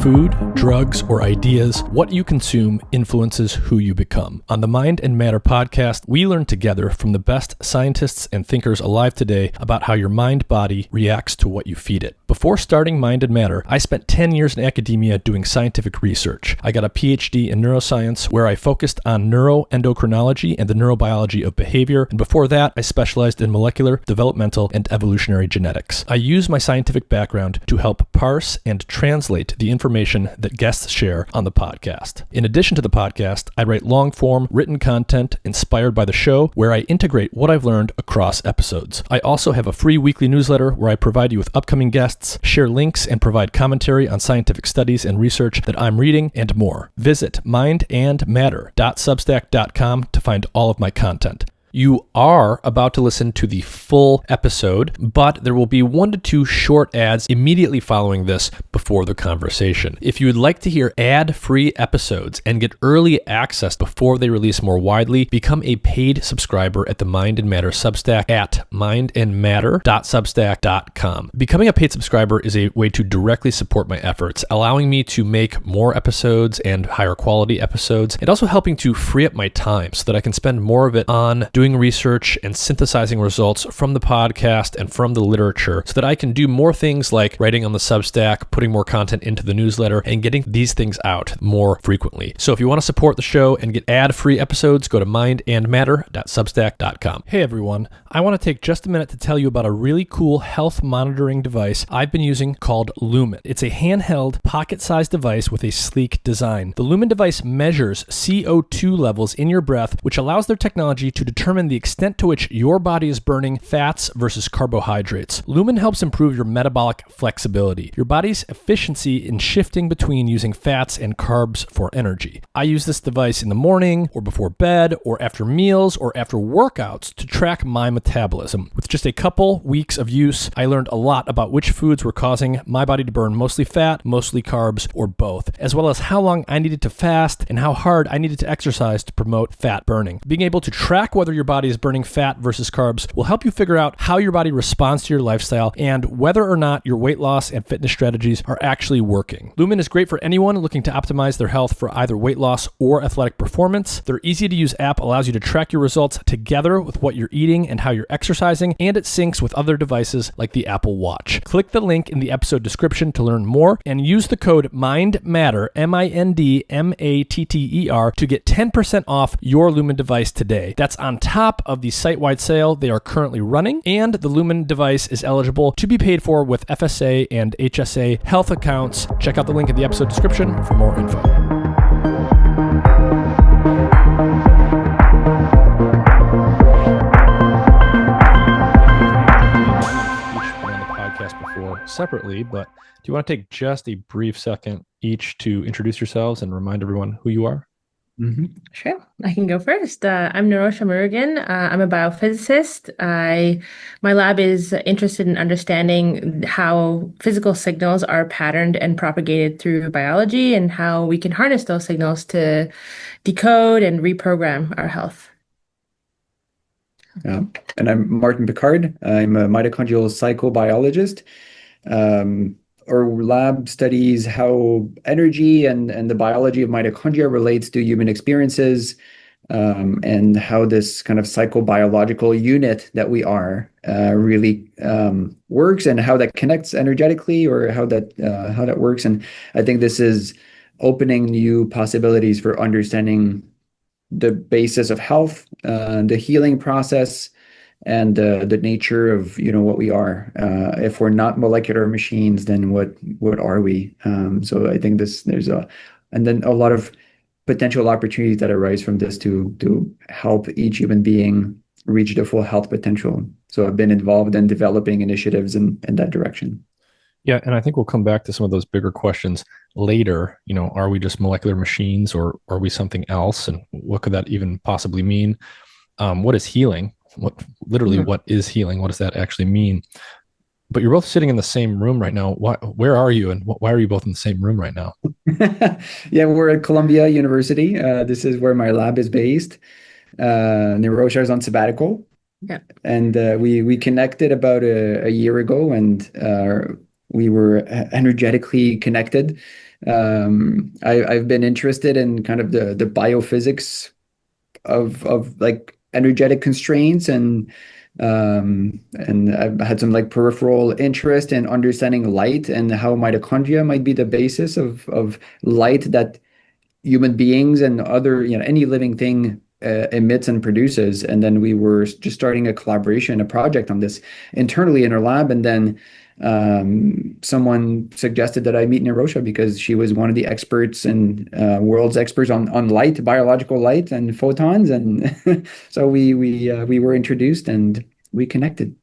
food, drugs, or ideas, what you consume influences who you become. On the Mind and Matter podcast, we learn together from the best scientists and thinkers alive today about how your mind-body reacts to what you feed it. Before starting Mind and Matter, I spent 10 years in academia doing scientific research. I got a PhD in neuroscience where I focused on neuroendocrinology and the neurobiology of behavior, and before that, I specialized in molecular, developmental, and evolutionary genetics. I use my scientific background to help parse and translate the information that guests share on the podcast. In addition to the podcast, I write long-form written content inspired by the show where I integrate what I've learned across episodes. I also have a free weekly newsletter where I provide you with upcoming guests, share links, and provide commentary on scientific studies and research that I'm reading, and more. Visit mindandmatter.substack.com to find all of my content. You are about to listen to the full episode, but there will be 1 to 2 short ads immediately following this before the conversation. If you would like to hear ad-free episodes and get early access before they release more widely, become a paid subscriber at the Mind and Matter Substack at mindandmatter.substack.com. Becoming a paid subscriber is a way to directly support my efforts, allowing me to make more episodes and higher quality episodes, and also helping to free up my time so that I can spend more of it on doing research and synthesizing results from the podcast and from the literature so that I can do more things like writing on the Substack, putting more content into the newsletter, and getting these things out more frequently. So if you want to support the show and get ad-free episodes, go to mindandmatter.substack.com. Hey everyone, I want to take just a minute to tell you about a really cool health monitoring device I've been using called Lumen. It's a handheld, pocket-sized device with a sleek design. The Lumen device measures CO2 levels in your breath, which allows their technology to determine the extent to which your body is burning fats versus carbohydrates. Lumen helps improve your metabolic flexibility, your body's efficiency in shifting between using fats and carbs for energy. I use this device in the morning or before bed or after meals or after workouts to track my metabolism. With just a couple weeks of use, I learned a lot about which foods were causing my body to burn mostly fat, mostly carbs, or both, as well as how long I needed to fast and how hard I needed to exercise to promote fat burning. Being able to track whether your body is burning fat versus carbs will help you figure out how your body responds to your lifestyle and whether or not your weight loss and fitness strategies are actually working. Lumen is great for anyone looking to optimize their health for either weight loss or athletic performance. Their easy-to-use app allows you to track your results together with what you're eating and how you're exercising, and it syncs with other devices like the Apple Watch. Click the link in the episode description to learn more and use the code MINDMATTER, MINDMATTER, to get 10% off your Lumen device today. That's on top of the site-wide sale they are currently running, and the Lumen device is eligible to be paid for with FSA and HSA health accounts. Check out the link in the episode description for more info. Each been on the podcast before separately, but do you want to take just a brief second each to introduce yourselves and remind everyone who you are? Mm-hmm. Sure, I can go first. I'm Nirosha Murugan. I'm a biophysicist. My lab is interested in understanding how physical signals are patterned and propagated through biology and how we can harness those signals to decode and reprogram our health. And I'm Martin Picard. I'm a mitochondrial psychobiologist. Our lab studies how energy and the biology of mitochondria relates to human experiences, and how this kind of psychobiological unit that we are really works, and how that connects energetically, or how that works. And I think this is opening new possibilities for understanding the basis of health, the healing process, and the nature of what we are. If we're not molecular machines, then what are we? So I think there's a lot of potential opportunities that arise from this to help each human being reach the full health potential. So I've been involved in developing initiatives in that direction. Yeah, and I think we'll come back to some of those bigger questions later. Are we just molecular machines, or are we something else? And what could that even possibly mean? What is healing? What is healing? What does that actually mean? But you're both sitting in the same room right now. Where are you, and why are you both in the same room right now? Yeah, we're at Columbia University. This is where my lab is based. Nirosha is on sabbatical. Yeah. And we connected about a year ago, and we were energetically connected. I've been interested in kind of the biophysics of like energetic constraints, and I've had some like peripheral interest in understanding light and how mitochondria might be the basis of light that human beings and other, any living thing emits and produces. And then we were just starting a collaboration, a project on this internally in our lab. And then someone suggested that I meet Nirosha because she was one of the experts and world's experts on light, biological light and photons. And so we were introduced and we connected.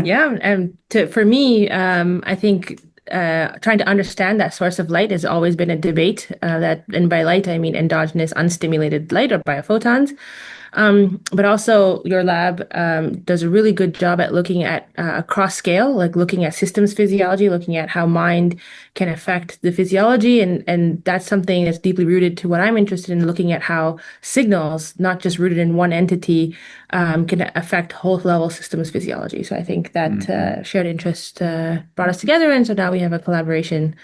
Yeah, and for me, I think trying to understand that source of light has always been a debate. And by light, I mean endogenous unstimulated light or biophotons. But also your lab does a really good job at looking at across scale, like looking at systems physiology, looking at how mind can affect the physiology. And that's something that's deeply rooted to what I'm interested in, looking at how signals, not just rooted in one entity, can affect whole level systems physiology. So I think that shared interest brought us together. And so now we have a collaboration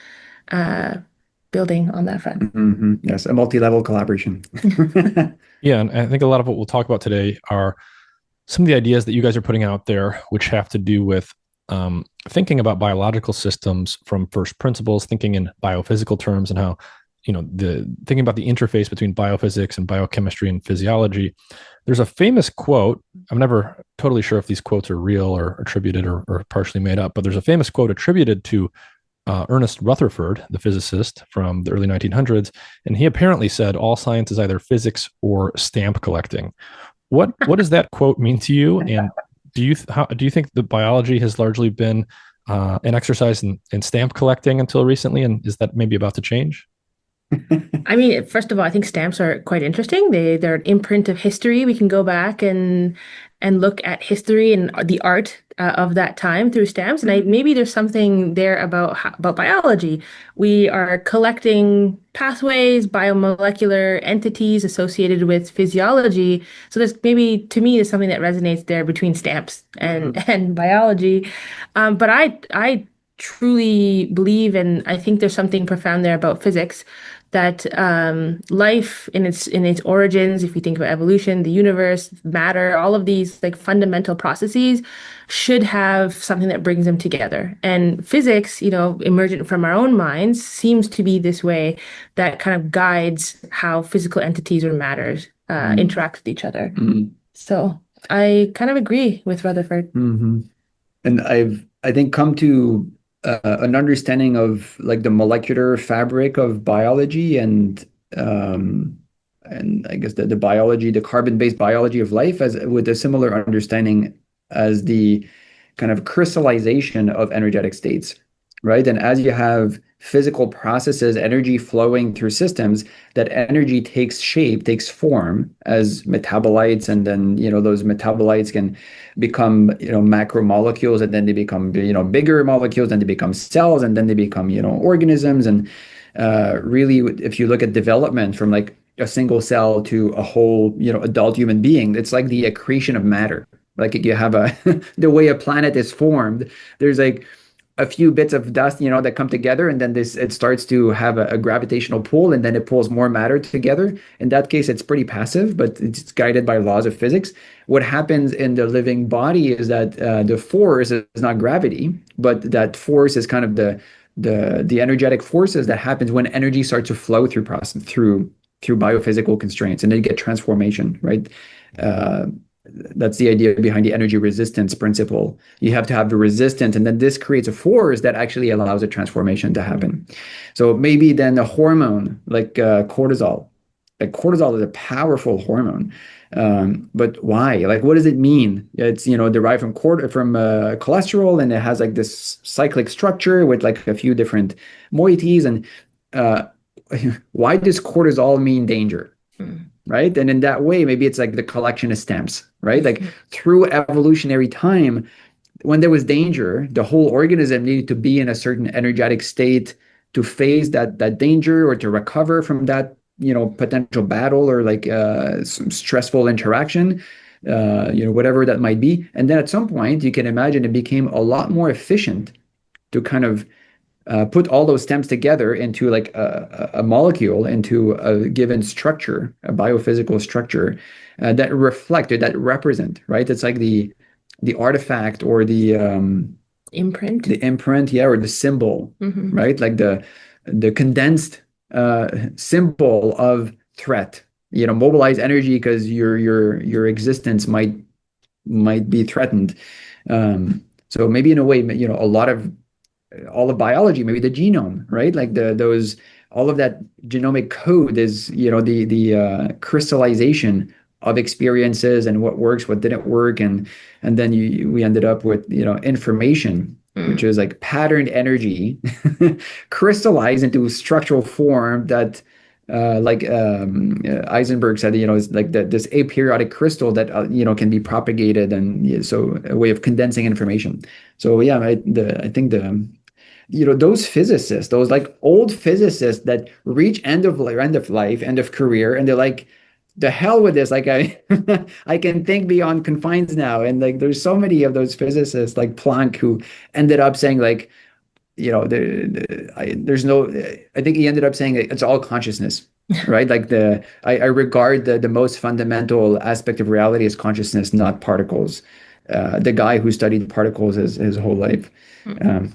building on that front. Yes, a multi-level collaboration. Yeah, and I think a lot of what we'll talk about today are some of the ideas that you guys are putting out there, which have to do with thinking about biological systems from first principles, thinking in biophysical terms, and how, thinking about the interface between biophysics and biochemistry and physiology. There's a famous quote. I'm never totally sure if these quotes are real or attributed or partially made up, but there's a famous quote attributed to Ernest Rutherford, the physicist from the early 1900s, and he apparently said all science is either physics or stamp collecting. What does that quote mean to you? And do you think that biology has largely been an exercise in stamp collecting until recently, and is that maybe about to change? I mean, first of all, I think stamps are quite interesting. They're an imprint of history. We can go back and look at history and the art of that time through stamps. And maybe there's something there about biology. We are collecting pathways, biomolecular entities associated with physiology. So there's maybe, to me, there's something that resonates there between stamps and biology. But I truly believe, and I think there's something profound there about physics, that life in its origins, if we think about evolution, the universe, matter, all of these like fundamental processes should have something that brings them together. And physics, emergent from our own minds, seems to be this way that kind of guides how physical entities or matters interact with each other. So I kind of agree with Rutherford. And I think come to an understanding of like the molecular fabric of biology and I guess the biology, the carbon-based biology of life, as with a similar understanding as the kind of crystallization of energetic states, right? And as you have physical processes, energy flowing through systems, that energy takes shape, takes form as metabolites, and then those metabolites can become macromolecules, and then they become bigger molecules, and they become cells, and then they become organisms. And really, if you look at development from like a single cell to a whole adult human being, it's like the accretion of matter. Like you have the way a planet is formed, there's like a few bits of dust, that come together, and then it starts to have a gravitational pull, and then it pulls more matter together. In that case, it's pretty passive, but it's guided by laws of physics. What happens in the living body is that the force is not gravity, but that force is kind of the energetic forces that happens when energy starts to flow through biophysical constraints, and then you get transformation, right? That's the idea behind the energy resistance principle. You have to have the resistance, and then this creates a force that actually allows a transformation to happen. So maybe then a hormone like cortisol. Like cortisol is a powerful hormone, but why? Like, what does it mean? It's derived from cholesterol, and it has like this cyclic structure with like a few different moieties. And why does cortisol mean danger? Right? And in that way, maybe it's like the collection of stamps, right? Like through evolutionary time, when there was danger, the whole organism needed to be in a certain energetic state to face that danger, or to recover from that, potential battle, or like some stressful interaction, whatever that might be. And then at some point, you can imagine it became a lot more efficient to kind of put all those stems together into like a molecule, into a given structure, a biophysical structure that represent, right? It's like the artifact or the imprint, yeah, or the symbol, right? Like the condensed symbol of threat. Mobilize energy because your existence might be threatened. So maybe in a way, a lot of all of biology, maybe the genome, right? Like all of that genomic code is, the crystallization of experiences and what works, what didn't work, and then we ended up with information, which is like patterned energy crystallized into structural form that Eisenberg said, it's like this aperiodic crystal that can be propagated, and so a way of condensing information. So yeah, I think those physicists, those like old physicists that reach end of life, end of career, and they're like, the hell with this, like I I can think beyond confines now. And like there's so many of those physicists like Planck who ended up saying like, there's no, I think he ended up saying it's all consciousness, right? Like I regard the most fundamental aspect of reality as consciousness, not particles. The guy who studied particles his whole life.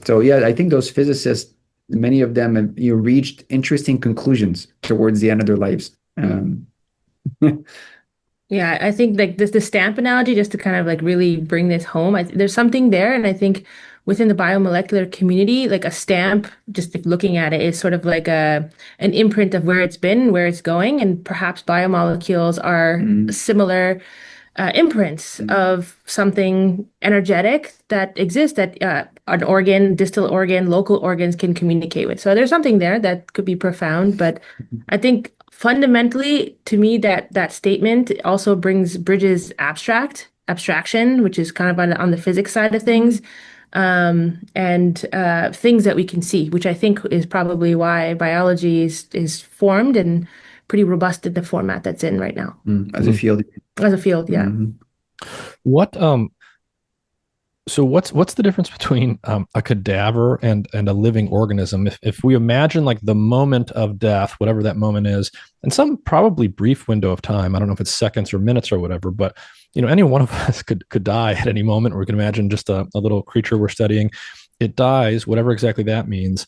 So yeah, I think those physicists, many of them, reached interesting conclusions towards the end of their lives. Yeah, I think like the stamp analogy, just to kind of like really bring this home, there's something there. And I think within the biomolecular community, like a stamp, just like looking at it, is sort of like an imprint of where it's been, where it's going. And perhaps biomolecules are similar imprints of something energetic that exists that an organ, distal organ, local organs can communicate with. So there's something there that could be profound. But I think fundamentally, to me, that statement also bridges abstraction, which is kind of on the physics side of things, and things that we can see, which I think is probably why biology is formed and pretty robust in the format that's in right now. As a field. As a field, yeah. So what's the difference between a cadaver and a living organism? If we imagine like the moment of death, whatever that moment is, and some probably brief window of time, I don't know if it's seconds or minutes or whatever, but any one of us could die at any moment. Or we can imagine just a little creature we're studying. It dies, whatever exactly that means.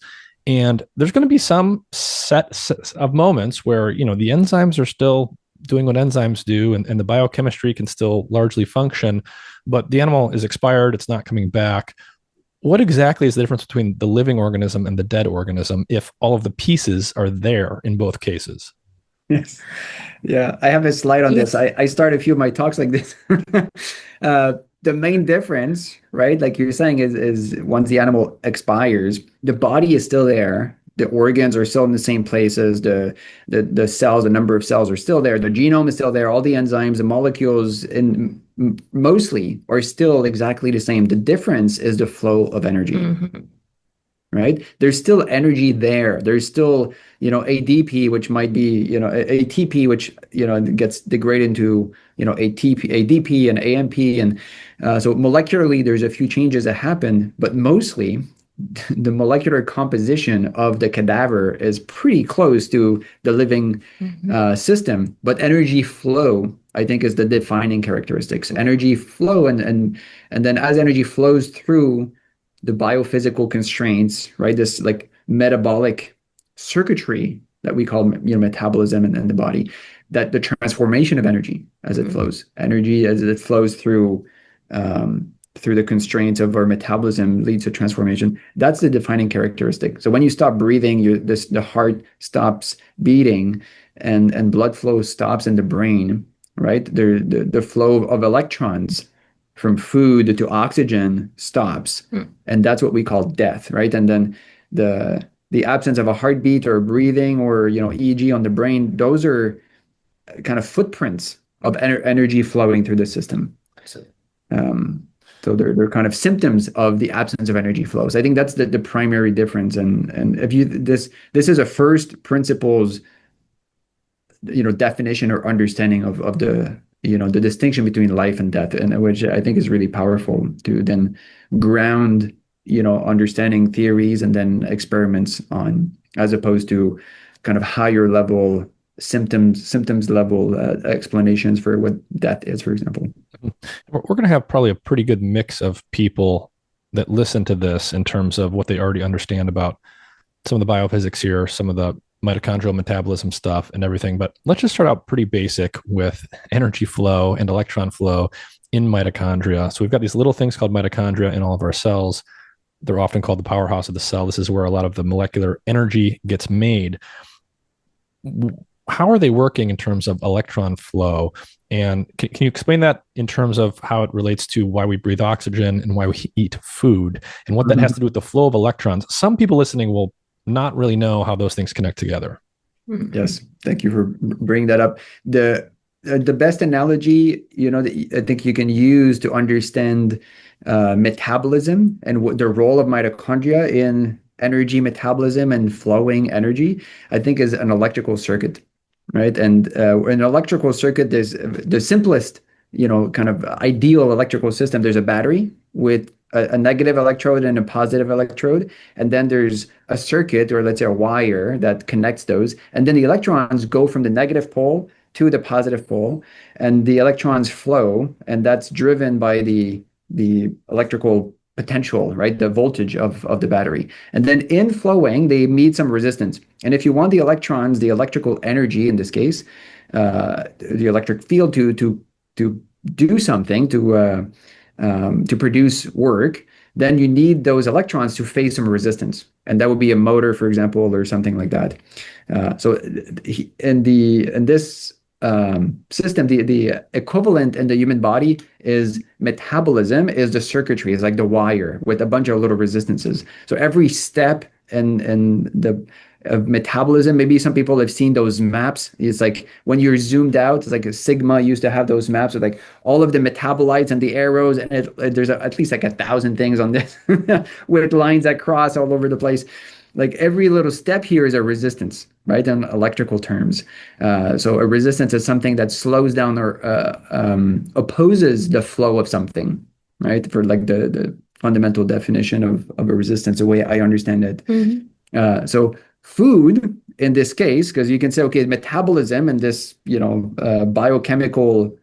And there's going to be some set of moments where, the enzymes are still doing what enzymes do, and the biochemistry can still largely function, but the animal is expired, it's not coming back. What exactly is the difference between the living organism and the dead organism if all of the pieces are there in both cases? Yes. Yeah, I have a slide on this. I start a few of my talks like this. The main difference, right, like you're saying, is once the animal expires, the body is still there. The organs are still in the same places. The cells, the number of cells are still there. The genome is still there. All the enzymes, the molecules, mostly are still exactly the same. The difference is the flow of energy. Right? There's still energy there. There's still, ADP, which might be, ATP, which, gets degraded into, ADP and AMP. And so molecularly, there's a few changes that happen, but mostly the molecular composition of the cadaver is pretty close to the living system. But energy flow, I think, is the defining characteristics. Energy flow, and then as energy flows through the biophysical constraints, right? This like metabolic circuitry that we call metabolism in the body, that the transformation of energy as it flows, energy as it flows through the constraints of our metabolism leads to transformation. That's the defining characteristic. So when you stop breathing, the heart stops beating, and blood flow stops in the brain, right? The flow of electrons from food to oxygen stops. And that's what we call death, right? And then the absence of a heartbeat or breathing or, EEG on the brain, those are kind of footprints of energy flowing through the system. So they're kind of symptoms of the absence of energy flows. I think that's the primary difference. And if this is a first principles, definition or understanding of the the distinction between life and death, and which I think is really powerful to then ground understanding theories and then experiments on, as opposed to kind of higher level symptoms level explanations for what death is, for example. We're going to have probably a pretty good mix of people that listen to this in terms of what they already understand about some of the biophysics here, some of the mitochondrial metabolism stuff and everything. But let's just start out pretty basic with energy flow and electron flow in mitochondria. So we've got these little things called mitochondria in all of our cells. They're often called the powerhouse of the cell. This is where a lot of the molecular energy gets made. How are they working in terms of electron flow? And can you explain that in terms of how it relates to why we breathe oxygen and why we eat food and what that has to do with the flow of electrons? Some people listening will not really know how those things connect together. Yes, thank you for bringing that up. The best analogy, that I think you can use to understand metabolism and what the role of mitochondria in energy metabolism and flowing energy, I think, is an electrical circuit, right? And an electrical circuit, there's the simplest, kind of ideal electrical system. There's a battery with a negative electrode and a positive electrode. And then there's a circuit, or let's say a wire, that connects those. And then the electrons go from the negative pole to the positive pole, and the electrons flow, and that's driven by the electrical potential, right? The voltage of the battery. And then in flowing, they meet some resistance. And if you want the electrons, the electrical energy in this case, the electric field to do something, to produce work, then you need those electrons to face some resistance. And that would be a motor, for example, or something like that. So in this system, the equivalent in the human body is metabolism, is the circuitry, is like the wire with a bunch of little resistances. So every step in the of metabolism, maybe some people have seen those maps. It's like when you're zoomed out, it's like a Sigma used to have those maps with like all of the metabolites and the arrows, and there's at least like 1,000 things on this with lines that cross all over the place. Like every little step here is a resistance, right? In electrical terms. So a resistance is something that slows down or opposes the flow of something, right? For like the fundamental definition of a resistance, the way I understand it. Mm-hmm. So food in this case, because you can say, okay, metabolism and this, biochemical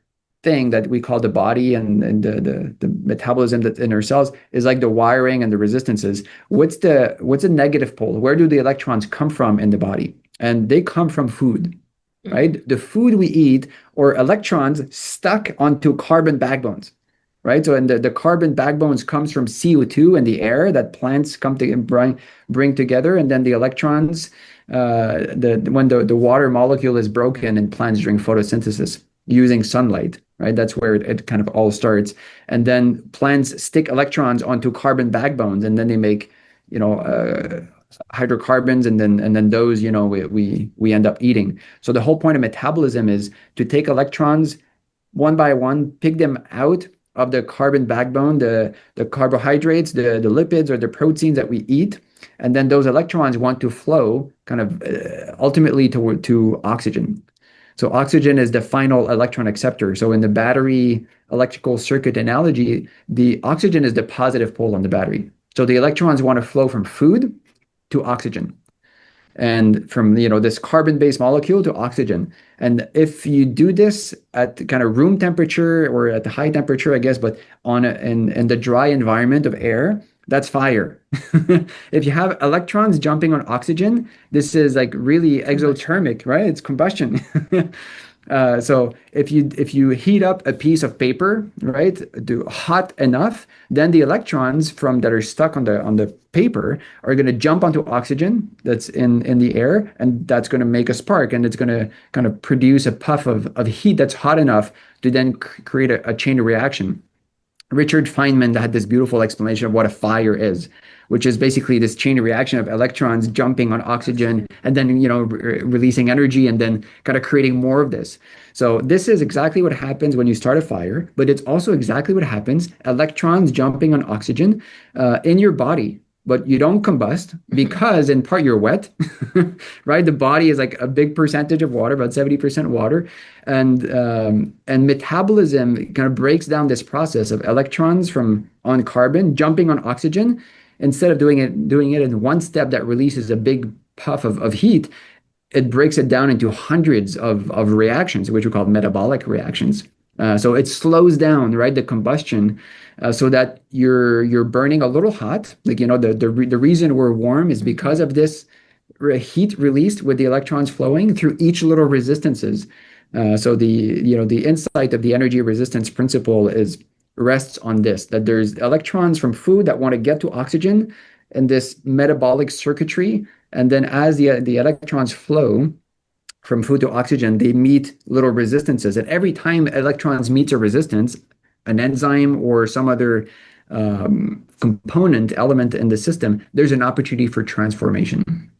thing that we call the body and the metabolism that's in our cells is like the wiring and the resistances. What's a negative pole? Where do the electrons come from in the body? And they come from food, right? The food we eat, or electrons stuck onto carbon backbones, right? So, and the carbon backbones comes from CO2 and the air that plants come to bring together, and then the electrons, when the water molecule is broken in plants during photosynthesis using sunlight, right? That's where it kind of all starts. And then plants stick electrons onto carbon backbones, and then they make, hydrocarbons, and then those, we end up eating. So the whole point of metabolism is to take electrons one by one, pick them out of the carbon backbone, the carbohydrates, the lipids, or the proteins that we eat, and then those electrons want to flow kind of ultimately to oxygen. So oxygen is the final electron acceptor. So in the battery electrical circuit analogy, the oxygen is the positive pole on the battery. So the electrons want to flow from food to oxygen, and from this carbon-based molecule to oxygen. And if you do this at kind of room temperature or at the high temperature, I guess, but in the dry environment of air, that's fire. If you have electrons jumping on oxygen, this is like really exothermic, right? It's combustion. So if you heat up a piece of paper, right, to hot enough, then the electrons that are stuck on the paper are going to jump onto oxygen that's in the air, and that's going to make a spark, and it's going to kind of produce a puff of heat that's hot enough to then create a chain reaction. Richard Feynman had this beautiful explanation of what a fire is, which is basically this chain reaction of electrons jumping on oxygen and then, releasing energy and then kind of creating more of this. So this is exactly what happens when you start a fire, but it's also exactly what happens, electrons jumping on oxygen in your body. But you don't combust because in part you're wet, right? The body is like a big percentage of water, about 70% water. And metabolism kind of breaks down this process of electrons on carbon jumping on oxygen instead of doing it in one step that releases a big puff of heat, it breaks it down into hundreds of reactions, which we call metabolic reactions. So it slows down, right, the combustion, so that you're burning a little hot. Like, the reason we're warm is because of this heat released with the electrons flowing through each little resistances. So the insight of the energy resistance principle rests on this, that there's electrons from food that want to get to oxygen and this metabolic circuitry. And then as the electrons flow from food to oxygen, they meet little resistances. And every time electrons meet a resistance, an enzyme or some other component element in the system, there's an opportunity for transformation.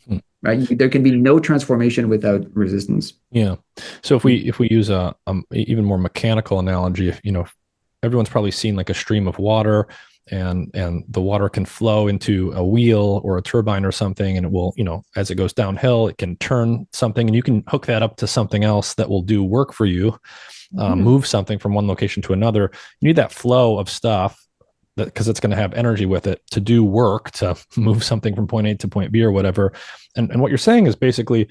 Right? There can be no transformation without resistance. Yeah. So if we use a even more mechanical analogy, if everyone's probably seen like a stream of water, and the water can flow into a wheel or a turbine or something, and it will, as it goes downhill, it can turn something, and you can hook that up to something else that will do work for you, move something from one location to another. You need that flow of stuff, because it's going to have energy with it to do work, to move something from point A to point B or whatever. And what you're saying is basically,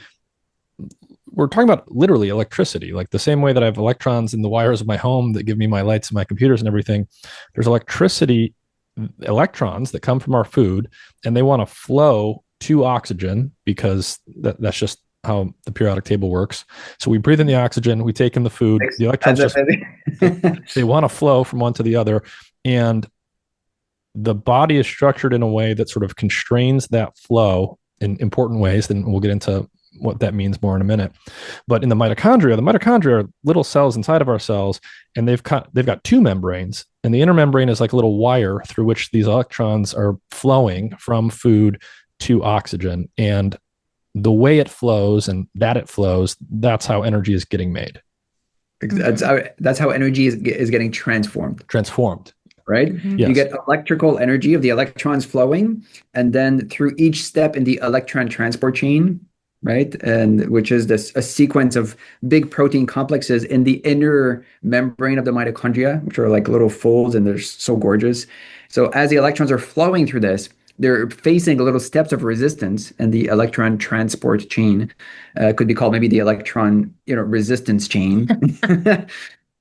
we're talking about literally electricity, like the same way that I have electrons in the wires of my home that give me my lights and my computers and everything. There's electrons that come from our food, and they want to flow to oxygen, because that's just how the periodic table works. So we breathe in the oxygen, we take in the food, the electrons they want to flow from one to the other. And the body is structured in a way that sort of constrains that flow in important ways. Then we'll get into what that means more in a minute. But in the mitochondria are little cells inside of our cells, and they've got two membranes, and the inner membrane is like a little wire through which these electrons are flowing from food to oxygen. And the way it flows and that it flows, that's how energy is getting made. That's how energy is getting transformed. Right? Yes. You get electrical energy of the electrons flowing, and then through each step in the electron transport chain, right? And which is a sequence of big protein complexes in the inner membrane of the mitochondria, which are like little folds, and they're so gorgeous. So as the electrons are flowing through this, they're facing little steps of resistance, and the electron transport chain could be called maybe the electron, resistance chain.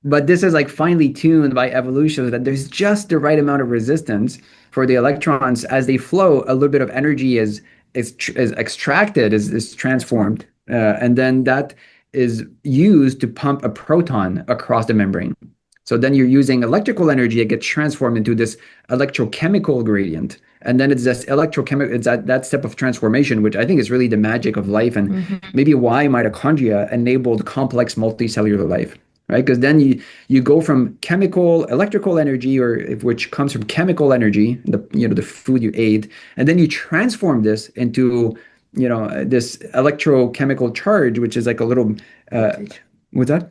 But this is like finely tuned by evolution, so that there's just the right amount of resistance for the electrons. As they flow, a little bit of energy is extracted, is transformed, and then that is used to pump a proton across the membrane. So then you're using electrical energy that gets transformed into this electrochemical gradient. And then it's this it's that step of transformation, which I think is really the magic of life, and maybe why mitochondria enabled complex multicellular life. Right, because then you go from electrical energy, which comes from chemical energy, the food you ate, and then you transform this into this electrochemical charge, which is like a little what's that?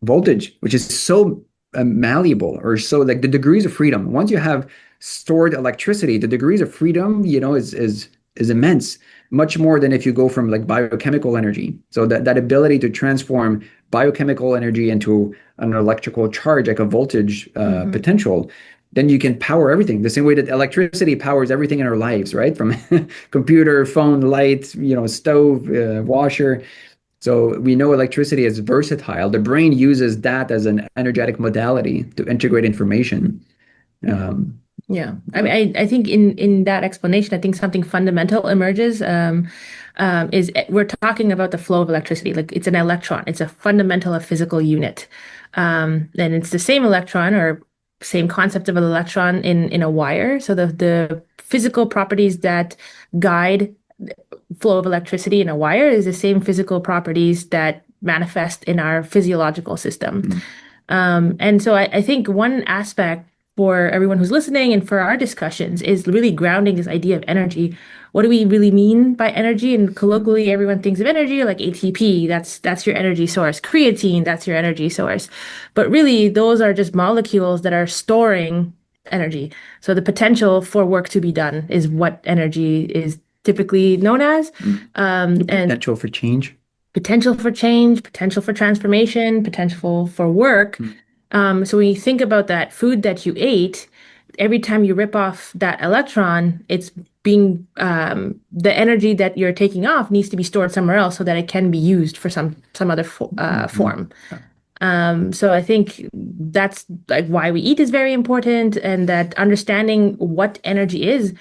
Voltage, which is so malleable, or so like the degrees of freedom. Once you have stored electricity, the degrees of freedom, is immense, much more than if you go from like biochemical energy. So that ability to transform biochemical energy into an electrical charge, like a voltage potential, then you can power everything the same way that electricity powers everything in our lives, right? From computer, phone, light, stove, washer. So we know electricity is versatile. The brain uses that as an energetic modality to integrate information. Yeah, I mean, I think in that explanation, I think something fundamental emerges. Is we're talking about the flow of electricity. Like, it's an electron. It's a fundamental, a physical unit. And it's the same electron, or same concept of an electron in a wire. So the physical properties that guide flow of electricity in a wire is the same physical properties that manifest in our physiological system. And so I think one aspect for everyone who's listening and for our discussions is really grounding this idea of energy. What do we really mean by energy? And colloquially, everyone thinks of energy like ATP, that's your energy source. Creatine, that's your energy source. But really, those are just molecules that are storing energy. So the potential for work to be done is what energy is typically known as. And potential for change. Potential for change, potential for transformation, potential for work. So when you think about that food that you ate, every time you rip off that electron, it's being the energy that you're taking off needs to be stored somewhere else so that it can be used for some other form. So I think that's like why we eat is very important, and that understanding what energy is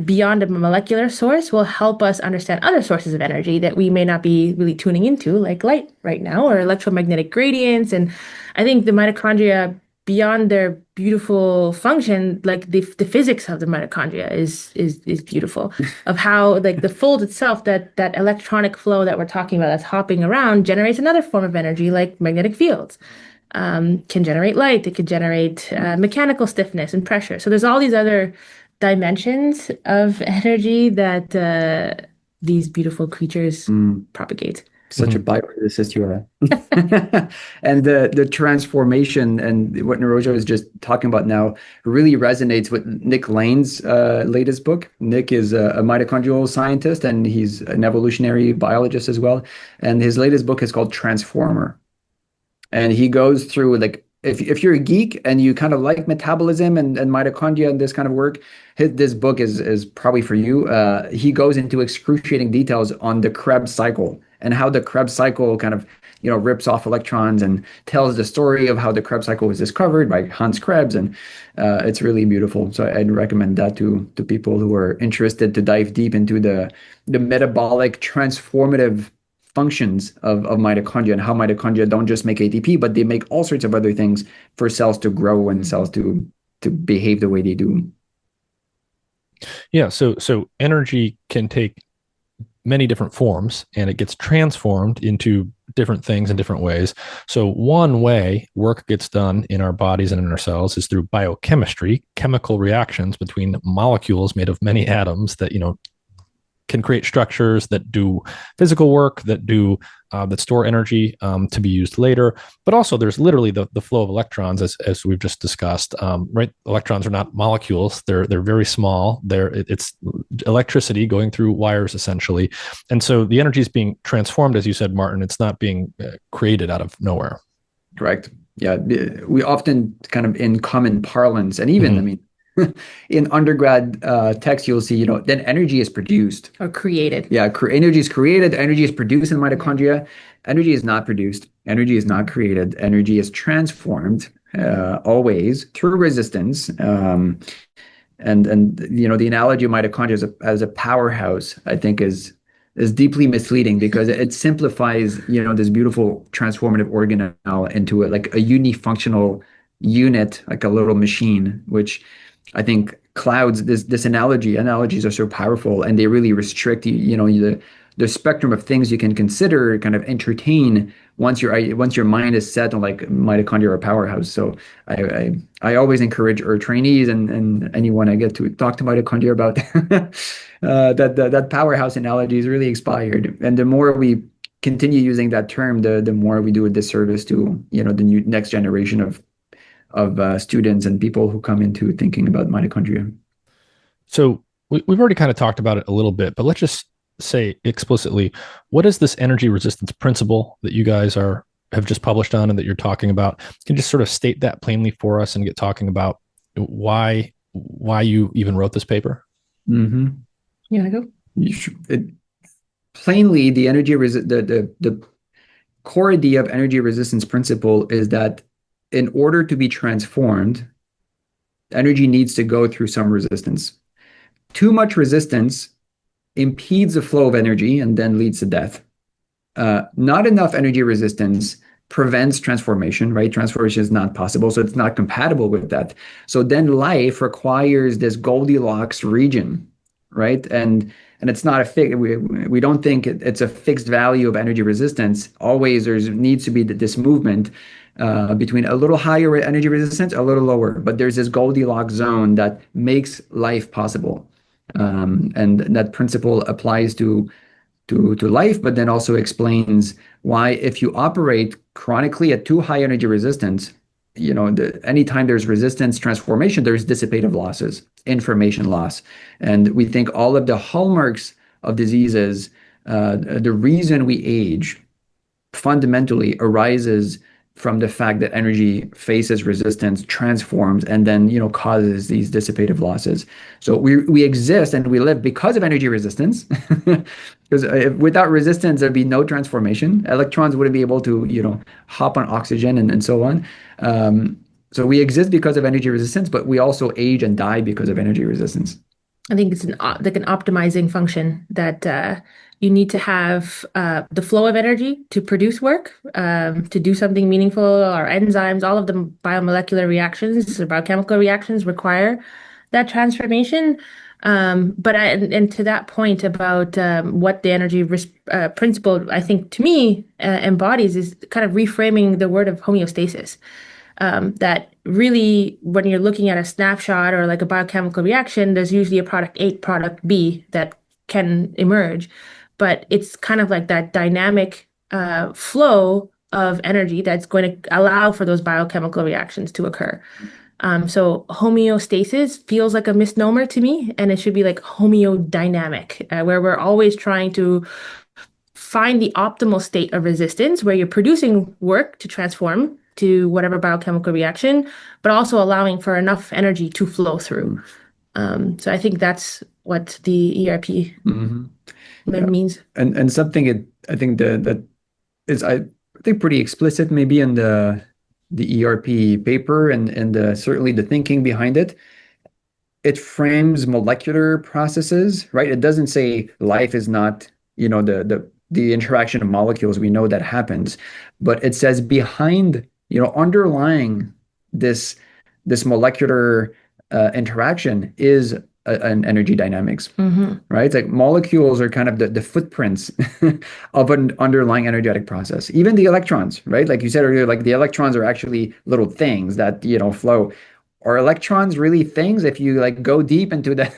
beyond a molecular source will help us understand other sources of energy that we may not be really tuning into, like light right now, or electromagnetic gradients. And I think the mitochondria, beyond their beautiful function, like the physics of the mitochondria is beautiful, of how like the fold itself, that electronic flow that we're talking about that's hopping around generates another form of energy, like magnetic fields. Can generate light, it could generate mechanical stiffness and pressure. So there's all these other dimensions of energy that these beautiful creatures propagate. Such a biophysicist you are. And the transformation and what Nirosha was just talking about now really resonates with Nick Lane's latest book. Nick is a mitochondrial scientist, and he's an evolutionary biologist as well. And his latest book is called Transformer. And he goes through, like, if you're a geek and you kind of like metabolism and mitochondria and this kind of work, this book is probably for you. He goes into excruciating details on the Krebs cycle and how the Krebs cycle kind of, rips off electrons, and tells the story of how the Krebs cycle was discovered by Hans Krebs. And it's really beautiful. So I'd recommend that to people who are interested to dive deep into the metabolic transformative functions of mitochondria, and how mitochondria don't just make ATP, but they make all sorts of other things for cells to grow and cells to behave the way they do. Yeah, so energy can take many different forms, and it gets transformed into different things in different ways. So one way work gets done in our bodies and in our cells is through biochemistry, chemical reactions between molecules made of many atoms that, can create structures that do physical work, that store energy to be used later. But also there's literally the flow of electrons, as we've just discussed, right? Electrons are not molecules. They're very small. It's electricity going through wires, essentially. And so the energy is being transformed, as you said, Martin. It's not being created out of nowhere. Correct. Yeah. We often kind of, in common parlance, and even, in undergrad text, you'll see, then energy is produced. Or created. Yeah, energy is created. Energy is produced in mitochondria. Energy is not produced. Energy is not created. Energy is transformed always through resistance. And the analogy of mitochondria as a powerhouse, I think, is deeply misleading, because it simplifies, this beautiful transformative organelle into like a unifunctional unit, like a little machine, which I think clouds this analogy. Analogies are so powerful, and they really restrict the spectrum of things you can consider, kind of entertain once your mind is set on like mitochondria or powerhouse. So I always encourage our trainees and anyone I get to talk to mitochondria about that powerhouse analogy is really expired. And the more we continue using that term, the more we do a disservice to the next generation of students and people who come into thinking about mitochondria. So we've already kind of talked about it a little bit, but let's just say explicitly, what is this energy resistance principle that you guys have just published on and that you're talking about? Can you just sort of state that plainly for us and get talking about why you even wrote this paper? Mm-hmm. You want to go? Plainly, the core idea of energy resistance principle is that in order to be transformed, energy needs to go through some resistance. Too much resistance impedes the flow of energy and then leads to death. Not enough energy resistance prevents transformation, right? Transformation is not possible, so it's not compatible with that. So then life requires this Goldilocks region, right? And it's not we don't think it's a fixed value of energy resistance. Always there needs to be this movement between a little higher energy resistance, a little lower, but there's this Goldilocks zone that makes life possible. And that principle applies to life, but then also explains why if you operate chronically at too high energy resistance, anytime there's resistance transformation, there's dissipative losses, information loss. And we think all of the hallmarks of diseases, the reason we age fundamentally arises from the fact that energy faces resistance, transforms, and then causes these dissipative losses. So we exist and we live because of energy resistance. Because without resistance, there'd be no transformation. Electrons wouldn't be able to hop on oxygen and so on. So we exist because of energy resistance, but we also age and die because of energy resistance. I think it's like an optimizing function that you need to have the flow of energy to produce work, to do something meaningful. Our enzymes, all of the biomolecular reactions or biochemical reactions require that transformation. And to that point about what the energy principle, I think to me embodies is kind of reframing the word of homeostasis. That really, when you're looking at a snapshot or like a biochemical reaction, there's usually a product A, product B that can emerge. But it's kind of like that dynamic flow of energy that's going to allow for those biochemical reactions to occur. So homeostasis feels like a misnomer to me, and it should be like homeodynamic, where we're always trying to find the optimal state of resistance, where you're producing work to transform to whatever biochemical reaction, but also allowing for enough energy to flow through. So I think that's what the ERP means. And something I think that is I think pretty explicit maybe in the ERP paper and certainly the thinking behind it. It frames molecular processes, right? It doesn't say life is not the interaction of molecules. We know that happens, but it says behind underlying this molecular interaction is an energy dynamics, right? It's like molecules are kind of the footprints of an underlying energetic process. Even the electrons, right? Like you said earlier, like the electrons are actually little things that flow. Are electrons really things? If you go deep into that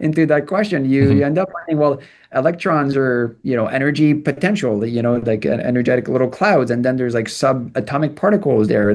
into that question, you end up finding, well, electrons are energy potential, like energetic little clouds, and then there's like subatomic particles there,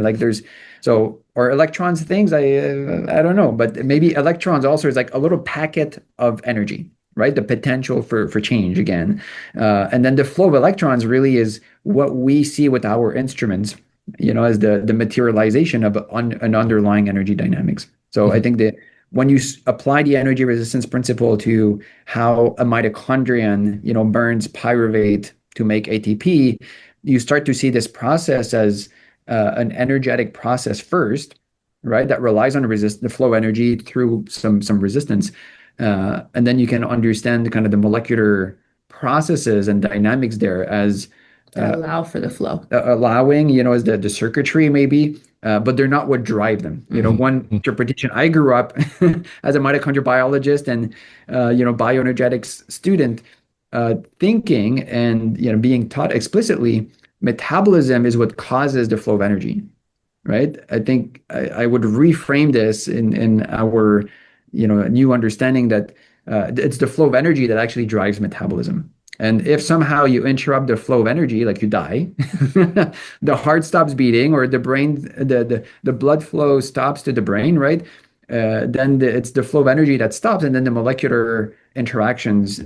so are electrons things? I don't know, but maybe electrons also is like a little packet of energy, right? The potential for change again, and then the flow of electrons really is what we see with our instruments, as the materialization of an underlying energy dynamics. So I think that when you apply the energy resistance principle to how a mitochondrion, burns pyruvate to make ATP, you start to see this process as an energetic process first, right? That relies on the flow energy through some resistance, and then you can understand kind of the molecular processes and dynamics there as allow for the flow. Allowing, is the circuitry maybe, but they're not what drive them. One interpretation, I grew up as a mitochondrial biologist and, bioenergetics student, thinking and, being taught explicitly, metabolism is what causes the flow of energy, right? I think I would reframe this in our, new understanding that it's the flow of energy that actually drives metabolism. And if somehow you interrupt the flow of energy, like you die, the heart stops beating, or the brain, the blood flow stops to the brain, right? Then it's the flow of energy that stops, and then the molecular interactions,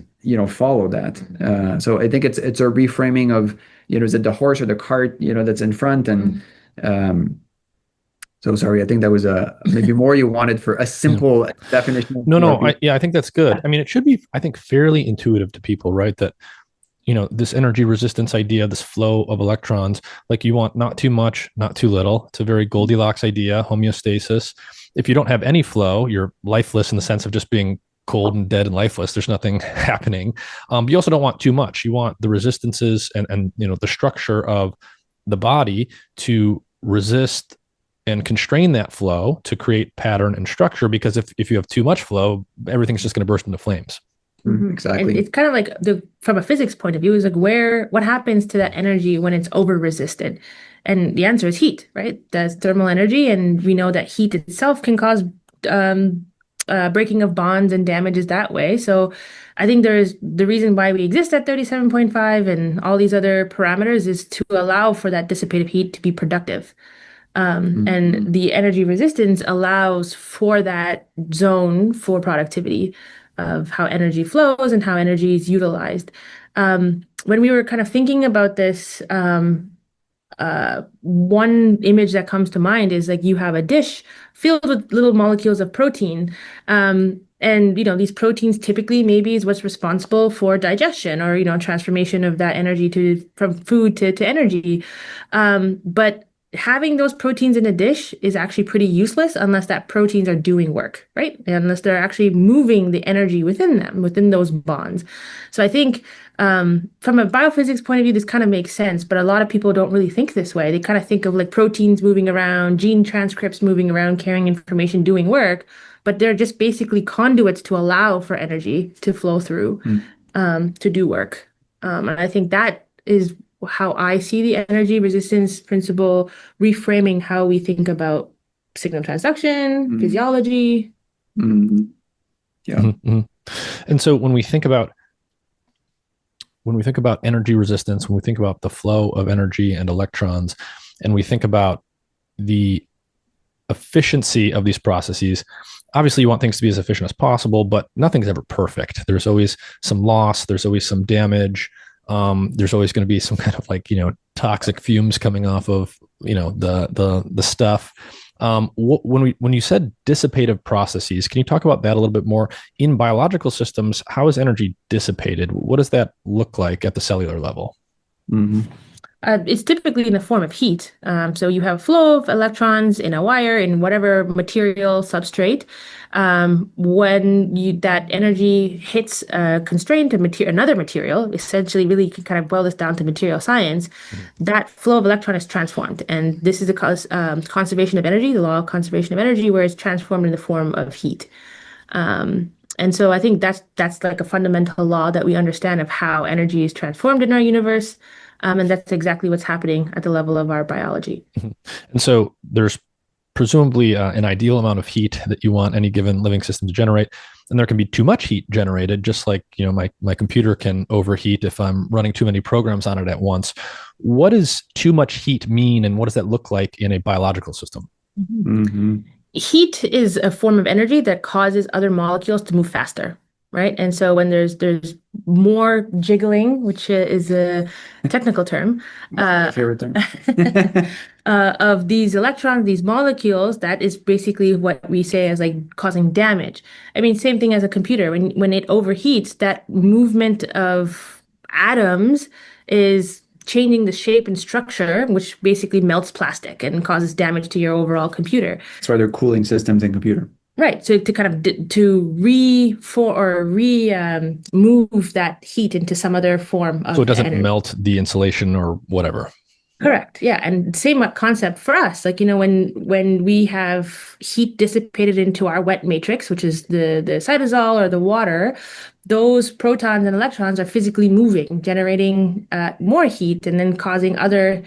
follow that. So I think it's a reframing of, is it the horse or the cart, that's in front, and so sorry, I think that was maybe more you wanted for a simple definition. No, I think that's good. I mean, it should be, I think, fairly intuitive to people, right? That, this energy resistance idea, this flow of electrons, like you want not too much, not too little. It's a very Goldilocks idea, homeostasis. If you don't have any flow, you're lifeless in the sense of just being cold and dead and lifeless. There's nothing happening. But you also don't want too much. You want the resistances and the structure of the body to resist and constrain that flow to create pattern and structure, because if you have too much flow, everything's just going to burst into flames. Exactly. And it's kind of like from a physics point of view, is like what happens to that energy when it's over resisted? And the answer is heat, right? That's thermal energy, and we know that heat itself can cause breaking of bonds and damages that way. So I think there's the reason why we exist at 37.5 and all these other parameters is to allow for that dissipative heat to be productive. And the energy resistance allows for that zone for productivity of how energy flows and how energy is utilized. When we were kind of thinking about this, one image that comes to mind is like you have a dish filled with little molecules of protein. And these proteins typically maybe is what's responsible for digestion or transformation of that energy from food to energy. But having those proteins in a dish is actually pretty useless unless that proteins are doing work, right? Unless they're actually moving the energy within them, within those bonds. So I think from a biophysics point of view, this kind of makes sense, but a lot of people don't really think this way. They kind of think of like proteins moving around, gene transcripts moving around, carrying information, doing work, but they're just basically conduits to allow for energy to flow through to do work. And I think that is how I see the energy resistance principle, reframing how we think about signal transduction, physiology. Yeah. And so when we think about energy resistance, when we think about the flow of energy and electrons, and we think about the efficiency of these processes, obviously you want things to be as efficient as possible, but nothing's ever perfect. There's always some loss. There's always some damage. There's always going to be some kind of toxic fumes coming off of the stuff. When you said dissipative processes, can you talk about that a little bit more? In biological systems, how is energy dissipated? What does that look like at the cellular level? It's typically in the form of heat. So you have flow of electrons in a wire in whatever material substrate. When that energy hits a constraint, another material, essentially really can kind of boil this down to material science, that flow of electron is transformed. And this is the conservation of energy, the law of conservation of energy, where it's transformed in the form of heat. And so I think that's like a fundamental law that we understand of how energy is transformed in our universe. And that's exactly what's happening at the level of our biology. And so there's presumably an ideal amount of heat that you want any given living system to generate. And there can be too much heat generated, just like my computer can overheat if I'm running too many programs on it at once. What does too much heat mean, and what does that look like in a biological system? Heat is a form of energy that causes other molecules to move faster. Right. And so when there's more jiggling, which is a technical term, My favorite term. of these electrons, these molecules, that is basically what we say as like causing damage. I mean, same thing as a computer. When it overheats, that movement of atoms is changing the shape and structure, which basically melts plastic and causes damage to your overall computer. That's why they're cooling systems in computer. Right. So to kind of move that heat into some other form of so it doesn't energy. melt the insulation or whatever. Correct. Yeah. And same concept for us. Like, when we have heat dissipated into our wet matrix, which is the cytosol or the water, those protons and electrons are physically moving, generating more heat and then causing other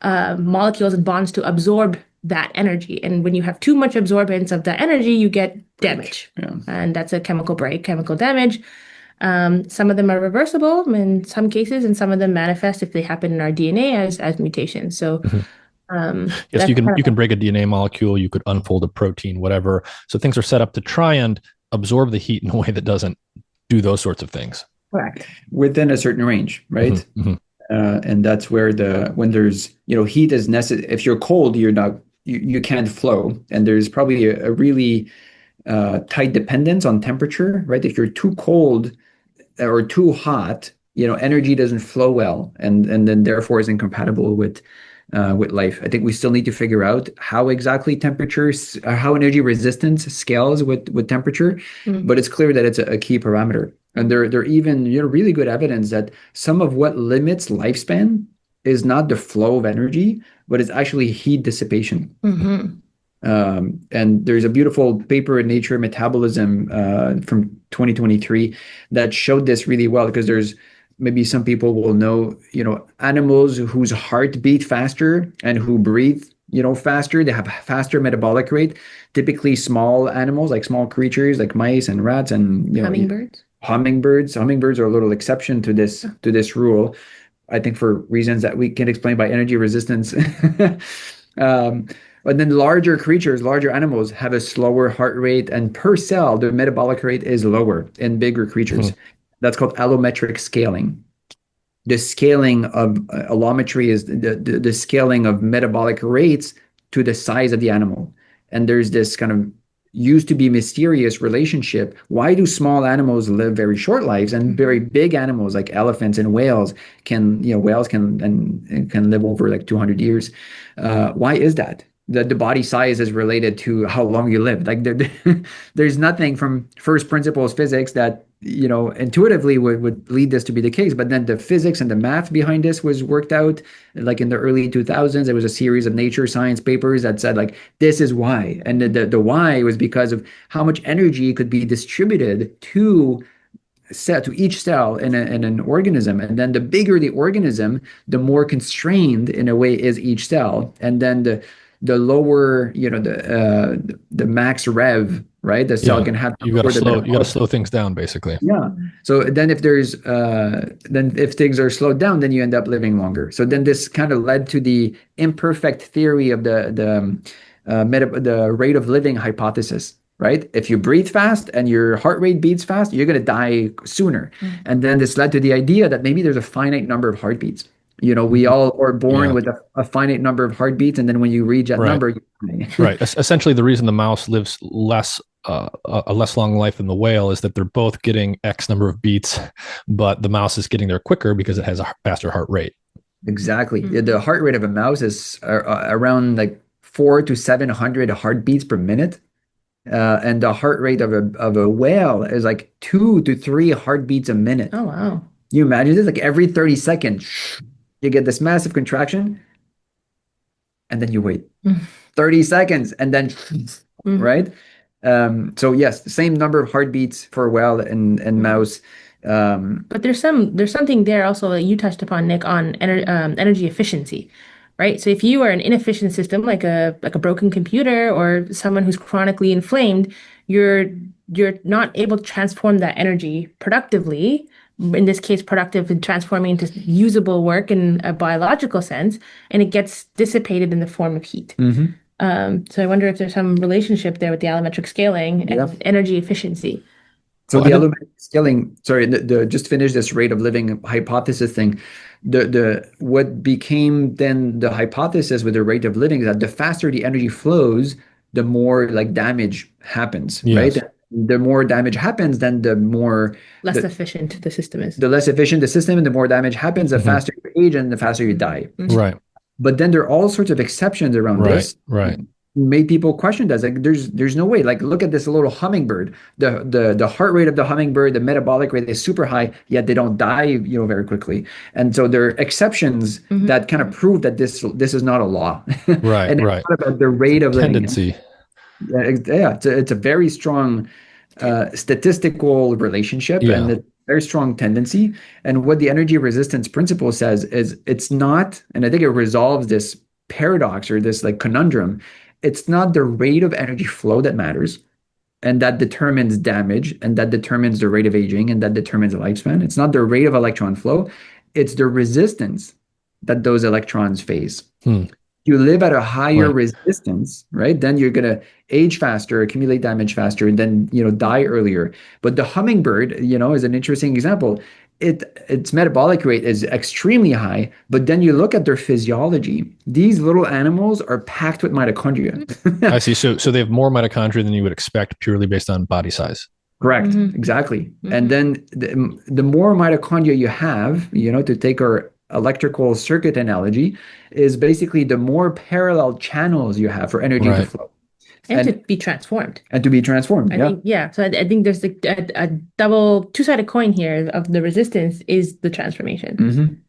molecules and bonds to absorb that energy. And when you have too much absorbance of that energy, you get damage. Yeah. And that's a chemical break, chemical damage. Some of them are reversible in some cases, and some of them manifest if they happen in our DNA as mutations. So yes, you can break a DNA molecule, you could unfold a protein, whatever. So things are set up to try and absorb the heat in a way that doesn't do those sorts of things. Correct. Within a certain range, right? And that's where when there's heat is necessary. If you're cold, you can't flow, and there's probably a really tight dependence on temperature, right? If you're too cold or too hot, energy doesn't flow well, and then therefore is incompatible with life. I think we still need to figure out how exactly how energy resistance scales with temperature, but it's clear that it's a key parameter. And there even really good evidence that some of what limits lifespan is not the flow of energy, but it's actually heat dissipation. And there's a beautiful paper in Nature Metabolism from 2023 that showed this really well, because there's maybe some people will know, animals whose heart beat faster and who breathe, faster, they have a faster metabolic rate. Typically small animals, like small creatures like mice and rats and hummingbirds. Hummingbirds are a little exception to this rule, I think, for reasons that we can explain by energy resistance. But then larger creatures, larger animals have a slower heart rate, and per cell, their metabolic rate is lower in bigger creatures. That's called allometric scaling. the scaling of allometry is the scaling of metabolic rates to the size of the animal. And there's this kind of used to be mysterious relationship. Why do small animals live very short lives and very big animals like elephants and whales whales can live over like 200 years? Why is that? The body size is related to how long you live. Like there's nothing from first principles physics that intuitively would lead this to be the case. But then the physics and the math behind this was worked out. Like in the early 2000s, there was a series of Nature science papers that said like this is why, and the why was because of how much energy could be distributed to each cell in an organism. And then the bigger the organism, the more constrained in a way is each cell. And then the lower, the max rev, right? The cell can have. You got to slow things down, basically. Yeah. So then if things are slowed down, then you end up living longer. So then this kind of led to the imperfect theory of the rate of living hypothesis. Right? If you breathe fast and your heart rate beats fast, you're going to die sooner. And then this led to the idea that maybe there's a finite number of heartbeats. We all are born with a finite number of heartbeats, and then when you reach that number, you die. Right. Essentially, the reason the mouse lives a less long life than the whale is that they're both getting X number of beats, but the mouse is getting there quicker because it has a faster heart rate. Exactly. The heart rate of a mouse is around like 400 to 700 heartbeats per minute. And the heart rate of a whale is like 2 to 3 heartbeats a minute. Oh, wow. You imagine this? Like every 30 seconds, you get this massive contraction, and then you wait 30 seconds, and then, right? So yes, the same number of heartbeats for a whale and mouse. But there's something there also that you touched upon, Nick, on energy efficiency. Right. So if you are an inefficient system, like a broken computer or someone who's chronically inflamed, you're not able to transform that energy productively. In this case, productive and transforming into usable work in a biological sense, and it gets dissipated in the form of heat. So I wonder if there's some relationship there with the allometric scaling and energy efficiency. So the allometric scaling, sorry, just finish this rate of living hypothesis thing. What became then the hypothesis with the rate of living is that the faster the energy flows, the more like damage happens, right? The more damage happens, then the more less efficient the system is. The less efficient the system, and the more damage happens, the faster you age and the faster you die. Right. But then there are all sorts of exceptions around this. Right. Made people question that. Like there's no way. Like look at this little hummingbird. The heart rate of the hummingbird, the metabolic rate is super high, yet they don't die, very quickly. And so there are exceptions that kind of prove that this is not a law. Right. And right. It's not about the rate of tendency. Yeah, it's a very strong statistical relationship and a very strong tendency. And what the energy resistance principle says is it's not, and I think it resolves this paradox or this like conundrum. It's not the rate of energy flow that matters, and that determines damage, and that determines the rate of aging, and that determines the lifespan. It's not the rate of electron flow. It's the resistance that those electrons face. You live at a higher resistance, right? Then you're going to age faster, accumulate damage faster, and then, die earlier. But the hummingbird, is an interesting example. Its metabolic rate is extremely high, but then you look at their physiology. These little animals are packed with mitochondria. I see. So they have more mitochondria than you would expect purely based on body size. Correct. Exactly. And then the more mitochondria you have, to take our electrical circuit analogy, is basically the more parallel channels you have for energy to flow. And to be transformed. And to be transformed, So I think there's a double two-sided coin here of the resistance is the transformation.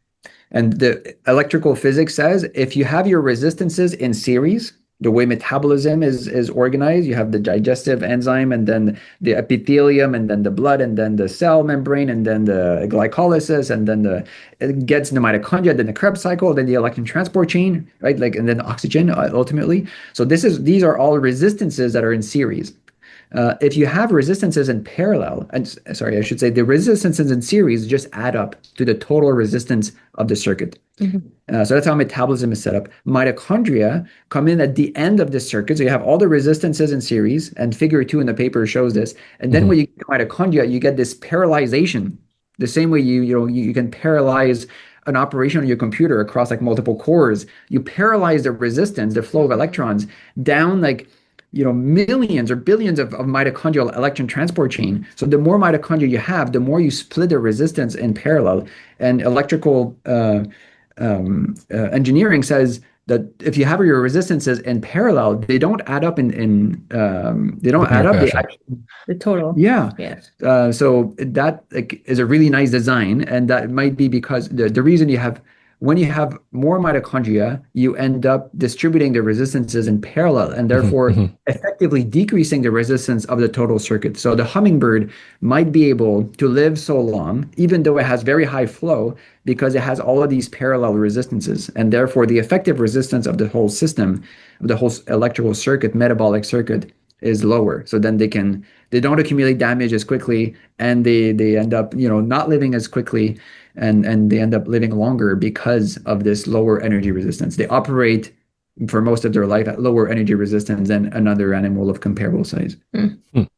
And the electrical physics says if you have your resistances in series, the way metabolism is organized, you have the digestive enzyme, and then the epithelium, and then the blood, and then the cell membrane, and then the glycolysis, and then it gets in the mitochondria, then the Krebs cycle, then the electron transport chain, right? And then oxygen ultimately. So these are all resistances that are in series. If you have resistances in parallel, the resistances in series just add up to the total resistance of the circuit. So that's how metabolism is set up. Mitochondria come in at the end of this circuit. So you have all the resistances in series, and figure 2 in the paper shows this. And then when you get mitochondria, you get this parallelization The same way you can paralyze an operation on your computer across like multiple cores. You paralyze the resistance, the flow of electrons down like millions or billions of mitochondrial electron transport chain. So the more mitochondria you have, the more you split the resistance in parallel. And electrical engineering says that if you have your resistances in parallel, they don't add up they don't add up. They actually, the total. Yeah. Yes. So that like is a really nice design, and that might be because the reason when you have more mitochondria, you end up distributing the resistances in parallel and therefore effectively decreasing the resistance of the total circuit. So the hummingbird might be able to live so long, even though it has very high flow, because it has all of these parallel resistances. And therefore the effective resistance of the whole system, of the whole electrical circuit, metabolic circuit, is lower. So then they don't accumulate damage as quickly, and they end up not living as quickly, and they end up living longer because of this lower energy resistance. They operate for most of their life at lower energy resistance than another animal of comparable size. I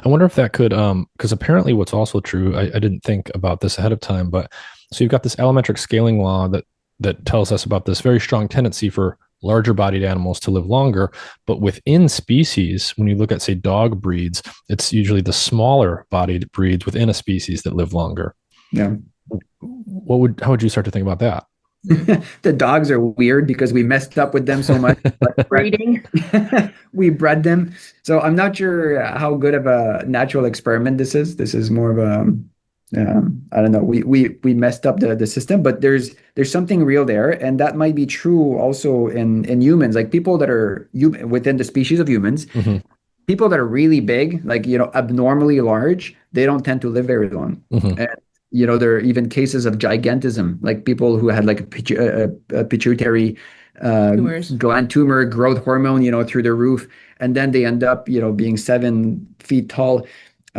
wonder if that could, because apparently what's also true, I didn't think about this ahead of time, but so you've got this allometric scaling law that tells us about this very strong tendency for larger bodied animals to live longer. But within species, when you look at, say, dog breeds, it's usually the smaller bodied breeds within a species that live longer. Yeah. How would you start to think about that? The dogs are weird because we messed up with them so much. Breeding. We bred them. So I'm not sure how good of a natural experiment this is. This is more of a I don't know. We messed up the system, but there's something real there, and that might be true also in humans. Like people that are within the species of humans, people that are really big, like abnormally large, they don't tend to live very long. And there are even cases of gigantism, like people who had like a pituitary gland tumor, growth hormone, through the roof, and then they end up being 7 feet tall.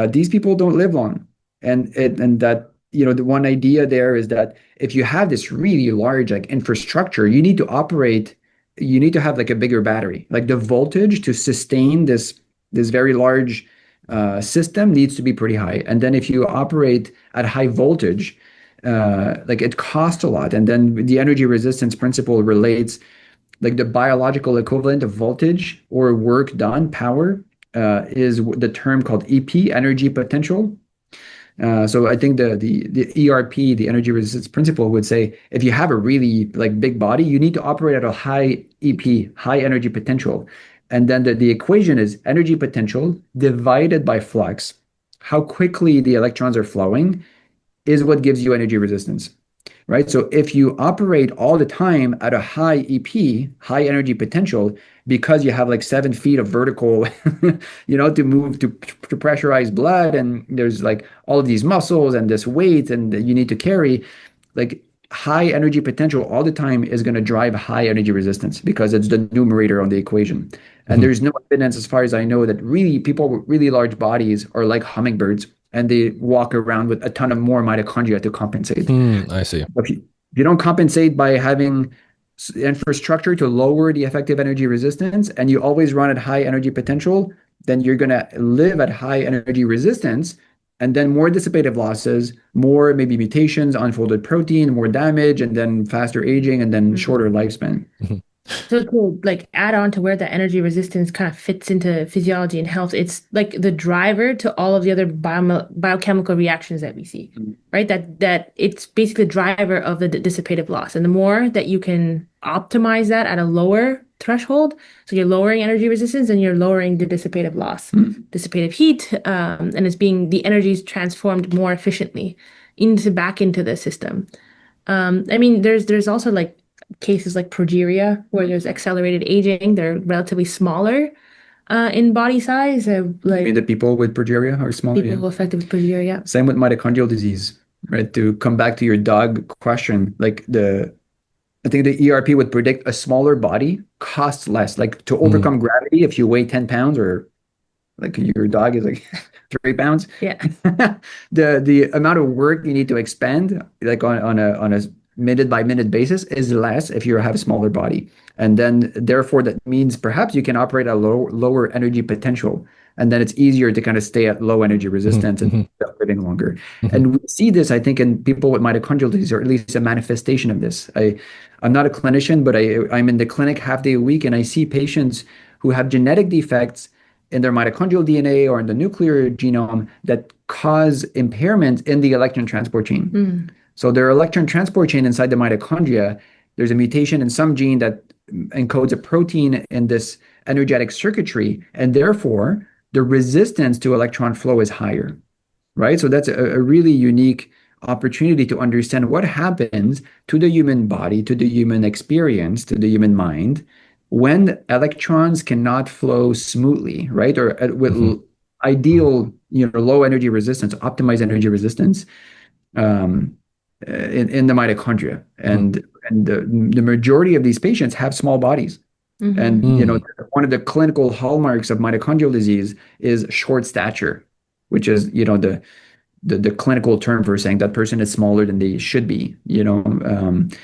These people don't live long. And that the one idea there is that if you have this really large like infrastructure, you need to have like a bigger battery. Like the voltage to sustain this very large system needs to be pretty high. And then if you operate at high voltage, like it costs a lot. And then the energy resistance principle relates like the biological equivalent of voltage or work done, power, is the term called EP, energy potential. So I think the ERP, the energy resistance principle, would say if you have a really like big body, you need to operate at a high EP, high energy potential. And then the equation is energy potential divided by flux. How quickly the electrons are flowing is what gives you energy resistance, right? So if you operate all the time at a high EP, high energy potential, because you have like 7 feet of vertical, to move to pressurize blood, and there's like all of these muscles and this weight and you need to carry, like high energy potential all the time is going to drive high energy resistance because it's the numerator on the equation. And there's no evidence, as far as I know, that really people with really large bodies are like hummingbirds and they walk around with a ton of more mitochondria to compensate. I see. If you don't compensate by having infrastructure to lower the effective energy resistance, and you always run at high energy potential, then you're going to live at high energy resistance, and then more dissipative losses, more maybe mutations, unfolded protein, more damage, and then faster aging, and then shorter lifespan. So to like add on to where the energy resistance kind of fits into physiology and health, it's like the driver to all of the other biochemical reactions that we see, right? That it's basically the driver of the dissipative loss. And the more that you can optimize that at a lower threshold, so you're lowering energy resistance and you're lowering the dissipative loss, dissipative heat, and the energy is transformed more efficiently back into the system. I mean, there's also like cases like progeria where there's accelerated aging. They're relatively smaller in body size. Like I mean, the people with progeria are smaller. People affected with progeria, yeah. Same with mitochondrial disease, right? To come back to your dog question, like I think the ERP would predict a smaller body costs less. Like to overcome gravity, if you weigh 10 pounds or like your dog is like 3 pounds, yeah. the amount of work you need to expend, like on a minute by minute basis is less if you have a smaller body. And then therefore that means perhaps you can operate at a lower energy potential. And then it's easier to kind of stay at low energy resistance and end up living longer. And we see this, I think, in people with mitochondrial disease, or at least a manifestation of this. I'm not a clinician, but I'm in the clinic half day a week, and I see patients who have genetic defects in their mitochondrial DNA or in the nuclear genome that cause impairment in the electron transport chain. So their electron transport chain inside the mitochondria, there's a mutation in some gene that encodes a protein in this energetic circuitry, and therefore the resistance to electron flow is higher, right? So that's a really unique opportunity to understand what happens to the human body, to the human experience, to the human mind, when electrons cannot flow smoothly, right? Or with ideal, low energy resistance, optimized energy resistance in the mitochondria. And the majority of these patients have small bodies. And one of the clinical hallmarks of mitochondrial disease is short stature, which is the clinical term for saying that person is smaller than they should be. And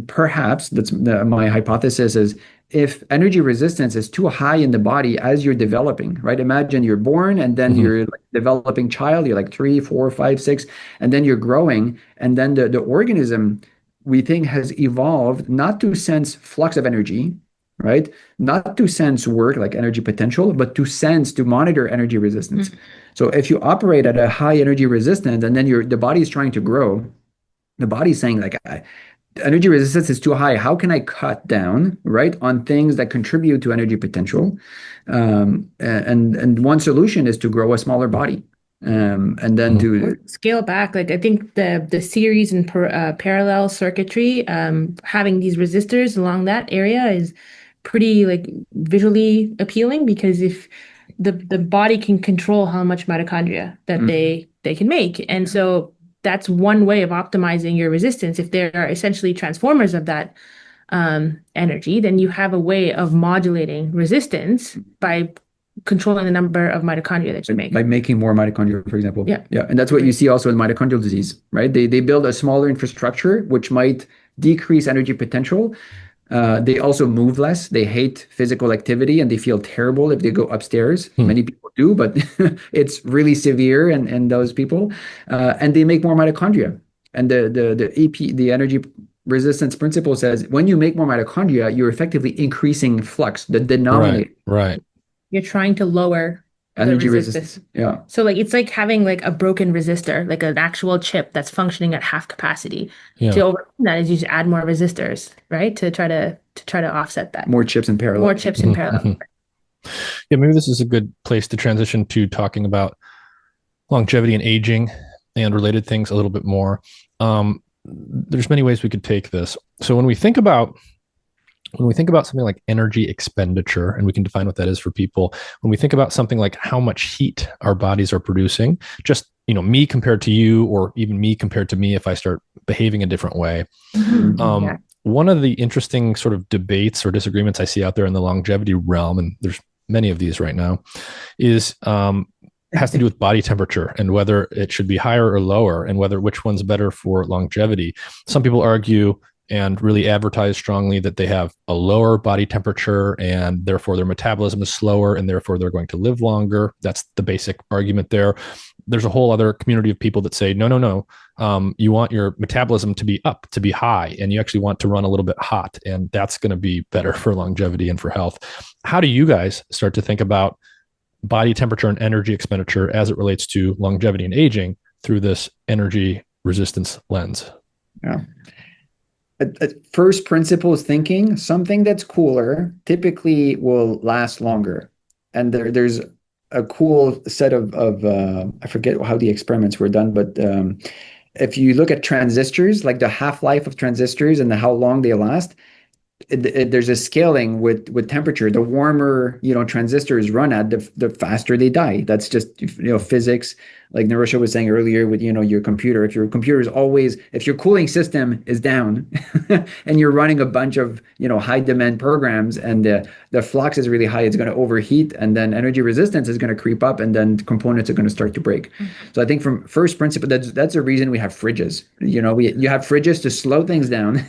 perhaps that's my hypothesis is if energy resistance is too high in the body as you're developing, right? Imagine you're born and then you're like developing child, you're like 3, 4, 5, 6, and then you're growing, and then the organism we think has evolved not to sense flux of energy, right? Not to sense work like energy potential, but to monitor energy resistance. So if you operate at a high energy resistance and then the body is trying to grow, the body's saying like, energy resistance is too high. How can I cut down, right, on things that contribute to energy potential? And one solution is to grow a smaller body. And then to scale back. Like I think the series and parallel circuitry, having these resistors along that area is pretty like visually appealing, because if the body can control how much mitochondria that they can make, and so that's one way of optimizing your resistance. If there are essentially transformers of that energy, then you have a way of modulating resistance by controlling the number of mitochondria that you make. By making more mitochondria, for example. Yeah. And that's what you see also in mitochondrial disease, right? They build a smaller infrastructure, which might decrease energy potential. They also move less. They hate physical activity and they feel terrible if they go upstairs. Many people do, but it's really severe in those people. And they make more mitochondria. And the energy resistance principle says when you make more mitochondria, you're effectively increasing flux, the denominator. Right. You're trying to lower energy resistance. Yeah. So like it's like having like a broken resistor, like an actual chip that's functioning at half capacity. To overcome that is you just add more resistors, right? To try to offset that. More chips in parallel. Yeah, maybe this is a good place to transition to talking about longevity and aging and related things a little bit more. There's many ways we could take this. So when we think about something like energy expenditure, and we can define what that is for people, when we think about something like how much heat our bodies are producing, just, me compared to you, or even me compared to me if I start behaving a different way. One of the interesting sort of debates or disagreements I see out there in the longevity realm, and there's many of these right now, has to do with body temperature and whether it should be higher or lower, and which one's better for longevity. Some people argue and really advertise strongly that they have a lower body temperature and therefore their metabolism is slower and therefore they're going to live longer. That's the basic argument there. There's a whole other community of people that say, no. You want your metabolism to be up, to be high, and you actually want to run a little bit hot, and that's going to be better for longevity and for health. How do you guys start to think about body temperature and energy expenditure as it relates to longevity and aging through this energy resistance lens? Yeah. At first principles thinking, something that's cooler typically will last longer. And there's a cool set of I forget how the experiments were done, but if you look at transistors, like the half-life of transistors and how long they last, there's a scaling with temperature. The warmer, transistors run at, the faster they die. That's just, physics. Like Nirosha was saying earlier with, your computer. If your computer is always, if your cooling system is down and you're running a bunch of, high demand programs, and the flux is really high, it's going to overheat, and then energy resistance is going to creep up, and then components are going to start to break. So I think from first principle, that's the reason we have fridges. You have fridges to slow things down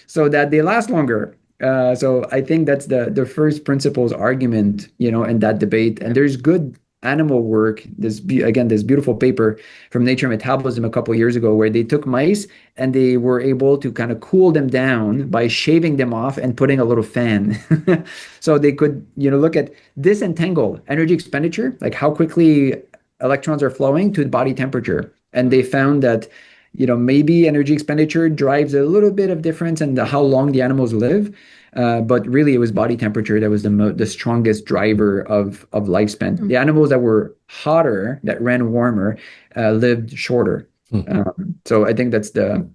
so that they last longer. So I think that's the first principles argument, in that debate. And there's good animal work. This beautiful paper from Nature Metabolism a couple of years ago, where they took mice and they were able to kind of cool them down by shaving them off and putting a little fan. So they could, look at disentangle energy expenditure, like how quickly electrons are flowing, to body temperature. And they found that, maybe energy expenditure drives a little bit of difference in how long the animals live. But really, it was body temperature that was the strongest driver of lifespan. Mm-hmm. The animals that were hotter, that ran warmer, lived shorter. Mm-hmm. So I think that's the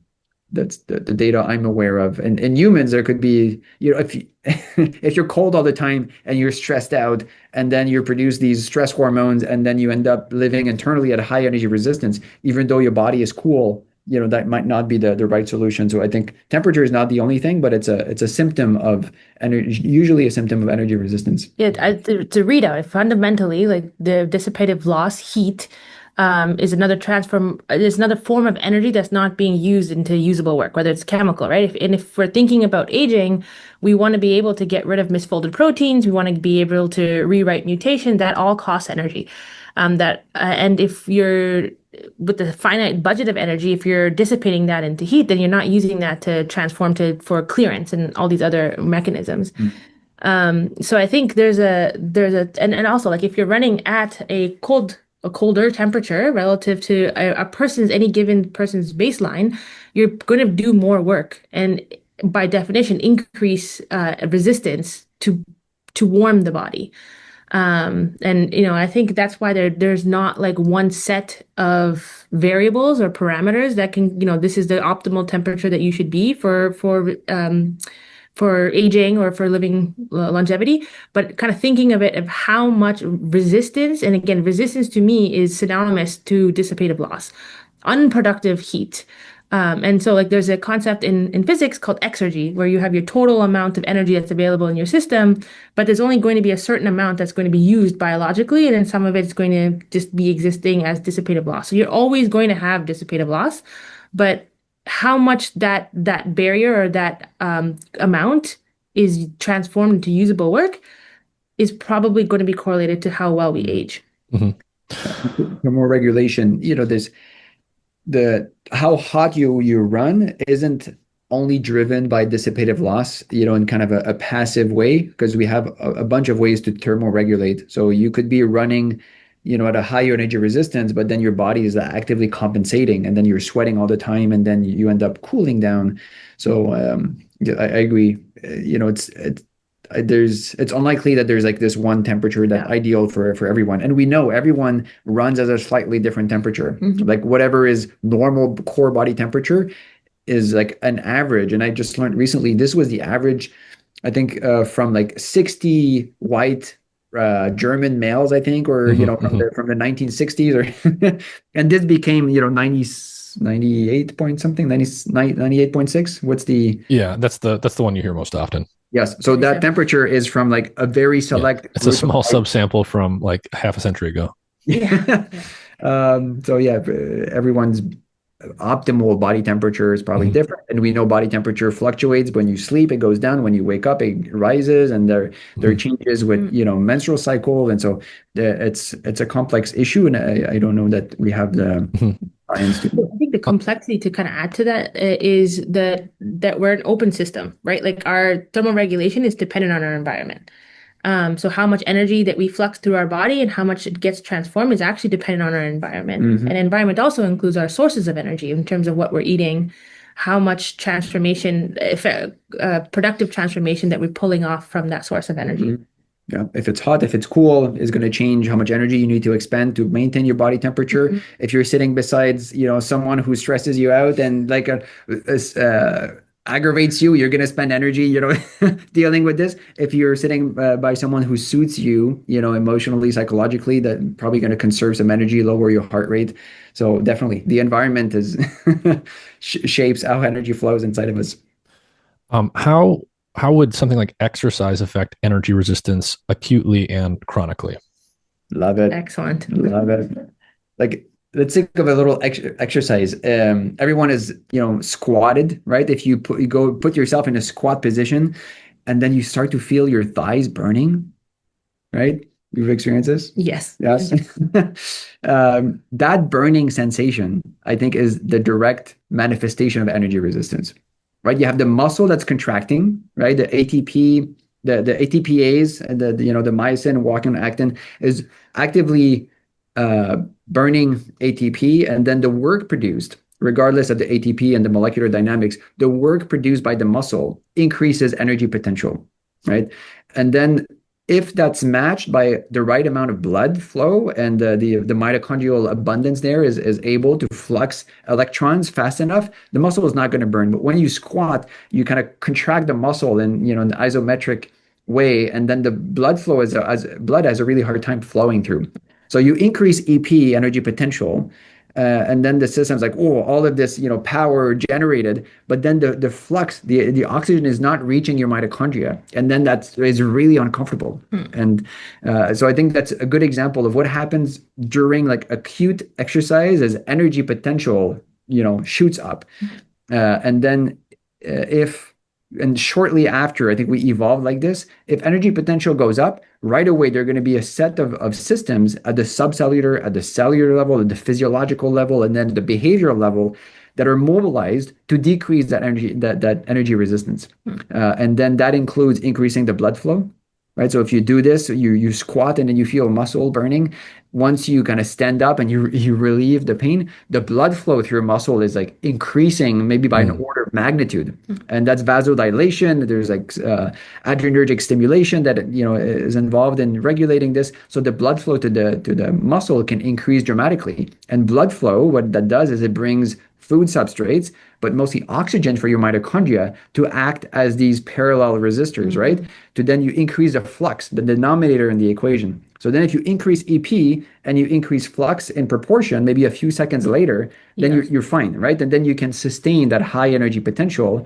data I'm aware of. And in humans, there could be, if you're cold all the time and you're stressed out, and then you produce these stress hormones, and then you end up living internally at a high energy resistance, even though your body is cool, that might not be the right solution. So I think temperature is not the only thing, but it's a symptom of energy, usually a symptom of energy resistance. Yeah, to read out, fundamentally, like the dissipative loss, heat, is another form of energy that's not being used into usable work, whether it's chemical, right? If we're thinking about aging, we want to be able to get rid of misfolded proteins. We want to be able to rewrite mutations. That all costs energy. And if you're with the finite budget of energy, if you're dissipating that into heat, then you're not using that to transform for clearance and all these other mechanisms. So I think and also, like, if you're running at a colder temperature relative to any given person's baseline, you're going to do more work, and by definition increase resistance to warm the body. And I think that's why there's not like one set of variables or parameters that can, this is the optimal temperature that you should be for aging or for living longevity, but kind of thinking of it of how much resistance, and again, resistance to me is synonymous to dissipative loss, unproductive heat. And so, like, there's a concept in physics called exergy, where you have your total amount of energy that's available in your system, but there's only going to be a certain amount that's going to be used biologically, and then some of it's going to just be existing as dissipative loss. So you're always going to have dissipative loss, but how much that barrier or that amount is transformed into usable work is probably going to be correlated to how well we age. Mm-hmm. More regulation, there's how hot you run isn't only driven by dissipative loss, in kind of a passive way, because we have a bunch of ways to thermoregulate. So you could be running, at a higher energy resistance, but then your body is actively compensating, and then you're sweating all the time, and then you end up cooling down. So I agree. It's unlikely that there's like this one temperature that's ideal for everyone. And we know everyone runs at a slightly different temperature. Mm-hmm. Like whatever is normal core body temperature is like an average. And I just learned recently, this was the average, I think, from like 60 white German males, I think, or, from the 1960s, or, and this became, 98 point something, 98.6. What's the? Yeah, that's the one you hear most often. Yes. So that temperature is from like a very select. Yeah, it's a small subsample from like half a century ago. Yeah. So yeah, everyone's optimal body temperature is probably different, and we know body temperature fluctuates. When you sleep, it goes down. When you wake up, it rises, and there are changes with menstrual cycle, and so it's a complex issue, and I don't know that we have the science to. I think the complexity to kind of add to that is that we're an open system, right? Like our thermoregulation is dependent on our environment. So how much energy that we flux through our body and how much it gets transformed is actually dependent on our environment. Mm-hmm. And environment also includes our sources of energy in terms of what we're eating, how much transformation, productive transformation that we're pulling off from that source of energy. Mm-hmm. Yeah. If it's hot, if it's cool, is going to change how much energy you need to expend to maintain your body temperature. Mm-hmm. If you're sitting beside, someone who stresses you out and like aggravates you, you're going to spend energy, dealing with this. If you're sitting by someone who suits you, emotionally, psychologically, that probably going to conserve some energy, lower your heart rate. So definitely the environment is shapes how energy flows inside of us. How would something like exercise affect energy resistance acutely and chronically? Love it. Excellent. Love it. Like, let's think of a little exercise. Everyone is, squatted, right? If you go put yourself in a squat position, and then you start to feel your thighs burning, right? You've experienced this? Yes. Yes. That burning sensation, I think, is the direct manifestation of energy resistance, right? You have the muscle that's contracting, right? The ATP, the ATPase, and the myosin, walking actin is actively burning ATP, and then the work produced, regardless of the ATP and the molecular dynamics, the work produced by the muscle increases energy potential, right? And then if that's matched by the right amount of blood flow and the mitochondrial abundance there is able to flux electrons fast enough, the muscle is not going to burn. But when you squat, you kind of contract the muscle in an isometric way, and then the blood flow blood has a really hard time flowing through. So you increase EP, energy potential, and then the system's like, oh, all of this, power generated, but then the flux, the oxygen is not reaching your mitochondria, and then that is really uncomfortable. And so I think that's a good example of what happens during like acute exercise as energy potential, shoots up, and then and shortly after, I think we evolved like this. If energy potential goes up, right away, there are going to be a set of systems at the subcellular, at the cellular level, at the physiological level, and then the behavioral level that are mobilized to decrease that energy resistance. And then that includes increasing the blood flow, right? So if you do this, you squat and then you feel muscle burning. Once you kind of stand up and you relieve the pain, the blood flow through your muscle is like increasing maybe by an order of magnitude. And that's vasodilation. There's like adrenergic stimulation that is involved in regulating this. So the blood flow to the muscle can increase dramatically. And blood flow, what that does is it brings food substrates, but mostly oxygen for your mitochondria to act as these parallel resistors, right? To then you increase the flux, the denominator in the equation. So then if you increase EP and you increase flux in proportion, maybe a few seconds later, then you're fine, right? And then you can sustain that high energy potential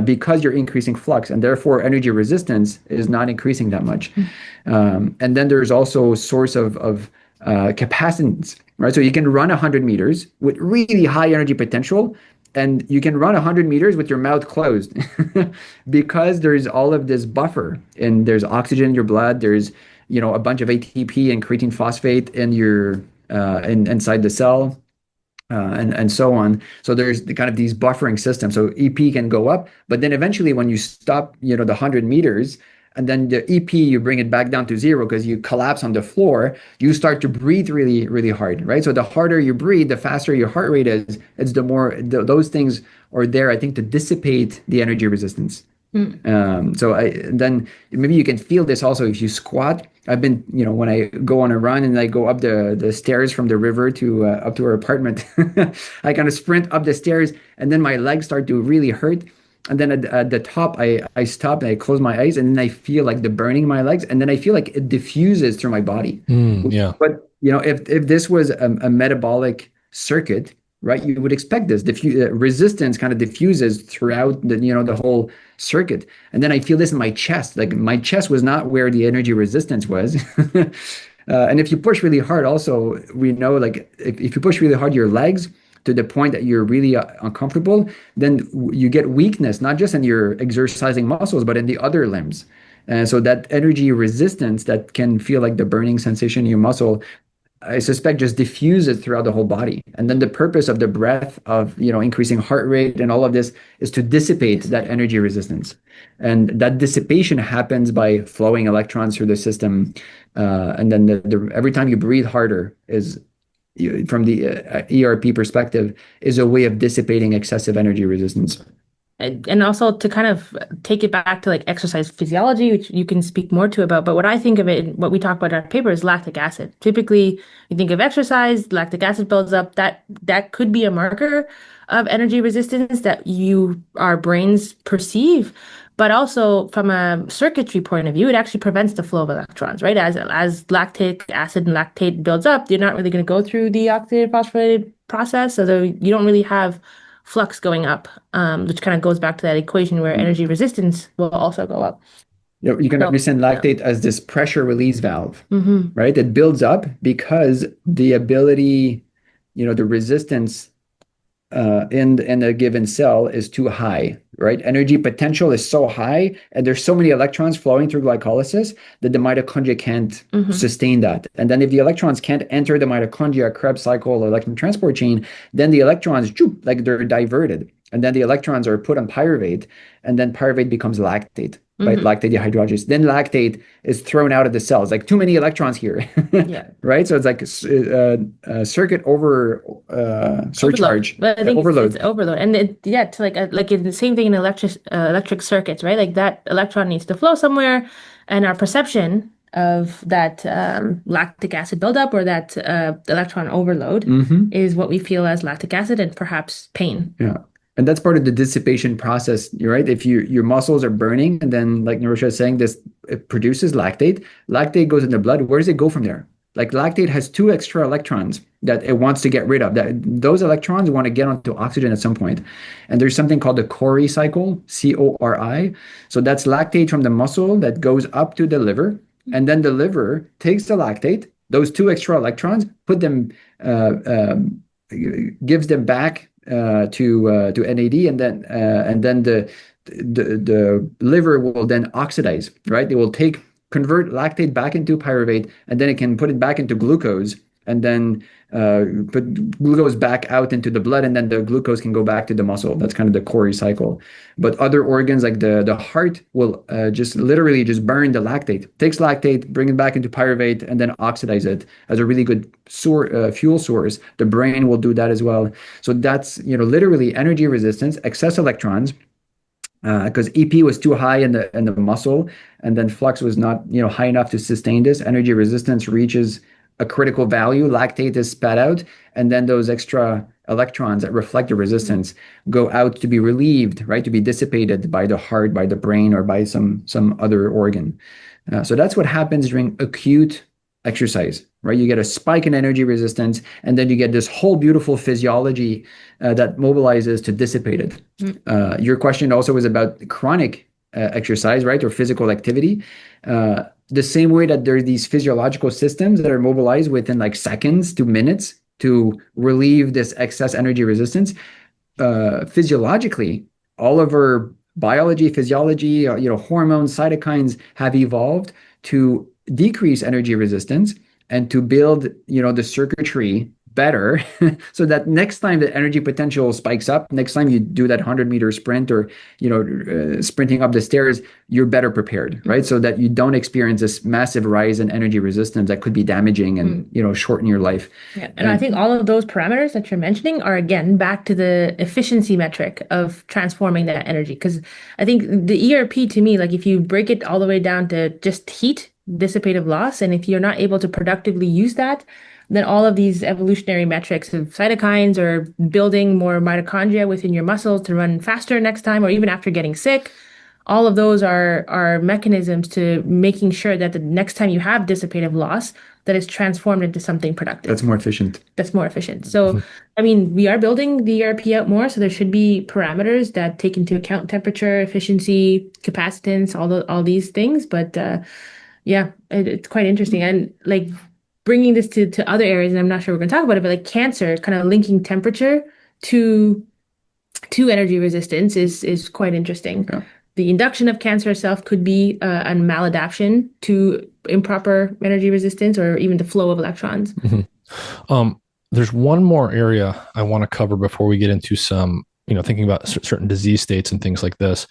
because you're increasing flux, and therefore energy resistance is not increasing that much. And then there's also a source of capacitance, right? So you can run 100 meters with really high energy potential, and you can run 100 meters with your mouth closed because there's all of this buffer, and there's oxygen in your blood, there's a bunch of ATP and creatine phosphate in your inside the cell, and so on. So there's kind of these buffering systems. So EP can go up, but then eventually when you stop, the 100 meters, and then the EP, you bring it back down to zero because you collapse on the floor, you start to breathe really, really hard, right? So the harder you breathe, the faster your heart rate is. It's the more those things are there, I think, to dissipate the energy resistance. Then maybe you can feel this also if you squat. I've been, when I go on a run and I go up the stairs from the river to up to our apartment, I kind of sprint up the stairs, and then my legs start to really hurt. And then at the top, I stop and I close my eyes, and then I feel like the burning in my legs, and then I feel like it diffuses through my body. Yeah. But if this was a metabolic circuit, right, you would expect this resistance kind of diffuses throughout the whole circuit. And then I feel this in my chest. Like my chest was not where the energy resistance was. And if you push really hard, also we know, like if you push really hard your legs to the point that you're really uncomfortable, then you get weakness, not just in your exercising muscles, but in the other limbs. And so that energy resistance that can feel like the burning sensation in your muscle, I suspect, just diffuses throughout the whole body. And then the purpose of the breath, of increasing heart rate and all of this, is to dissipate that energy resistance. And that dissipation happens by flowing electrons through the system. And then every time you breathe harder is, from the ERP perspective, is a way of dissipating excessive energy resistance. And also to kind of take it back to like exercise physiology, which you can speak more to about, but what I think of it, what we talk about in our paper is lactic acid. Typically, you think of exercise, lactic acid builds up. That could be a marker of energy resistance that our brains perceive. But also from a circuitry point of view, it actually prevents the flow of electrons, right? As lactic acid and lactate builds up, they're not really going to go through the oxidative phosphorylated process, so you don't really have flux going up, which kind of goes back to that equation where energy resistance will also go up. You can understand lactate as this pressure release valve, right? It builds up because the ability, the resistance in a given cell is too high, right? Energy potential is so high, and there's so many electrons flowing through glycolysis that the mitochondria can't sustain that. And then if the electrons can't enter the mitochondria Krebs cycle or electron transport chain, then the electrons, they're diverted. And then the electrons are put on pyruvate, and then pyruvate becomes lactate, right? Lactate dehydrogenase. Then lactate is thrown out of the cells, like too many electrons here, right? So it's like a circuit surcharge, but I think overload. It's overload, and to like in the same thing in electric circuits, right? Like that electron needs to flow somewhere, and our perception of that lactic acid buildup or that electron overload is what we feel as lactic acid and perhaps pain. Yeah. And that's part of the dissipation process, right? If your muscles are burning, and then like Nirosha is saying, it produces lactate. Lactate goes in the blood. Where does it go from there? Like lactate has 2 extra electrons that it wants to get rid of. Those electrons want to get onto oxygen at some point. And there's something called the Cori cycle, C-O-R-I. So that's lactate from the muscle that goes up to the liver. And then the liver takes the lactate, those 2 extra electrons, gives them back to NAD, and then the liver will then oxidize, right? They will convert lactate back into pyruvate, and then it can put it back into glucose, and then put glucose back out into the blood, and then the glucose can go back to the muscle. That's kind of the Cori cycle. But other organs like the heart will just literally just burn the lactate, takes lactate, bring it back into pyruvate, and then oxidize it as a really good fuel source. The brain will do that as well. So that's literally energy resistance, excess electrons, because EP was too high in the muscle, and then flux was not high enough to sustain this. Energy resistance reaches a critical value, lactate is spat out, and then those extra electrons that reflect the resistance go out to be relieved, right, to be dissipated by the heart, by the brain, or by some other organ. So that's what happens during acute exercise, right? You get a spike in energy resistance, and then you get this whole beautiful physiology that mobilizes to dissipate it. Your question also was about chronic exercise, right, or physical activity. The same way that there are these physiological systems that are mobilized within like seconds to minutes to relieve this excess energy resistance, physiologically, all of our biology, physiology, hormones, cytokines have evolved to decrease energy resistance and to build, the circuitry better so that next time the energy potential spikes up, next time you do that 100-meter sprint or sprinting up the stairs, you're better prepared, right? So that you don't experience this massive rise in energy resistance that could be damaging and shorten your life. Yeah, and I think all of those parameters that you're mentioning are again back to the efficiency metric of transforming that energy, because I think the ERP to me, like if you break it all the way down to just heat, dissipative loss, and if you're not able to productively use that, then all of these evolutionary metrics of cytokines or building more mitochondria within your muscles to run faster next time, or even after getting sick, all of those are mechanisms to making sure that the next time you have dissipative loss, that is transformed into something productive. That's more efficient. So, I mean, we are building the ERP out more, so there should be parameters that take into account temperature, efficiency, capacitance, all these things. But it's quite interesting. And like bringing this to other areas, and I'm not sure we're going to talk about it, but like cancer, kind of linking temperature to energy resistance is quite interesting. Yeah. The induction of cancer itself could be a maladaptation to improper energy resistance or even the flow of electrons. There's one more area I want to cover before we get into some, thinking about certain disease states and things like this.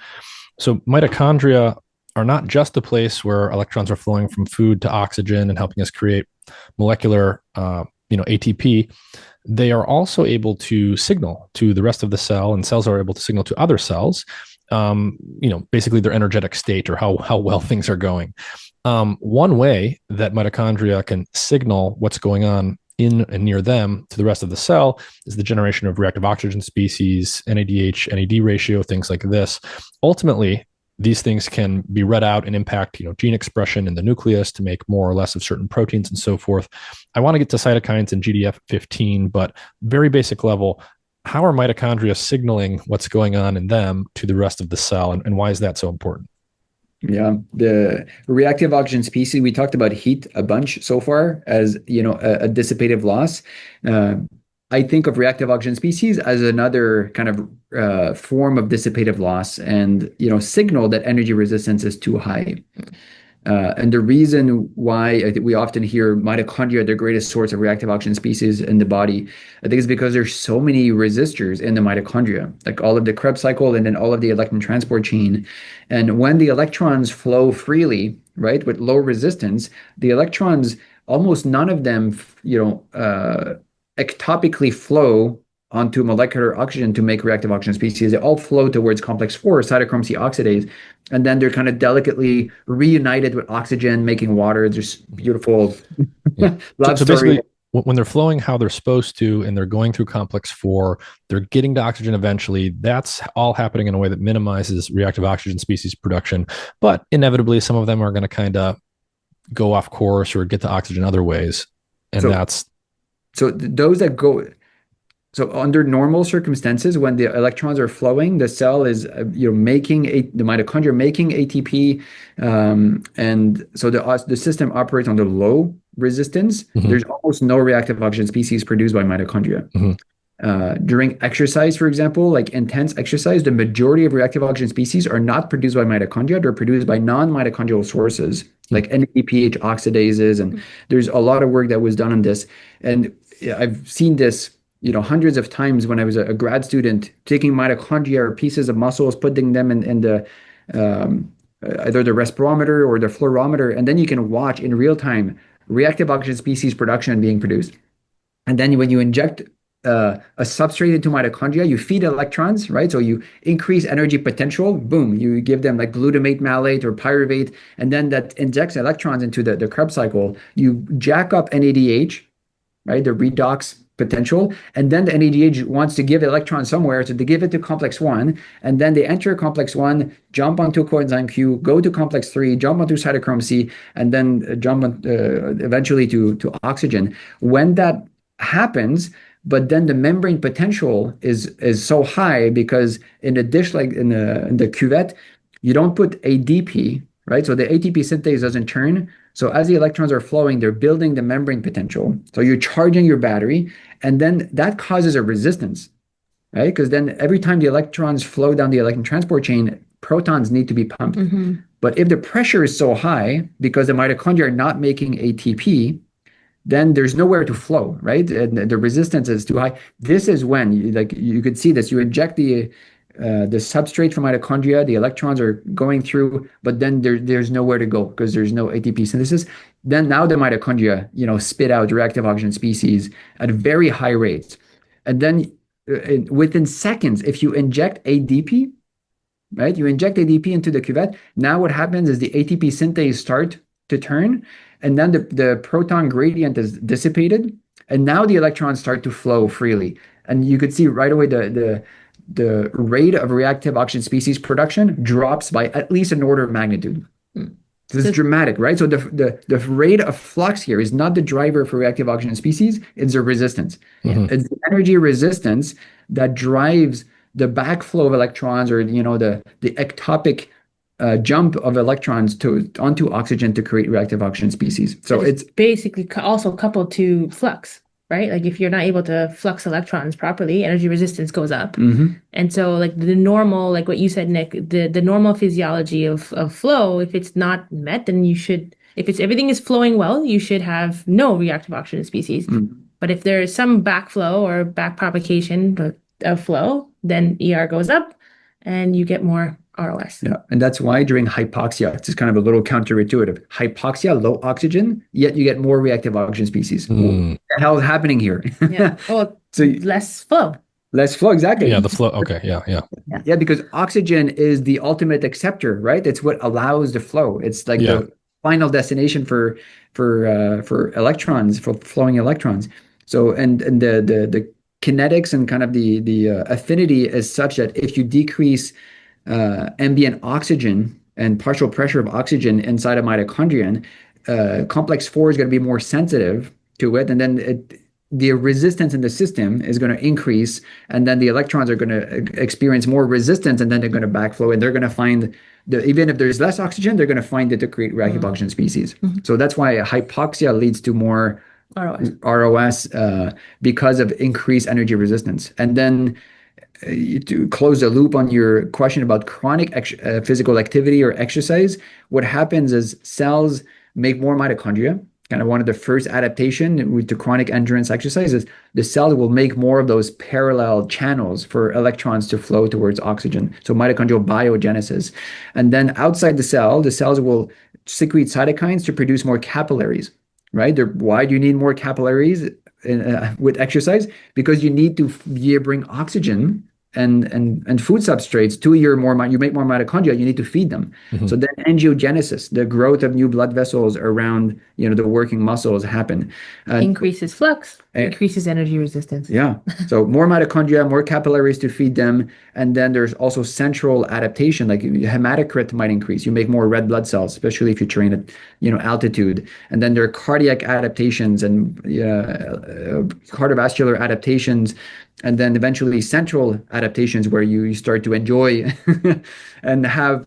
So mitochondria are not just a place where electrons are flowing from food to oxygen and helping us create molecular ATP, they are also able to signal to the rest of the cell, and cells are able to signal to other cells, basically their energetic state or how well things are going. One way that mitochondria can signal what's going on in and near them to the rest of the cell is the generation of reactive oxygen species, NADH, NAD ratio, things like this. Ultimately, these things can be read out and impact, gene expression in the nucleus to make more or less of certain proteins and so forth. I want to get to cytokines and GDF15, but very basic level, how are mitochondria signaling what's going on in them to the rest of the cell, and why is that so important? Yeah, the reactive oxygen species, we talked about heat a bunch so far as, a dissipative loss. I think of reactive oxygen species as another kind of form of dissipative loss and, signal that energy resistance is too high. And the reason why I think we often hear mitochondria, the greatest source of reactive oxygen species in the body, I think is because there's so many resistors in the mitochondria, like all of the Krebs cycle and then all of the electron transport chain. And when the electrons flow freely, right, with low resistance, the electrons, almost none of them, ectopically flow onto molecular oxygen to make reactive oxygen species. They all flow towards complex 4, cytochrome C oxidase, and then they're kind of delicately reunited with oxygen, making water. There's beautiful love so story. Basically, when they're flowing how they're supposed to, and they're going through complex 4, they're getting to oxygen eventually. That's all happening in a way that minimizes reactive oxygen species production. But inevitably, some of them are going to kind of go off course or get to oxygen other ways. And those that go... So under normal circumstances, when the electrons are flowing, the cell is, making the mitochondria making ATP, and so the system operates under low resistance. Mm-hmm. There's almost no reactive oxygen species produced by mitochondria. Mm-hmm. During exercise, for example, like intense exercise, the majority of reactive oxygen species are not produced by mitochondria. They're produced by non-mitochondrial sources, like NADPH oxidases, and there's a lot of work that was done on this. And I've seen this hundreds of times when I was a grad student, taking mitochondria or pieces of muscles, putting them in the either the respirometer or the fluorometer, and then you can watch in real time reactive oxygen species production being produced. And then when you inject a substrate into mitochondria, you feed electrons, right? So you increase energy potential, boom, you give them like glutamate malate or pyruvate, and then that injects electrons into the Krebs cycle. You jack up NADH, right? The redox potential, and then the NADH wants to give electrons somewhere, so they give it to complex 1, and then they enter complex 1, jump onto coenzyme Q, go to complex 3, jump onto cytochrome C, and then jump on, eventually to oxygen. When that happens, but then the membrane potential is so high because in a dish like in the cuvette, you don't put ADP, right? So the ATP synthase doesn't turn. So as the electrons are flowing, they're building the membrane potential. So you're charging your battery, and then that causes a resistance, right? Because then every time the electrons flow down the electron transport chain, protons need to be pumped. Mm-hmm. But if the pressure is so high, because the mitochondria are not making ATP, then there's nowhere to flow, right? And the resistance is too high. This is when, you could see this, you inject the substrate from mitochondria, the electrons are going through, but then there's nowhere to go because there's no ATP synthesis. Then now the mitochondria, spit out reactive oxygen species at very high rates. And then within seconds, if you inject ADP, right, you inject ADP into the cuvette, now what happens is the ATP synthase start to turn, and then the proton gradient is dissipated, and now the electrons start to flow freely. And you could see right away the rate of reactive oxygen species production drops by at least an order of magnitude. This is dramatic, right? So the rate of flux here is not the driver for reactive oxygen species, it's the resistance. Mm-hmm. It's the energy resistance that drives the backflow of electrons, or the ectopic jump of electrons onto oxygen to create reactive oxygen species. So it's basically also coupled to flux. Right? Like if you're not able to flux electrons properly, energy resistance goes up. Mm-hmm. And so like the normal, like what you said, Nick, the normal physiology of flow, if it's not met, then if everything is flowing well, you should have no reactive oxygen species. Mm-hmm. But if there is some backflow or back propagation of flow, then ER goes up and you get more ROS. Yeah, and that's why during hypoxia, it's just kind of a little counterintuitive. Hypoxia, low oxygen, yet you get more reactive oxygen species. What the hell is happening here? Yeah. Well, So less flow. less flow, exactly. Yeah, the flow. Okay, yeah. Yeah, because oxygen is the ultimate acceptor, right? It's what allows the flow. It's like the final destination for electrons, for flowing electrons. So and the kinetics and kind of the affinity is such that if you decrease ambient oxygen and partial pressure of oxygen inside a mitochondrion, complex 4 is going to be more sensitive to it, and then the resistance in the system is going to increase, and then the electrons are going to experience more resistance, and then they're going to backflow, and they're going to find even if there's less oxygen, they're going to find it to create reactive oxygen species. So that's why hypoxia leads to more ROS because of increased energy resistance. And then to close the loop on your question about chronic physical activity or exercise, what happens is cells make more mitochondria. Kind of one of the first adaptation with the chronic endurance exercises, the cell will make more of those parallel channels for electrons to flow towards oxygen. So mitochondrial biogenesis. And then outside the cells will secrete cytokines to produce more capillaries, right? Why do you need more capillaries with exercise? Because you need to bring oxygen and food substrates to you make more mitochondria, you need to feed them. So then angiogenesis, the growth of new blood vessels around the working muscles happen. Increases flux, increases energy resistance. Yeah. So more mitochondria, more capillaries to feed them. And then there's also central adaptation, like hematocrit might increase. You make more red blood cells, especially if you train at altitude. And then there are cardiac adaptations and cardiovascular adaptations. And then eventually central adaptations where you start to enjoy and have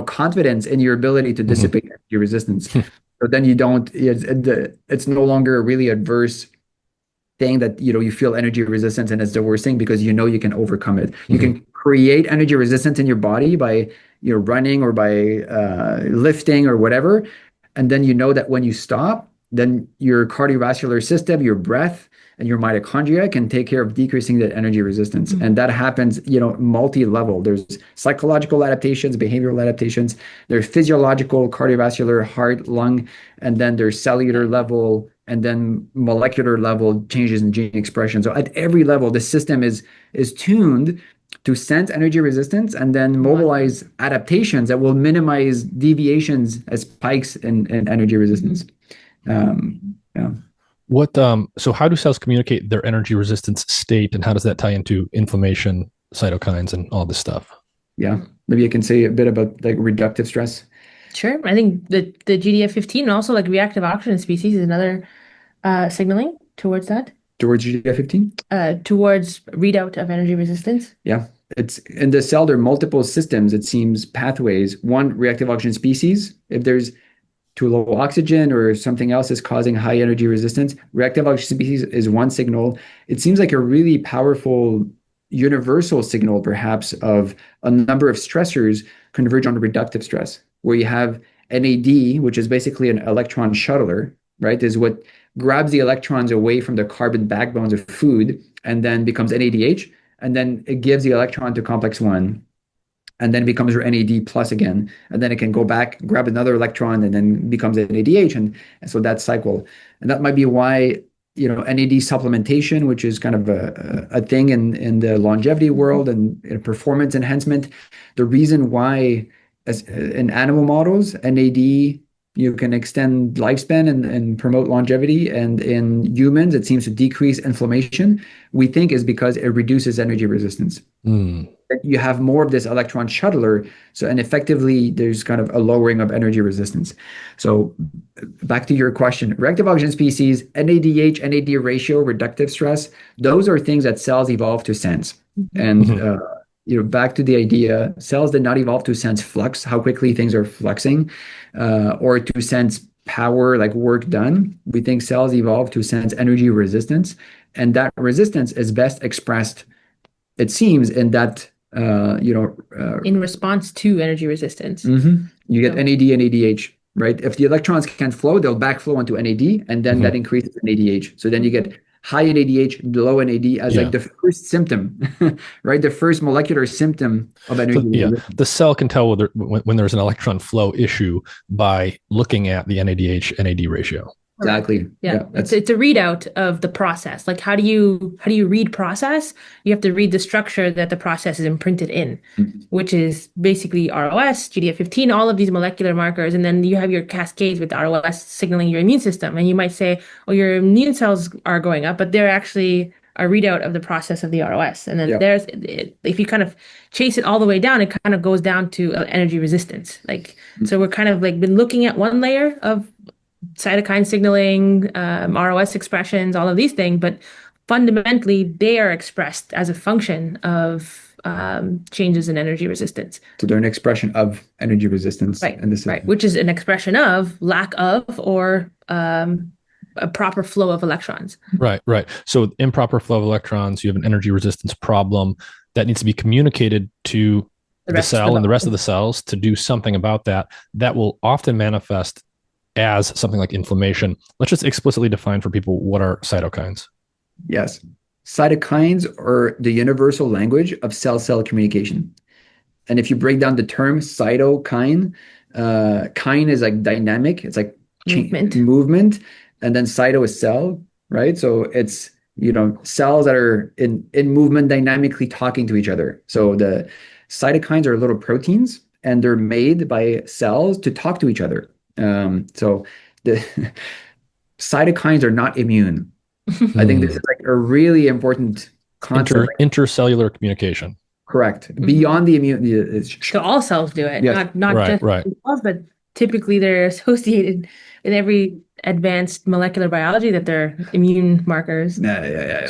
confidence in your ability to dissipate energy resistance. So then it's no longer a really adverse thing that you feel energy resistance and it's the worst thing, because you can overcome it. You can create energy resistance in your body by running or by lifting or whatever. And then that when you stop, then your cardiovascular system, your breath, and your mitochondria can take care of decreasing that energy resistance. And that happens, multi-level. There's psychological adaptations, behavioral adaptations. There's physiological, cardiovascular, heart, lung, and then there's cellular level, and then molecular level changes in gene expression. So at every level, the system is tuned to sense energy resistance and then mobilize adaptations that will minimize deviations as spikes in energy resistance. So how do cells communicate their energy resistance state, and how does that tie into inflammation, cytokines, and all this stuff? Yeah, maybe I can say a bit about like reductive stress. Sure. I think the GDF15 and also like reactive oxygen species is another signaling towards that. Towards GDF15? Towards readout of energy resistance. Yeah. It's in the cell, there are multiple systems, it seems, pathways. One, reactive oxygen species. If there's too low oxygen or something else is causing high energy resistance, reactive oxygen species is one signal. It seems like a really powerful universal signal, perhaps, of a number of stressors converge on reductive stress, where you have NAD, which is basically an electron shuttler, right? Is what grabs the electrons away from the carbon backbones of food and then becomes NADH. And then it gives the electron to complex 1. And then it becomes your NAD plus again. And then it can go back, grab another electron, and then becomes NADH. And so that cycle. And that might be why, NAD supplementation, which is kind of a thing in the longevity world and in performance enhancement. The reason why, as in animal models, NAD, you can extend lifespan and promote longevity. And in humans, it seems to decrease inflammation, we think is because it reduces energy resistance. You have more of this electron shuttler. And effectively, there's kind of a lowering of energy resistance. So back to your question, reactive oxygen species, NADH, NAD ratio, reductive stress, those are things that cells evolve to sense. And back to the idea, cells did not evolve to sense flux, how quickly things are fluxing, or to sense power, like work done. We think cells evolve to sense energy resistance. And that resistance is best expressed, it seems, in that, in response to energy resistance. You get NAD and NADH, right? If the electrons can't flow, they'll backflow onto NAD, and then that increases NADH. So then you get high NADH, low NAD as like the first symptom, right? The first molecular symptom of energy. So, the cell can tell whether when there's an electron flow issue by looking at the NADH NAD ratio. Exactly. Yeah. It's a readout of the process. Like how do you read process? You have to read the structure that the process is imprinted in, which is basically ROS, GDF15, all of these molecular markers. And then you have your cascades with ROS signaling your immune system. And you might say, oh, your immune cells are going up, but they're actually a readout of the process of the ROS. And then if you kind of chase it all the way down, it kind of goes down to energy resistance. Like, so we're kind of like been looking at one layer of cytokine signaling, ROS expressions, all of these things, but fundamentally they are expressed as a function of changes in energy resistance. So they're an expression of energy resistance. Right, which is an expression of lack of or a proper flow of electrons. Right. So improper flow of electrons, you have an energy resistance problem that needs to be communicated to the cell and the rest of the cells to do something about that. That will often manifest as something like inflammation. Let's just explicitly define for people what are cytokines. Yes. Cytokines are the universal language of cell-cell communication. And if you break down the term cytokine, kine is like dynamic. It's like movement. And then cyto is cell, right? So it's, cells that are in movement dynamically talking to each other. So the cytokines are little proteins and they're made by cells to talk to each other. So the cytokines are not immune. I think this is like a really important concept. Intercellular communication. Correct. Beyond the immune. So all cells do it, yes. not just cells, but typically they're associated with every advanced molecular biology that they're immune markers. Yeah.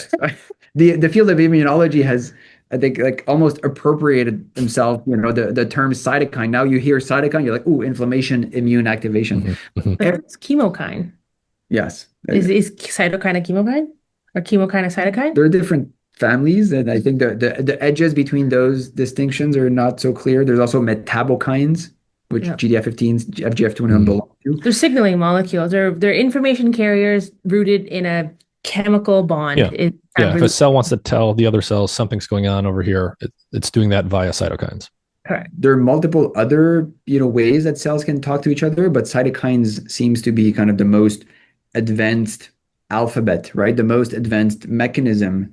The field of immunology has, I think, like almost appropriated themselves, the term cytokine. Now you hear cytokine, you're like, ooh, inflammation, immune activation. It's chemokine. Yes. Is cytokine a chemokine? Or chemokine a cytokine? There are different families, and I think the edges between those distinctions are not so clear. There's also metabokines, which GDF15s, FGF21 belong to. They're signaling molecules. They're information carriers rooted in a chemical bond. If a cell wants to tell the other cells something's going on over here, it's doing that via cytokines. Correct. There are multiple other ways that cells can talk to each other, but cytokines seems to be kind of the most advanced alphabet, right? The most advanced mechanism,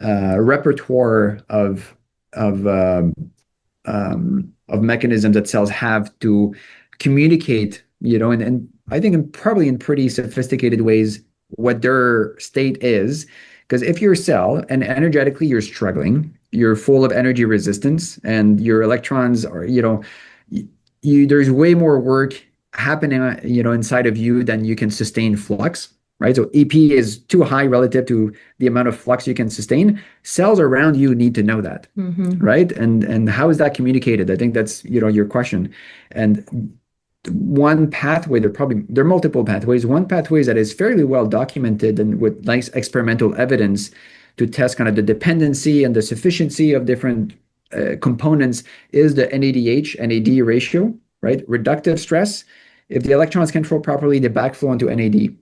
repertoire of mechanisms that cells have to communicate, and I think probably in pretty sophisticated ways what their state is. Because if you're a cell and energetically you're struggling, you're full of energy resistance and your electrons are, there's way more work happening, inside of you than you can sustain flux, right? So EP is too high relative to the amount of flux you can sustain. Cells around you need to know that, right? And how is that communicated? I think that's, your question. And one pathway, there are multiple pathways. One pathway that is fairly well documented and with nice experimental evidence to test kind of the dependency and the sufficiency of different components is the NADH NAD ratio, right? Reductive stress. If the electrons control properly, they backflow into NAD.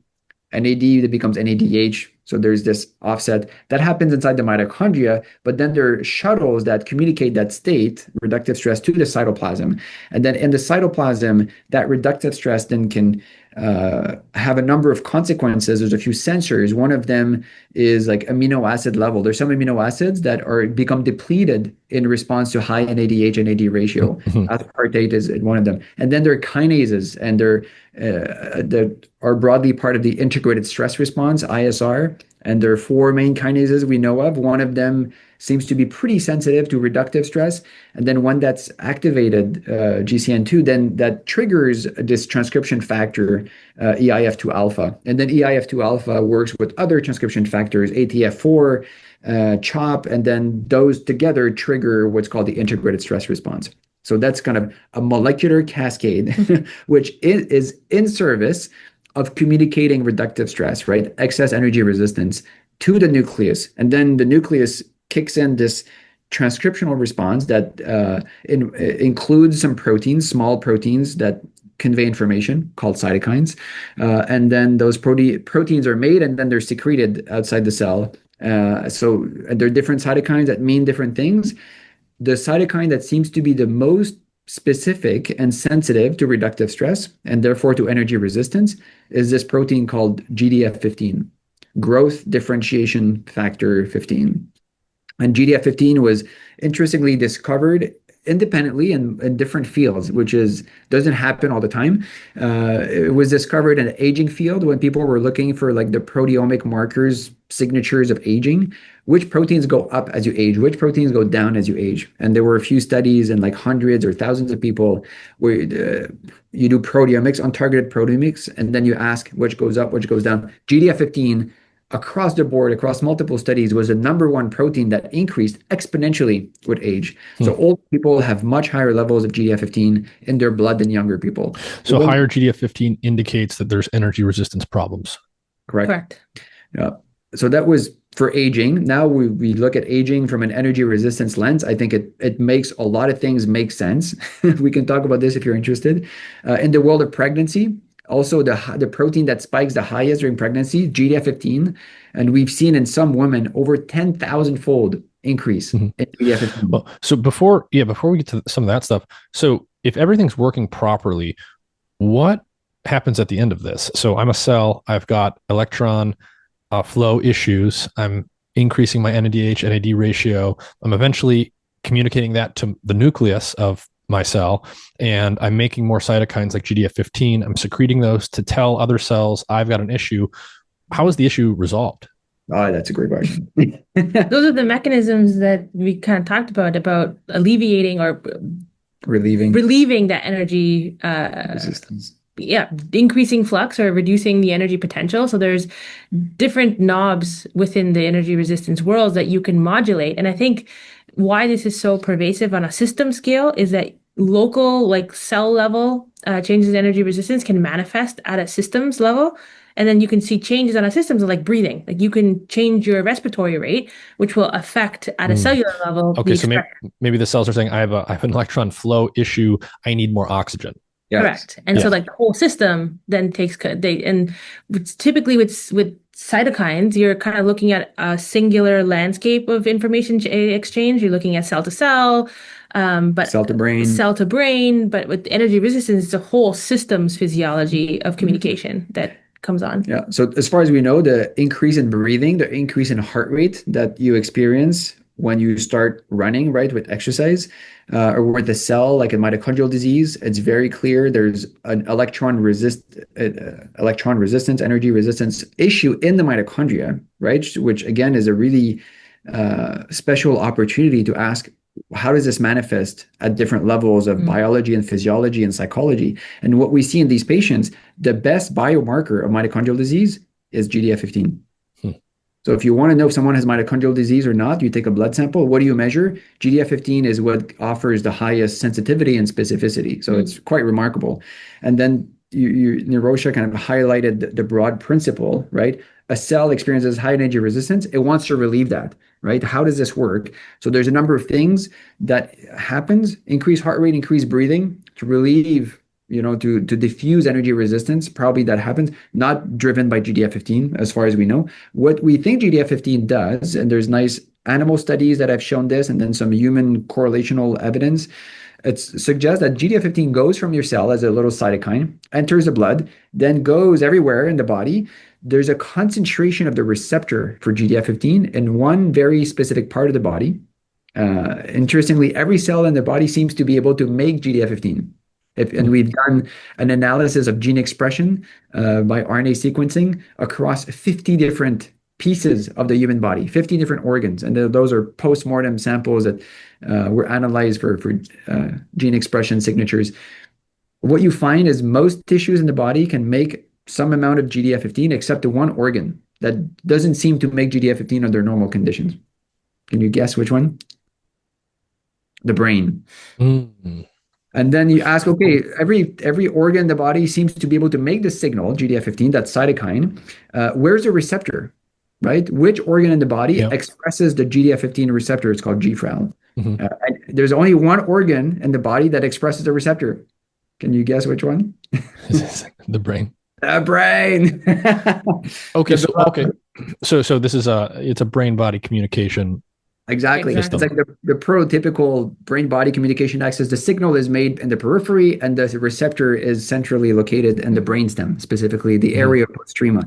NAD that becomes NADH. So there's this offset that happens inside the mitochondria, but then there are shuttles that communicate that state, reductive stress, to the cytoplasm. And then in the cytoplasm, that reductive stress then can have a number of consequences. There's a few sensors. One of them is like amino acid level. There's some amino acids that become depleted in response to high NADH NAD ratio. Aspartate is one of them. And then there are kinases, and that are broadly part of the integrated stress response, ISR. And there are 4 main kinases we know of. One of them seems to be pretty sensitive to reductive stress. And then one that's activated, GCN2, then that triggers this transcription factor, EIF2 alpha. And then EIF2 alpha works with other transcription factors, ATF4, CHOP, and then those together trigger what's called the integrated stress response. So that's kind of a molecular cascade, which is in service of communicating reductive stress, right? Excess energy resistance to the nucleus. And then the nucleus kicks in this transcriptional response that includes some proteins, small proteins that convey information called cytokines. And then those proteins are made and then they're secreted outside the cell. So there are different cytokines that mean different things. The cytokine that seems to be the most specific and sensitive to reductive stress and therefore to energy resistance is this protein called GDF15, growth differentiation factor 15. And GDF15 was interestingly discovered independently in different fields, which doesn't happen all the time. It was discovered in the aging field when people were looking for like the proteomic markers, signatures of aging, which proteins go up as you age, which proteins go down as you age. And there were a few studies in like hundreds or thousands of people where you do proteomics, untargeted proteomics, and then you ask which goes up, which goes down. GDF15 across the board, across multiple studies, was the number one protein that increased exponentially with age. So old people have much higher levels of GDF15 in their blood than younger people. So higher GDF15 indicates that there's energy resistance problems. Correct. Yeah. So that was for aging. Now we look at aging from an energy resistance lens. I think it makes a lot of things make sense. We can talk about this if you're interested. In the world of pregnancy, also, the protein that spikes the highest during pregnancy, GDF15, and we've seen in some women over 10,000-fold increase in GDF15. Well, so before we get to some of that stuff, so if everything's working properly, what happens at the end of this? So I'm a cell, I've got electron flow issues, I'm increasing my NADH, NAD ratio, I'm eventually communicating that to the nucleus of my cell, and I'm making more cytokines like GDF15. I'm secreting those to tell other cells I've got an issue. How is the issue resolved? Oh, that's a great question. Those are the mechanisms that we kind of talked about alleviating or relieving that energy resistance. Yeah, increasing flux or reducing the energy potential. So there's different knobs within the energy resistance world that you can modulate. And I think why this is so pervasive on a system scale is that local, like cell level changes in energy resistance can manifest at a systems level. And then you can see changes on a systems like breathing. Like you can change your respiratory rate, which will affect at a cellular level. Okay, so maybe the cells are saying I have an electron flow issue. I need more oxygen. Yes. Correct. And so like the whole system then typically with cytokines, you're kind of looking at a singular landscape of information exchange. You're looking at cell to cell, but cell to brain. But with energy resistance, it's a whole systems physiology of communication that comes on. Yeah. So as far as we know, the increase in breathing, the increase in heart rate that you experience when you start running, right, with exercise, or with a cell like a mitochondrial disease, it's very clear there's an electron resistance, energy resistance issue in the mitochondria, right? Which again is a really special opportunity to ask, how does this manifest at different levels of biology and physiology and psychology? And what we see in these patients, the best biomarker of mitochondrial disease is GDF15. So if you want to know if someone has mitochondrial disease or not, you take a blood sample. What do you measure? GDF15 is what offers the highest sensitivity and specificity. So it's quite remarkable. And then Nirosha kind of highlighted the broad principle, right? A cell experiences high energy resistance. It wants to relieve that, right? How does this work? So there's a number of things that happens: increase heart rate, increase breathing to relieve, to diffuse energy resistance. Probably that happens, not driven by GDF15 as far as we know. What we think GDF15 does, and there's nice animal studies that have shown this, and then some human correlational evidence, it suggests that GDF15 goes from your cell as a little cytokine, enters the blood, then goes everywhere in the body. There's a concentration of the receptor for GDF15 in one very specific part of the body. Interestingly, every cell in the body seems to be able to make GDF15. And we've done an analysis of gene expression by RNA sequencing across 50 different pieces of the human body, 50 different organs. And those are post-mortem samples that were analyzed for gene expression signatures. What you find is most tissues in the body can make some amount of GDF15, except the one organ that doesn't seem to make GDF15 under normal conditions. Can you guess which one? The brain. And then you ask, okay, every organ in the body seems to be able to make the signal, GDF15, that cytokine. Where's the receptor, right? Which organ in the body expresses the GDF15 receptor? It's called GFRAL. And there's only one organ in the body that expresses the receptor, Can you guess which one? The brain. The brain. Okay, so this is it's a brain body communication. Exactly. It's like the prototypical brain-body communication axis. The signal is made in the periphery, and the receptor is centrally located in the brainstem, specifically the area of postrema.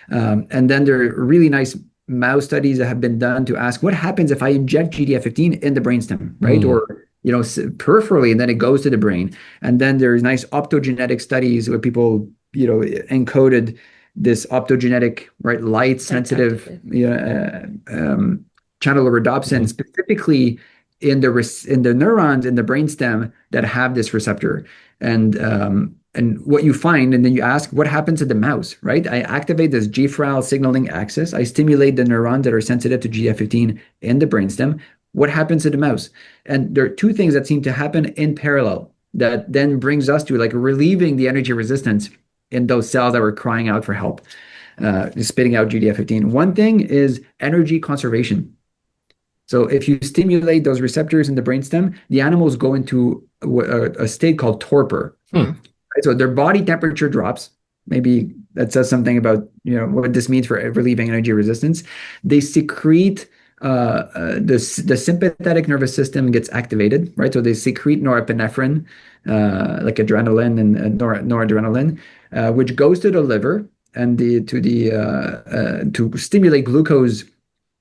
And then there are really nice mouse studies that have been done to ask what happens if I inject GDF15 in the brainstem, right? Or peripherally, and then it goes to the brain. And then there's nice optogenetic studies where people, encoded this optogenetic, right, light sensitive, channel of rhodopsin, specifically in the neurons in the brainstem that have this receptor. And what you find, and then you ask, what happens to the mouse, right? I activate this GFRAL signaling axis. I stimulate the neurons that are sensitive to GF15 in the brainstem. What happens to the mouse? And there are two things that seem to happen in parallel that then brings us to like relieving the energy resistance in those cells that were crying out for help, spitting out GDF15. One thing is energy conservation. So if you stimulate those receptors in the brainstem, the animals go into a state called torpor. Right? So their body temperature drops. Maybe that says something about what this means for relieving energy resistance. They secrete the sympathetic nervous system gets activated, right? So they secrete norepinephrine, like adrenaline and noradrenaline, which goes to the liver and to stimulate glucose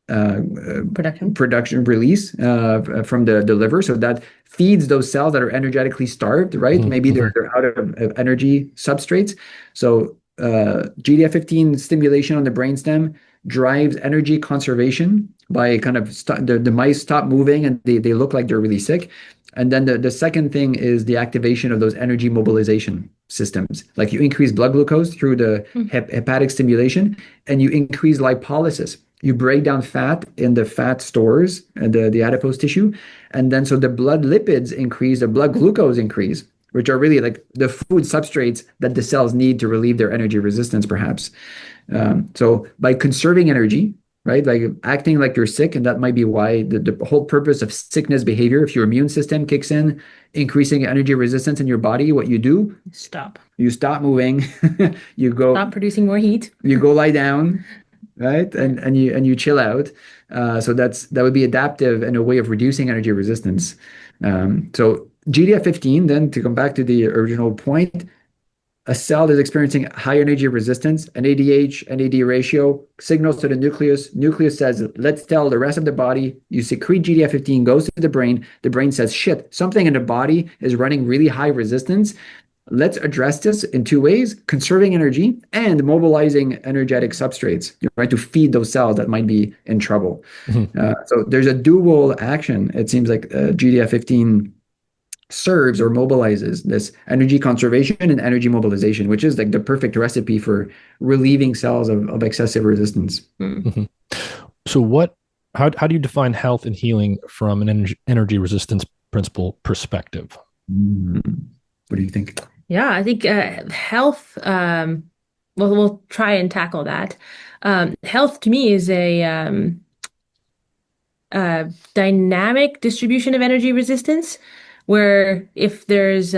production release from the liver. So that feeds those cells that are energetically starved, right? Maybe they're out of energy substrates. So GDF15 stimulation on the brainstem drives energy conservation by kind of the mice stop moving and they look like they're really sick. And then the second thing is the activation of those energy mobilization systems. Like you increase blood glucose through the hepatic stimulation, and you increase lipolysis. You break down fat in the fat stores and the adipose tissue. And then so the blood lipids increase, the blood glucose increase, which are really like the food substrates that the cells need to relieve their energy resistance, perhaps. So by conserving energy, right, like acting like you're sick, and that might be why the whole purpose of sickness behavior, if your immune system kicks in, increasing energy resistance in your body, what you do? You stop moving. You go stop producing more heat. You go lie down, right, and you chill out. So that would be adaptive and a way of reducing energy resistance. So GDF15, then to come back to the original point, a cell is experiencing high energy resistance, an ADH-NAD ratio, signals to the nucleus. Nucleus says, let's tell the rest of the body. You secrete GDF15, goes to the brain. The brain says, shit, something in the body is running really high resistance. Let's address this in two ways: conserving energy and mobilizing energetic substrates, right, to feed those cells that might be in trouble. So there's a dual action. It seems like GDF15 serves or mobilizes this energy conservation and energy mobilization, which is like the perfect recipe for relieving cells of excessive resistance. So how do you define health and healing from an energy resistance principle perspective? What do you think? Yeah, I think health, we'll try and tackle that. Health to me is a dynamic distribution of energy resistance, where if there's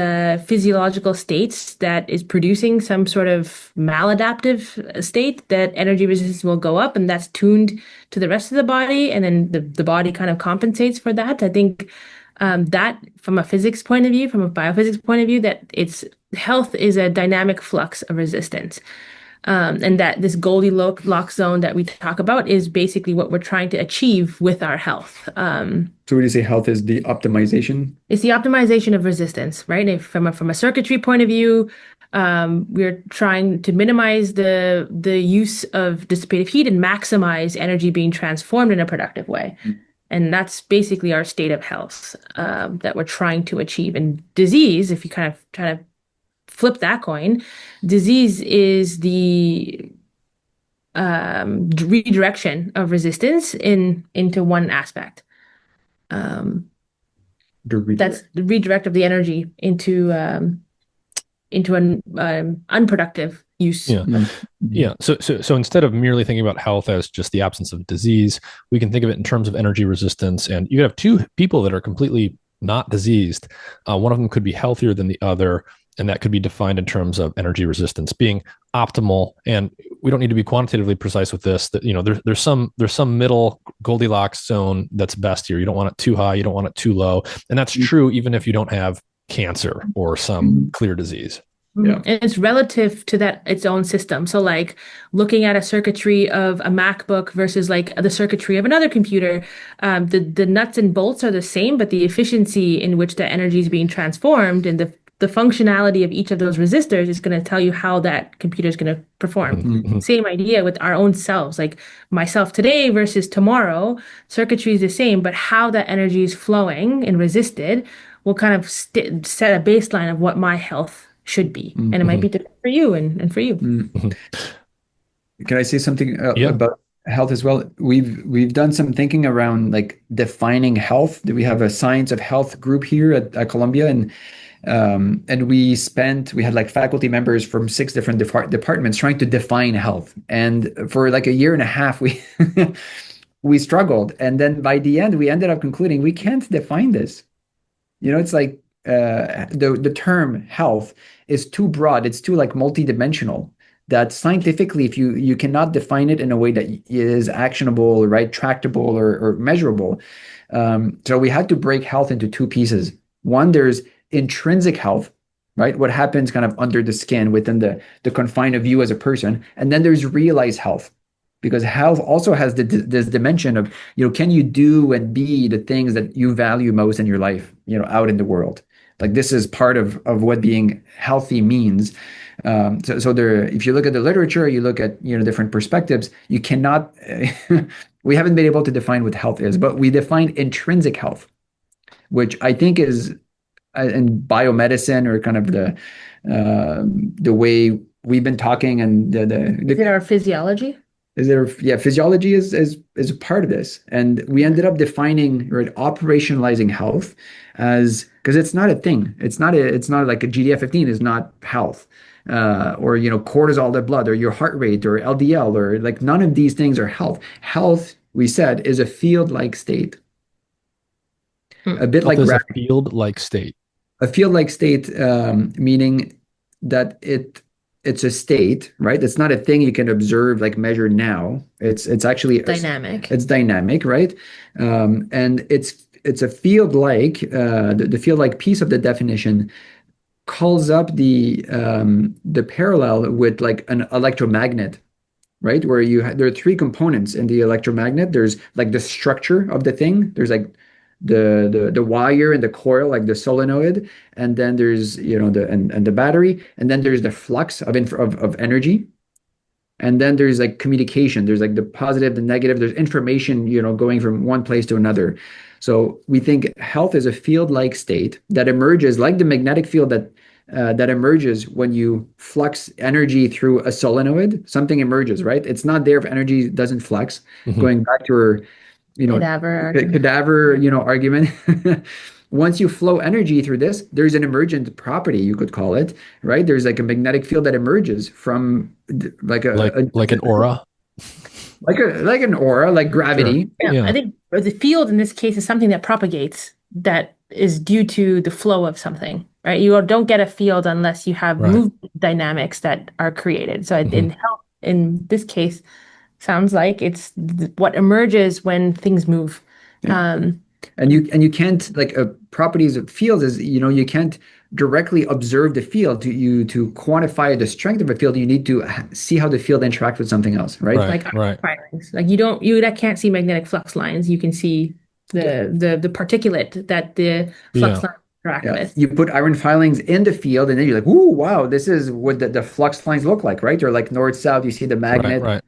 physiological states that is producing some sort of maladaptive state, that energy resistance will go up, and that's tuned to the rest of the body, and then the body kind of compensates for that. I think that from a physics point of view, from a biophysics point of view, that health is a dynamic flux of resistance. And that this Goldilocks zone that we talk about is basically what we're trying to achieve with our health. So would you say health is the optimization? It's the optimization of resistance, right? If from a circuitry point of view, we're trying to minimize the use of dissipative heat and maximize energy being transformed in a productive way. And that's basically our state of health that we're trying to achieve. And disease, if you kind of try to flip that coin, disease is the redirection of resistance into one aspect. That's the redirect of the energy into an unproductive use. Yeah. So instead of merely thinking about health as just the absence of disease, we can think of it in terms of energy resistance. And you could have two people that are completely not diseased. One of them could be healthier than the other, And that could be defined in terms of energy resistance being optimal. And we don't need to be quantitatively precise with this, that, there's some middle Goldilocks zone that's best here. You don't want it too high. You don't want it too low. And that's true even if you don't have cancer or some clear disease. Yeah. And it's relative to that its own system. So like looking at a circuitry of a MacBook versus like the circuitry of another computer, the nuts and bolts are the same, but the efficiency in which the energy is being transformed and the functionality of each of those resistors is going to tell you how that computer is going to perform. Same idea with our own selves, like myself today versus tomorrow, circuitry is the same, but how that energy is flowing and resisted will kind of set a baseline of what my health should be. And it might be different for you and for you. Can I say something about health as well? We've done some thinking around like defining health. We have a science of health group here at Columbia, and we had like faculty members from 6 different departments trying to define health. And for like a year and a half, we struggled. And then by the end, we ended up concluding we can't define this. It's like the term health is too broad. It's too like multidimensional, that scientifically, if you cannot define it in a way that is actionable, right, tractable or measurable. So we had to break health into 2 pieces. One, there's intrinsic health, right? What happens kind of under the skin within the confine of you as a person. And then there's realized health, because health also has this dimension of, can you do and be the things that you value most in your life, out in the world. Like this is part of what being healthy means. So there, if you look at the literature, you look at, different perspectives, you cannot, we haven't been able to define what health is, but we defined intrinsic health, which I think is in biomedicine, or kind of the way we've been talking, and is it our physiology? Physiology is a part of this. And we ended up defining, right, operationalizing health as, because it's not a thing. It's not like a GDF-15 is not health, or, cortisol, the blood, or your heart rate, or LDL, or like none of these things are health. Health, we said, is a field-like state. A bit like a field-like state. A field-like state, meaning that it's a state, right? It's not a thing you can observe, like measure now. It's actually dynamic. It's dynamic, right? And it's a field like the field like piece of the definition calls up the parallel with like an electromagnet, right? Where there are 3 components in the electromagnet. There's like the structure of the thing. There's like the wire and the coil, like the solenoid, and then there's the battery, and then there's the flux of energy, and then there's like communication. There's like the positive, the negative. There's information going from one place to another. So we think health is a field-like state that emerges, like the magnetic field that emerges when you flux energy through a solenoid. Something emerges, right? It's not there if energy doesn't flux. Going back to our Cadaver argument. Once you flow energy through this, there's an emergent property, you could call it, right? There's like a magnetic field that emerges from like an aura, like an aura, like gravity. Sure. Yeah. I think the field in this case is something that propagates, that is due to the flow of something, right? You don't get a field unless you have movement dynamics that are created. So in health, in this case, sounds like it's what emerges when things move. And you can't, like, properties of fields is, you can't directly observe the field. To quantify the strength of a field, you need to see how the field interacts with something else, right? Filings. Like you can't see magnetic flux lines. You can see the particulate that the flux lines interact with. You put iron filings in the field, and then you're like, "Ooh, wow, this is what the flux lines look like," right? Or like north-south, you see the magnet. Right.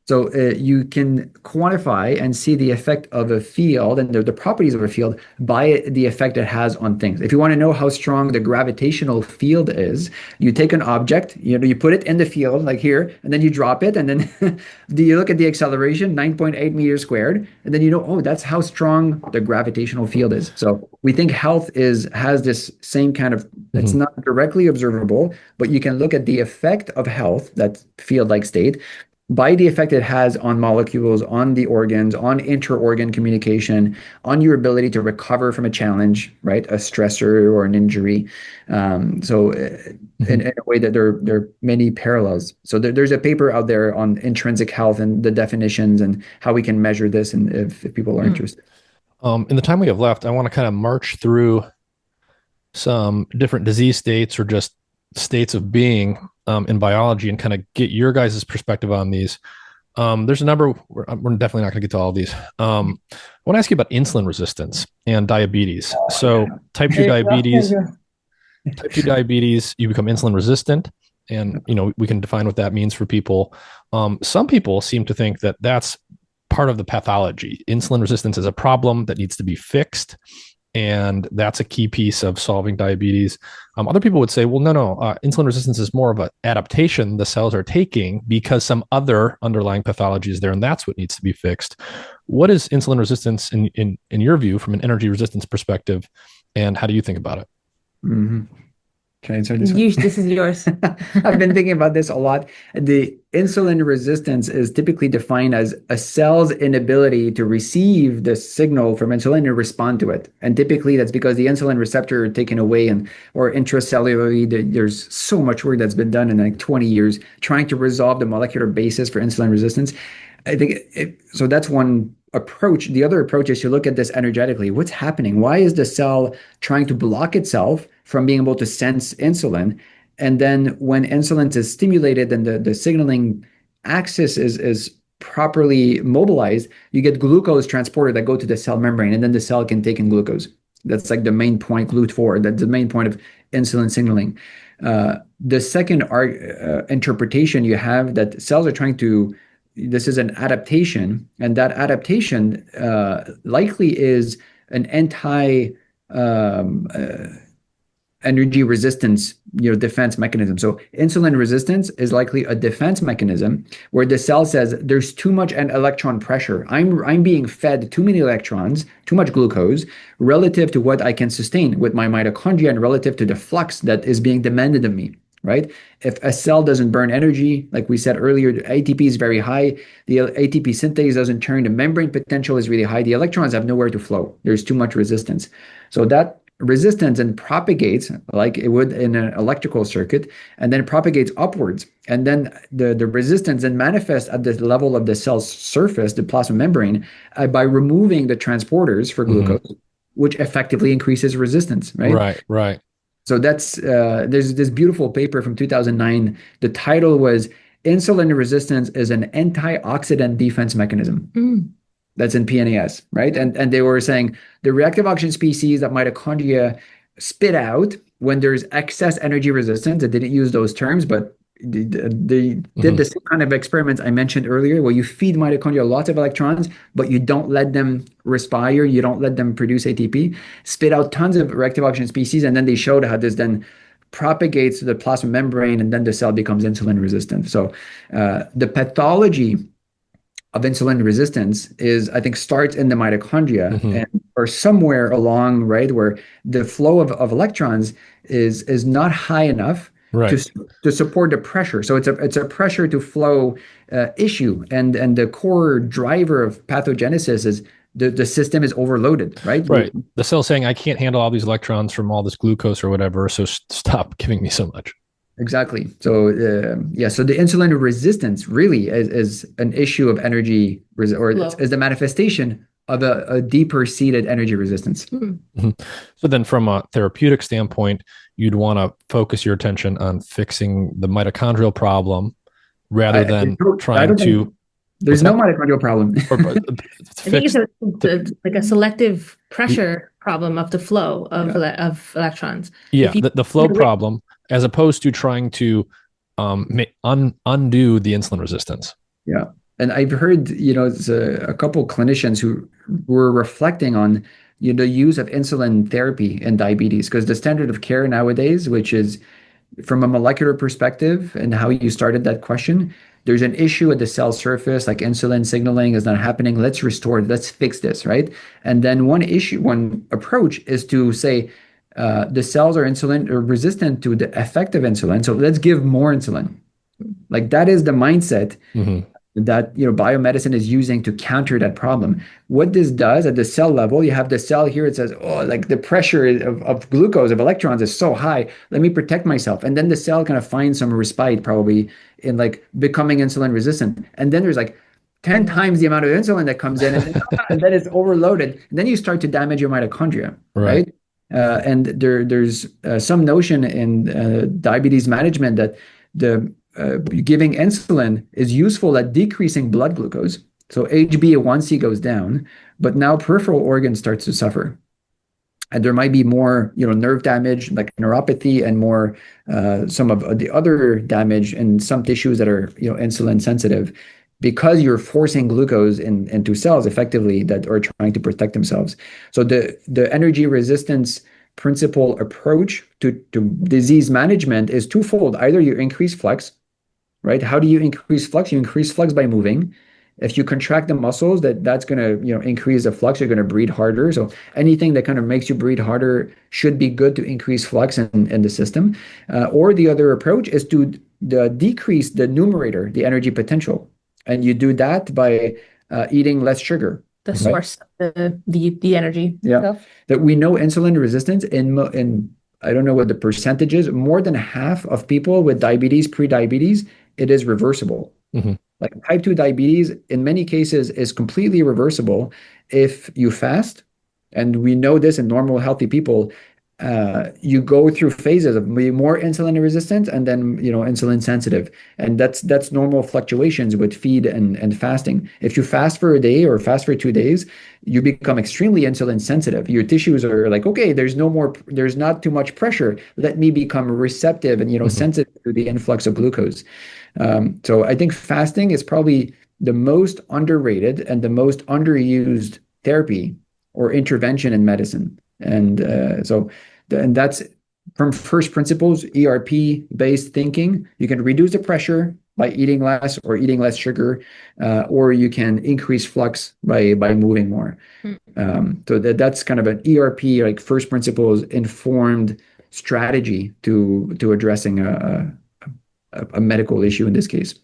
So you can quantify and see the effect of a field and the properties of a field by the effect it has on things. If you want to know how strong the gravitational field is, you take an object, you put it in the field, like here, and then you drop it, and then you look at the acceleration, 9.8 meters squared, and then that's how strong the gravitational field is. So we think health has this same kind of, it's not directly observable, but you can look at the effect of health, that field-like state, by the effect it has on molecules, on the organs, on inter-organ communication, on your ability to recover from a challenge, right? A stressor or an injury. In a way that there are many parallels. So there's a paper out there on intrinsic health and the definitions and how we can measure this, and if people are interested. In the time we have left, I want to kind of march through some different disease states or just states of being in biology and kind of get your guys' perspective on these. There's a number, we're definitely not going to get to all of these. I want to ask you about insulin resistance and diabetes. Type 2 diabetes, type 2 diabetes, you become insulin resistant. And, we can define what that means for people. Some people seem to think that that's part of the pathology. Insulin resistance is a problem that needs to be fixed. And that's a key piece of solving diabetes. Other people would say, well, no, insulin resistance is more of an adaptation the cells are taking because some other underlying pathology is there, and that's what needs to be fixed. What is insulin resistance in your view from an energy resistance perspective, and how do you think about it? Mm-hmm. Can I answer this one? This is yours. I've been thinking about this a lot. The insulin resistance is typically defined as a cell's inability to receive the signal from insulin and respond to it. And typically that's because the insulin receptor is taken away, or intracellularly, there's so much work that's been done in like 20 years trying to resolve the molecular basis for insulin resistance. I think so that's one approach. The other approach is to look at this energetically. What's happening? Why is the cell trying to block itself from being able to sense insulin? And then when insulin is stimulated and the signaling axis is properly mobilized, you get glucose transporter that go to the cell membrane, and then the cell can take in glucose. That's like the main point, GLUT4. That's the main point of insulin signaling. The second interpretation you have that cells are trying to, this is an adaptation, and that adaptation likely is an energy resistance, defense mechanism. So insulin resistance is likely a defense mechanism where the cell says there's too much electron pressure. I'm being fed too many electrons, too much glucose relative to what I can sustain with my mitochondria and relative to the flux that is being demanded of me. Right? If a cell doesn't burn energy, like we said earlier, the ATP is very high. The ATP synthase doesn't turn. The membrane potential is really high. The electrons have nowhere to flow. There's too much resistance. So that resistance and propagates like it would in an electrical circuit, and then it propagates upwards. And then the resistance then manifests at the level of the cell's surface, the plasma membrane, by removing the transporters for glucose, which effectively increases resistance. Right. So that's there's this beautiful paper from 2009. The title was "Insulin Resistance is an Antioxidant Defense Mechanism." That's in PNAS, right? And they were saying the reactive oxygen species that mitochondria spit out when there's excess energy resistance. They didn't use those terms, but they did the same kind of experiments I mentioned earlier, where you feed mitochondria lots of electrons, but you don't let them respire, you don't let them produce ATP, spit out tons of reactive oxygen species, and then they showed how this then propagates to the plasma membrane, and then the cell becomes insulin resistant. So the pathology of insulin resistance is, I think, starts in the mitochondria or somewhere along, right, where the flow of electrons is not high enough to support the pressure. So it's a pressure to flow issue, and the core driver of pathogenesis is the system is overloaded, right? Right. The cell's saying, I can't handle all these electrons from all this glucose or whatever, so stop giving me so much. Exactly. So so the insulin resistance really is an issue of energy, or is the manifestation of a deeper seated energy resistance. So then from a therapeutic standpoint, you'd want to focus your attention on fixing the mitochondrial problem rather than trying to... There's no mitochondrial problem. I think it's like a selective pressure problem of the flow of electrons. Yeah, the flow problem, as opposed to trying to undo the insulin resistance. Yeah. And I've heard, a couple clinicians who were reflecting on, the use of insulin therapy in diabetes, because the standard of care nowadays, which is from a molecular perspective and how you started that question, there's an issue at the cell surface, like insulin signaling is not happening. Let's restore it. Let's fix this, right? And then one approach is to say, the cells are insulin or resistant to the effect of insulin. So let's give more insulin. Like that is the mindset that biomedicine is using to counter that problem. What this does at the cell level, you have the cell here, it says, oh, like the pressure of glucose, of electrons is so high, let me protect myself. And then the cell kind of finds some respite probably in like becoming insulin resistant. And then there's like 10 times the amount of insulin that comes in, and then it's overloaded. And then you start to damage your mitochondria, right? And there's some notion in diabetes management that the giving insulin is useful at decreasing blood glucose. So HbA1c goes down, but now peripheral organs starts to suffer. And there might be more, nerve damage, like neuropathy, and more some of the other damage in some tissues that are, insulin sensitive, because you're forcing glucose into cells effectively that are trying to protect themselves. So the energy resistance principle approach to disease management is twofold. Either you increase flux, right? How do you increase flux? You increase flux by moving. If you contract the muscles, that's going to increase the flux. You're going to breathe harder. So anything that kind of makes you breathe harder should be good to increase flux in the system. Or the other approach is to decrease the numerator, the energy potential, and you do that by eating less sugar. The source of the energy. Yeah, that we know insulin resistance in I don't know what the percentage is. More than half of people with diabetes, pre-diabetes, it is reversible. Like type 2 diabetes, in many cases, is completely reversible if you fast. And we know this in normal, healthy people. You go through phases of more insulin resistant and then insulin sensitive, and that's normal fluctuations with feed and fasting. If you fast for a day or fast for 2 days, you become extremely insulin sensitive. Your tissues are like, okay, there's not too much pressure. Let me become receptive and sensitive to the influx of glucose. So I think fasting is probably the most underrated and the most underused therapy or intervention in medicine. And that's from first principles, ERP-based thinking. You can reduce the pressure by eating less or eating less sugar, or you can increase flux by moving more. So that's kind of an ERP, like first principles from strategy to addressing a medical issue in this case.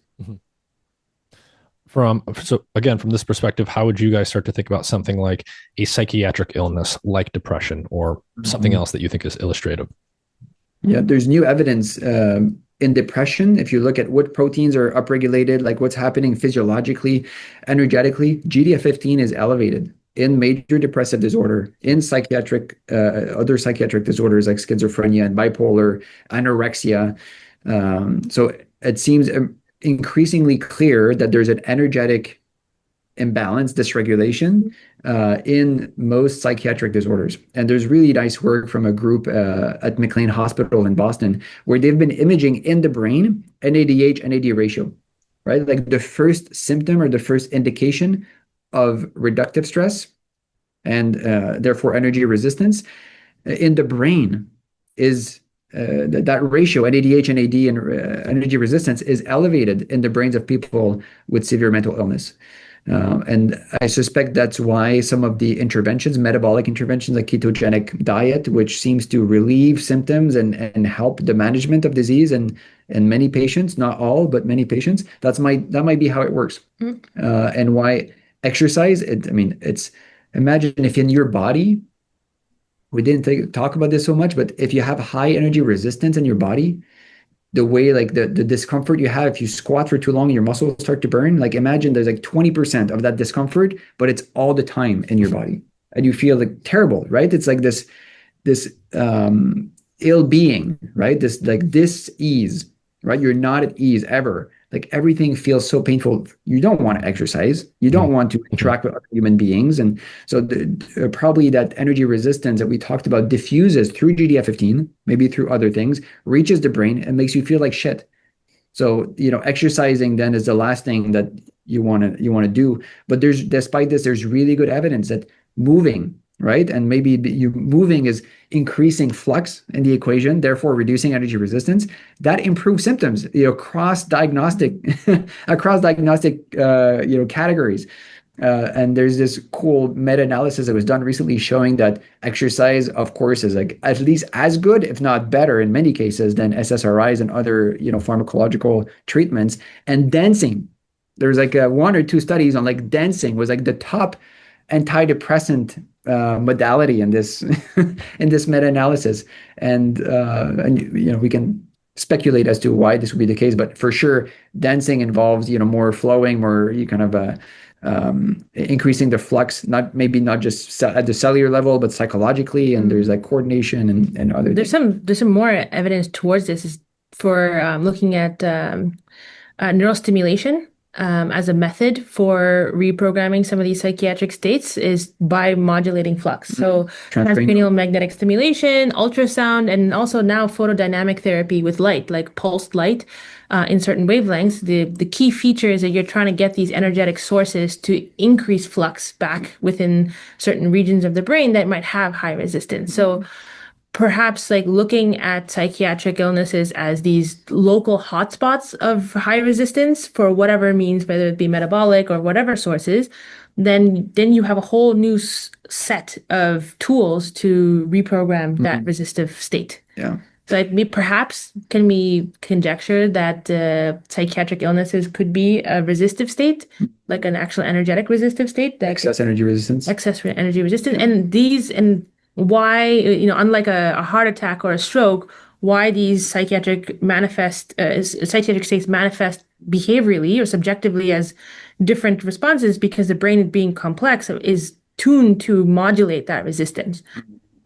So again, from this perspective, how would you guys start to think about something like a psychiatric illness like depression or something else that you think is illustrative? Yeah, there's new evidence in depression. If you look at what proteins are upregulated, like what's happening physiologically, energetically, GDF15 is elevated in major depressive disorder, in psychiatric, other psychiatric disorders like schizophrenia and bipolar, anorexia. So it seems increasingly clear that there's an energetic imbalance, dysregulation in most psychiatric disorders. And there's really nice work from a group at McLean Hospital in Boston, where they've been imaging in the brain NADH-NAD ratio, right? Like the first symptom or the first indication of reductive stress and therefore energy resistance in the brain is that ratio, NADH-NAD and energy resistance, is elevated in the brains of people with severe mental illness. And I suspect that's why some of the interventions, metabolic interventions like ketogenic diet, which seems to relieve symptoms and help the management of disease in many patients, not all, but many patients, that might be how it works. And why exercise, imagine if in your body, we didn't talk about this so much, but if you have high energy resistance in your body, the way like the discomfort you have if you squat for too long, your muscles start to burn. Like imagine there's like 20% of that discomfort, but it's all the time in your body, and you feel like terrible, right? It's like this ill being, right? This dis-ease, right? You're not at ease ever. Like everything feels so painful. You don't want to exercise. You don't want to interact with other human beings. And so probably that energy resistance that we talked about diffuses through GDF15, maybe through other things, reaches the brain and makes you feel like shit. So, exercising then is the last thing that you want to do. But despite this, there's really good evidence that moving, right? And maybe moving is increasing flux in the equation, therefore reducing energy resistance. That improves symptoms, across diagnostic categories. And there's this cool meta-analysis that was done recently showing that exercise, of course, is like at least as good, if not better in many cases, than SSRIs and other, pharmacological treatments. And dancing There's like one or two studies on like dancing was like the top antidepressant modality in this in this meta-analysis, and we can speculate as to why this would be the case, but for sure dancing involves more flowing, more you kind of increasing the flux, not just at the cellular level, but psychologically, and there's like coordination and other there's things. there's some more evidence towards this is for looking at neural stimulation as a method for reprogramming some of these psychiatric states is by modulating flux. So transcranial magnetic stimulation, ultrasound, and also now photodynamic therapy with light, like pulsed light in certain wavelengths. The key feature is that you're trying to get these energetic sources to increase flux back within certain regions of the brain that might have high resistance. So perhaps like looking at psychiatric illnesses as these local hotspots of high resistance for whatever means, whether it be metabolic or whatever sources, then you have a whole new set of tools to reprogram that resistive state. Yeah. So perhaps can we conjecture that psychiatric illnesses could be a resistive state, like an actual energetic resistive state? Excess energy resistance. Excess energy resistance. And why, unlike a heart attack or a stroke, why these psychiatric states manifest behaviorally or subjectively as different responses, because the brain, being complex, is tuned to modulate that resistance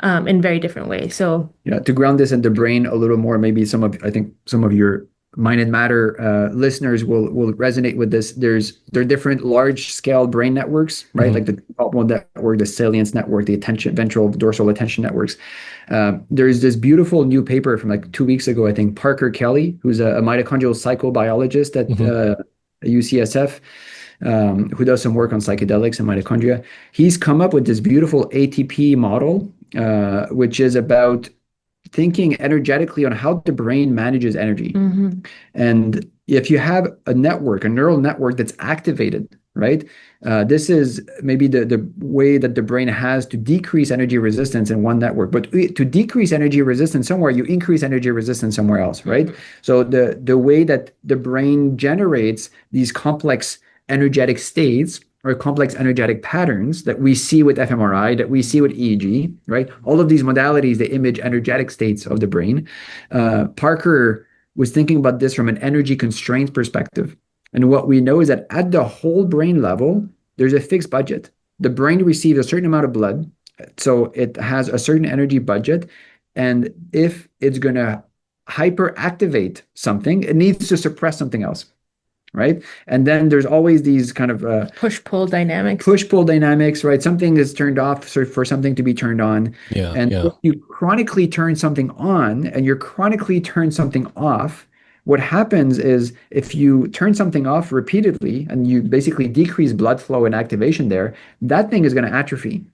in very different ways. So yeah, to ground this in the brain a little more, maybe I think some of your Mind and Matter listeners will resonate with this. There are different large scale brain networks, right? Like the optimal network, the salience network, the attention, ventral dorsal attention networks. There's this beautiful new paper from like 2 weeks ago, I think, Parker Kelly, who's a mitochondrial psychobiologist at UCSF, who does some work on psychedelics and mitochondria. He's come up with this beautiful ATP model, which is about thinking energetically on how the brain manages energy. And if you have a neural network that's activated, right? This is maybe the way that the brain has to decrease energy resistance in one network, but to decrease energy resistance somewhere, you increase energy resistance somewhere else, right? So the way that the brain generates these complex energetic states or complex energetic patterns that we see with fMRI, that we see with EEG, right? All of these modalities, they image energetic states of the brain. Parker was thinking about this from an energy constraint perspective. And what we know is that at the whole brain level, there's a fixed budget. The brain receives a certain amount of blood, so it has a certain energy budget. And if it's going to hyperactivate something, it needs to suppress something else. Right. And then there's always these kind of push-pull dynamics, right? Something is turned off for something to be turned on. If you chronically turn something on and you chronically turn something off, what happens is if you turn something off repeatedly and you basically decrease blood flow and activation there, that thing is going to atrophy.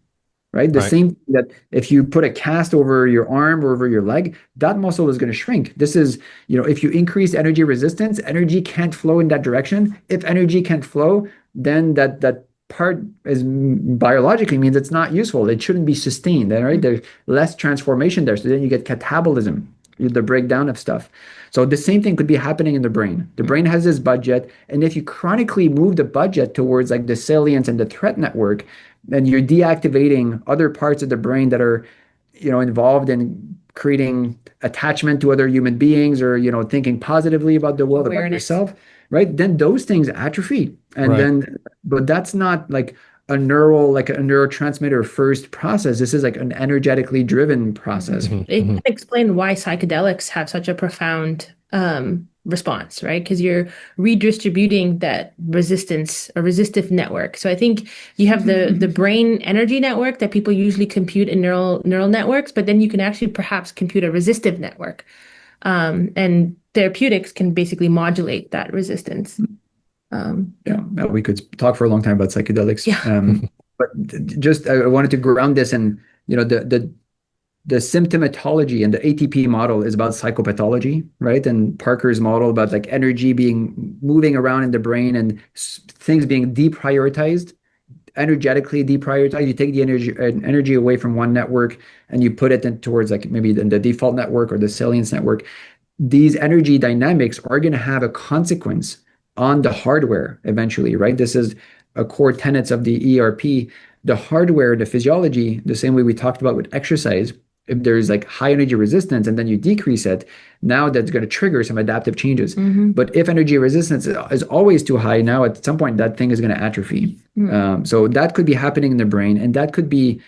Right. The same thing that if you put a cast over your arm or over your leg, that muscle is going to shrink. This is, if you increase energy resistance, energy can't flow in that direction. If energy can't flow, then that part is biologically means it's not useful. It shouldn't be sustained. Right. There's less transformation there. So then you get catabolism, the breakdown of stuff. So the same thing could be happening in the brain. The brain has this budget. And if you chronically move the budget towards like the salience and the threat network, then you're deactivating other parts of the brain that are, involved in creating attachment to other human beings or, thinking positively about the world, about yourself, right? Then those things atrophy. And but that's not like a neurotransmitter first process. This is like an energetically driven process. It can explain why psychedelics have such a profound response, right? Because you're redistributing that resistance, a resistive network. So I think you have the brain energy network that people usually compute in neural networks, but then you can actually perhaps compute a resistive network. And therapeutics can basically modulate that resistance. We could talk for a long time about psychedelics. But just I wanted to ground this in, the symptomatology, and the ATP model is about psychopathology, right? And Parker's model about like energy moving around in the brain and things being deprioritized, energetically deprioritized. You take the energy away from one network and you put it towards like maybe the default network or the salience network. These energy dynamics are going to have a consequence on the hardware eventually, right? This is a core tenets of the ERP. The hardware, the physiology, the same way we talked about with exercise, if there's like high energy resistance and then you decrease it, now that's going to trigger some adaptive changes. But if energy resistance is always too high, now at some point that thing is going to atrophy. So that could be happening in the brain, and that could be,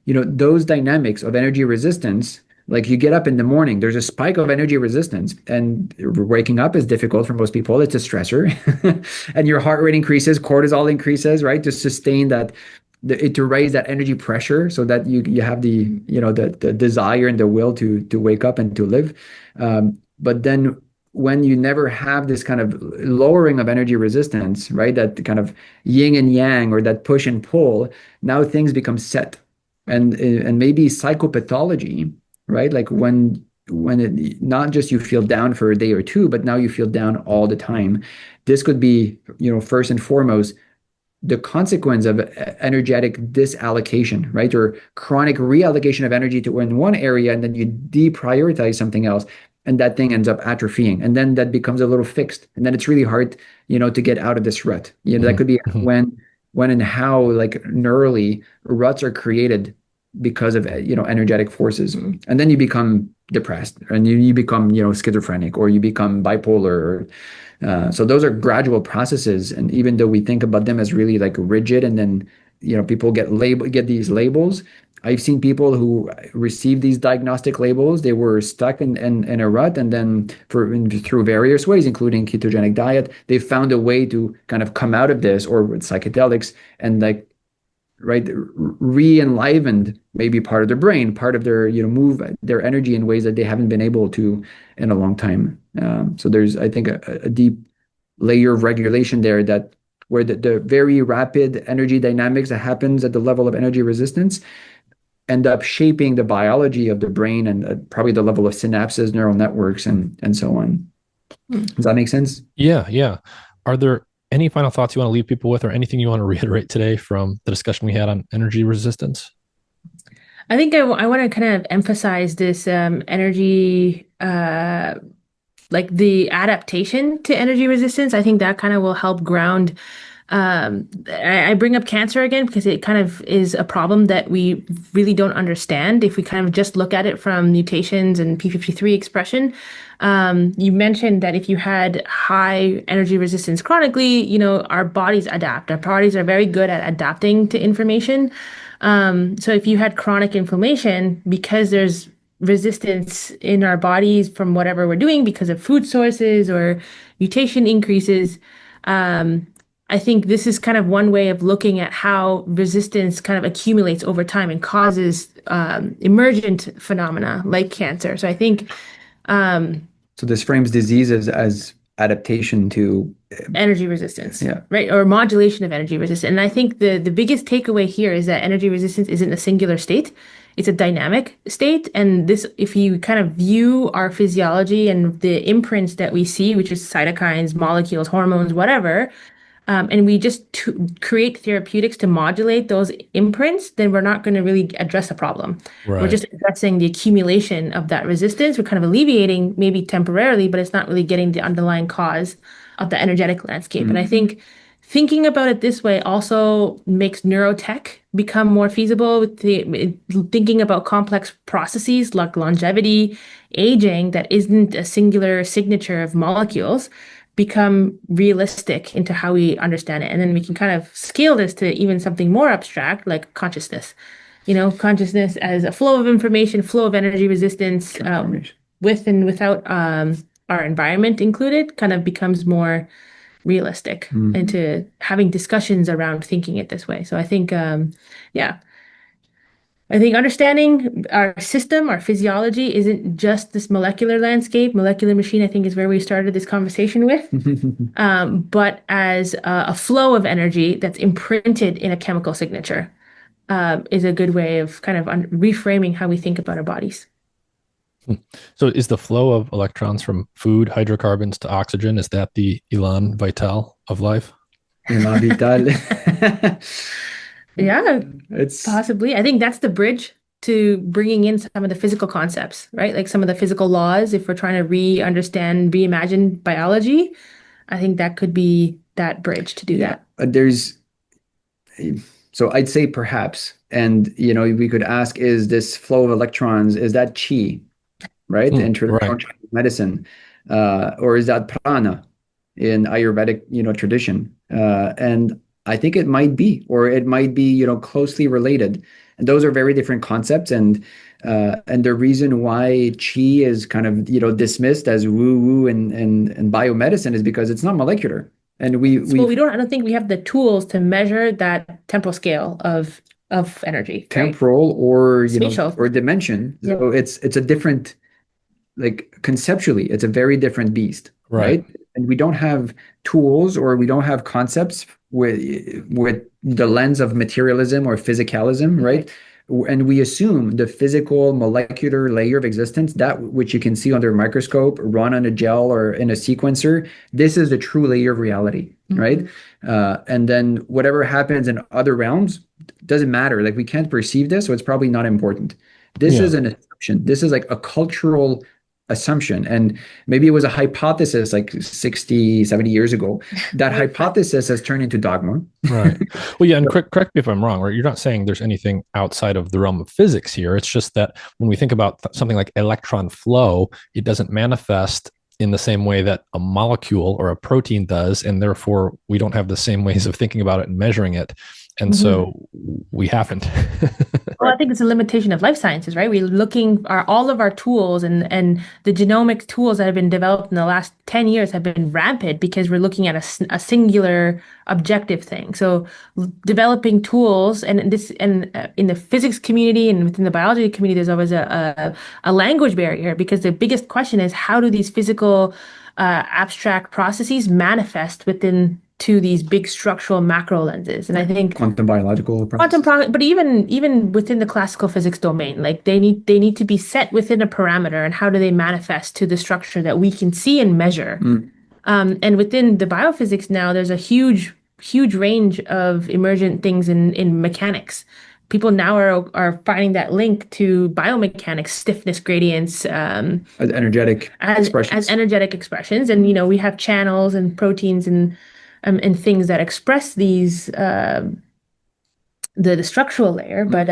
those dynamics of energy resistance. Like you get up in the morning, there's a spike of energy resistance, and waking up is difficult for most people. It's a stressor, and your heart rate increases, cortisol increases, right, to sustain that, to raise that energy pressure, so that you have the desire and the will to wake up and to live. But then when you never have this kind of lowering of energy resistance, right, that kind of yin and yang, or that push and pull, now things become set, and maybe psychopathology. Right? Like when it, not just you feel down for a day or two, but now you feel down all the time. This could be, first and foremost, the consequence of energetic disallocation, right? Or chronic reallocation of energy to in one area, and then you deprioritize something else, and that thing ends up atrophying. And then that becomes a little fixed. And then it's really hard, to get out of this rut. That could be when and how, like, neurally ruts are created because of energetic forces. And then you become depressed, and you become schizophrenic, or you become bipolar. So those are gradual processes, and even though we think about them as really like rigid, and then people get these labels, I've seen people who receive these diagnostic labels, they were stuck in a rut, and then through various ways, including ketogenic diet, they found a way to kind of come out of this, or with psychedelics, and like, right, re-enlivened maybe part of their brain, part of their, move their energy in ways that they haven't been able to in a long time. So there's, I think, a deep layer of regulation there, that where the very rapid energy dynamics that happens at the level of energy resistance end up shaping the biology of the brain, and probably the level of synapses, neural networks, and so on. Does that make sense? Yeah. Are there any final thoughts you want to leave people with, or anything you want to reiterate today from the discussion we had on energy resistance? I think I want to kind of emphasize this energy, like the adaptation to energy resistance. I think that kind of will help ground. I bring up cancer again because it kind of is a problem that we really don't understand if we kind of just look at it from mutations and p53 expression. You mentioned that if you had high energy resistance chronically, our bodies adapt. Our bodies are very good at adapting to information. So if you had chronic inflammation, because there's resistance in our bodies from whatever we're doing because of food sources or mutation increases, I think this is kind of one way of looking at how resistance kind of accumulates over time and causes emergent phenomena like cancer. So I think so this frames diseases as adaptation to energy resistance, yeah, right? Or modulation of energy resistance. And I think the biggest takeaway here is that energy resistance isn't a singular state. It's a dynamic state. And this, if you kind of view our physiology and the imprints that we see, which is cytokines, molecules, hormones, whatever, and we just create therapeutics to modulate those imprints, then we're not going to really address a problem. Right. We're just addressing the accumulation of that resistance. We're kind of alleviating maybe temporarily, but it's not really getting the underlying cause of the energetic landscape. And I think thinking about it this way also makes neurotech become more feasible, with thinking about complex processes like longevity, aging, that isn't a singular signature of molecules, become realistic into how we understand it. And then we can kind of scale this to even something more abstract, like consciousness. Consciousness as a flow of information, flow of energy resistance, with and without our environment included, kind of becomes more realistic into having discussions around thinking it this way. So I think, I think understanding our system, our physiology, isn't just this molecular landscape. Molecular machine, I think, is where we started this conversation with, but as a flow of energy that's imprinted in a chemical signature, is a good way of kind of reframing how we think about our bodies. So is the flow of electrons from food, hydrocarbons to oxygen, is that the Élan vital of life? Élan vital. Yeah, It's possibly. I think that's the bridge to bringing in some of the physical concepts, right? Like some of the physical laws, if we're trying to reimagine biology. I think that could be that bridge to do that. So I'd say perhaps, and we could ask, is this flow of electrons, is that chi, right? In traditional Chinese medicine, or is that prana in Ayurvedic, tradition? And I think it might be, or it might be, closely related. And those are very different concepts. And the reason why chi is kind of, dismissed as woo-woo and biomedicine is because it's not molecular. And I don't think we have the tools to measure that temporal scale of energy. Temporal, right? Or spatial, or dimension. Yeah. So it's a different, like, conceptually, it's a very different beast, right? And we don't have tools, or we don't have concepts with the lens of materialism or physicalism, right? And we assume the physical molecular layer of existence, that which you can see under a microscope, run on a gel or in a sequencer, this is the true layer of reality, right? And then whatever happens in other realms doesn't matter. Like, we can't perceive this, so it's probably not important. This is an assumption. This is like a cultural assumption. And maybe it was a hypothesis like 60, 70 years ago. That hypothesis has turned into dogma. Right. Well, yeah, and correct me if I'm wrong, right? You're not saying there's anything outside of the realm of physics here. It's just that when we think about something like electron flow, it doesn't manifest in the same way that a molecule or a protein does, and therefore we don't have the same ways of thinking about it and measuring it. And so we haven't. Well, I think it's a limitation of life sciences, right? We're looking all of our tools and the genomic tools that have been developed in the last 10 years have been rampant because we're looking at a singular objective thing. So developing tools and in the physics community and within the biology community, there's always a language barrier, because the biggest question is, how do these physical abstract processes manifest to these big structural macro lenses? And I think quantum biological process. But even within the classical physics domain, like they need to be set within a parameter, and how do they manifest to the structure that we can see and measure? And within the biophysics now, there's a huge range of emergent things in mechanics. People now are finding that link to biomechanics, stiffness gradients, as energetic expressions. And we have channels and proteins and things that express these the structural layer. But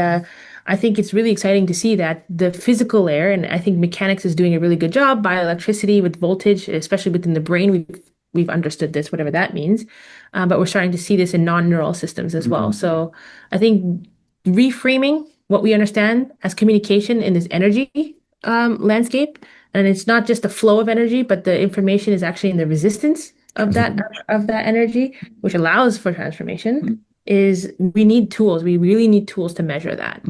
I think it's really exciting to see that the physical layer, and I think mechanics is doing a really good job. Bioelectricity with voltage, especially within the brain, we've understood this, whatever that means. But we're starting to see this in non-neural systems as well. So I think reframing what we understand as communication in this energy landscape, and it's not just the flow of energy, but the information is actually in the resistance of that energy, which allows for transformation, is we need tools. We really need tools to measure that.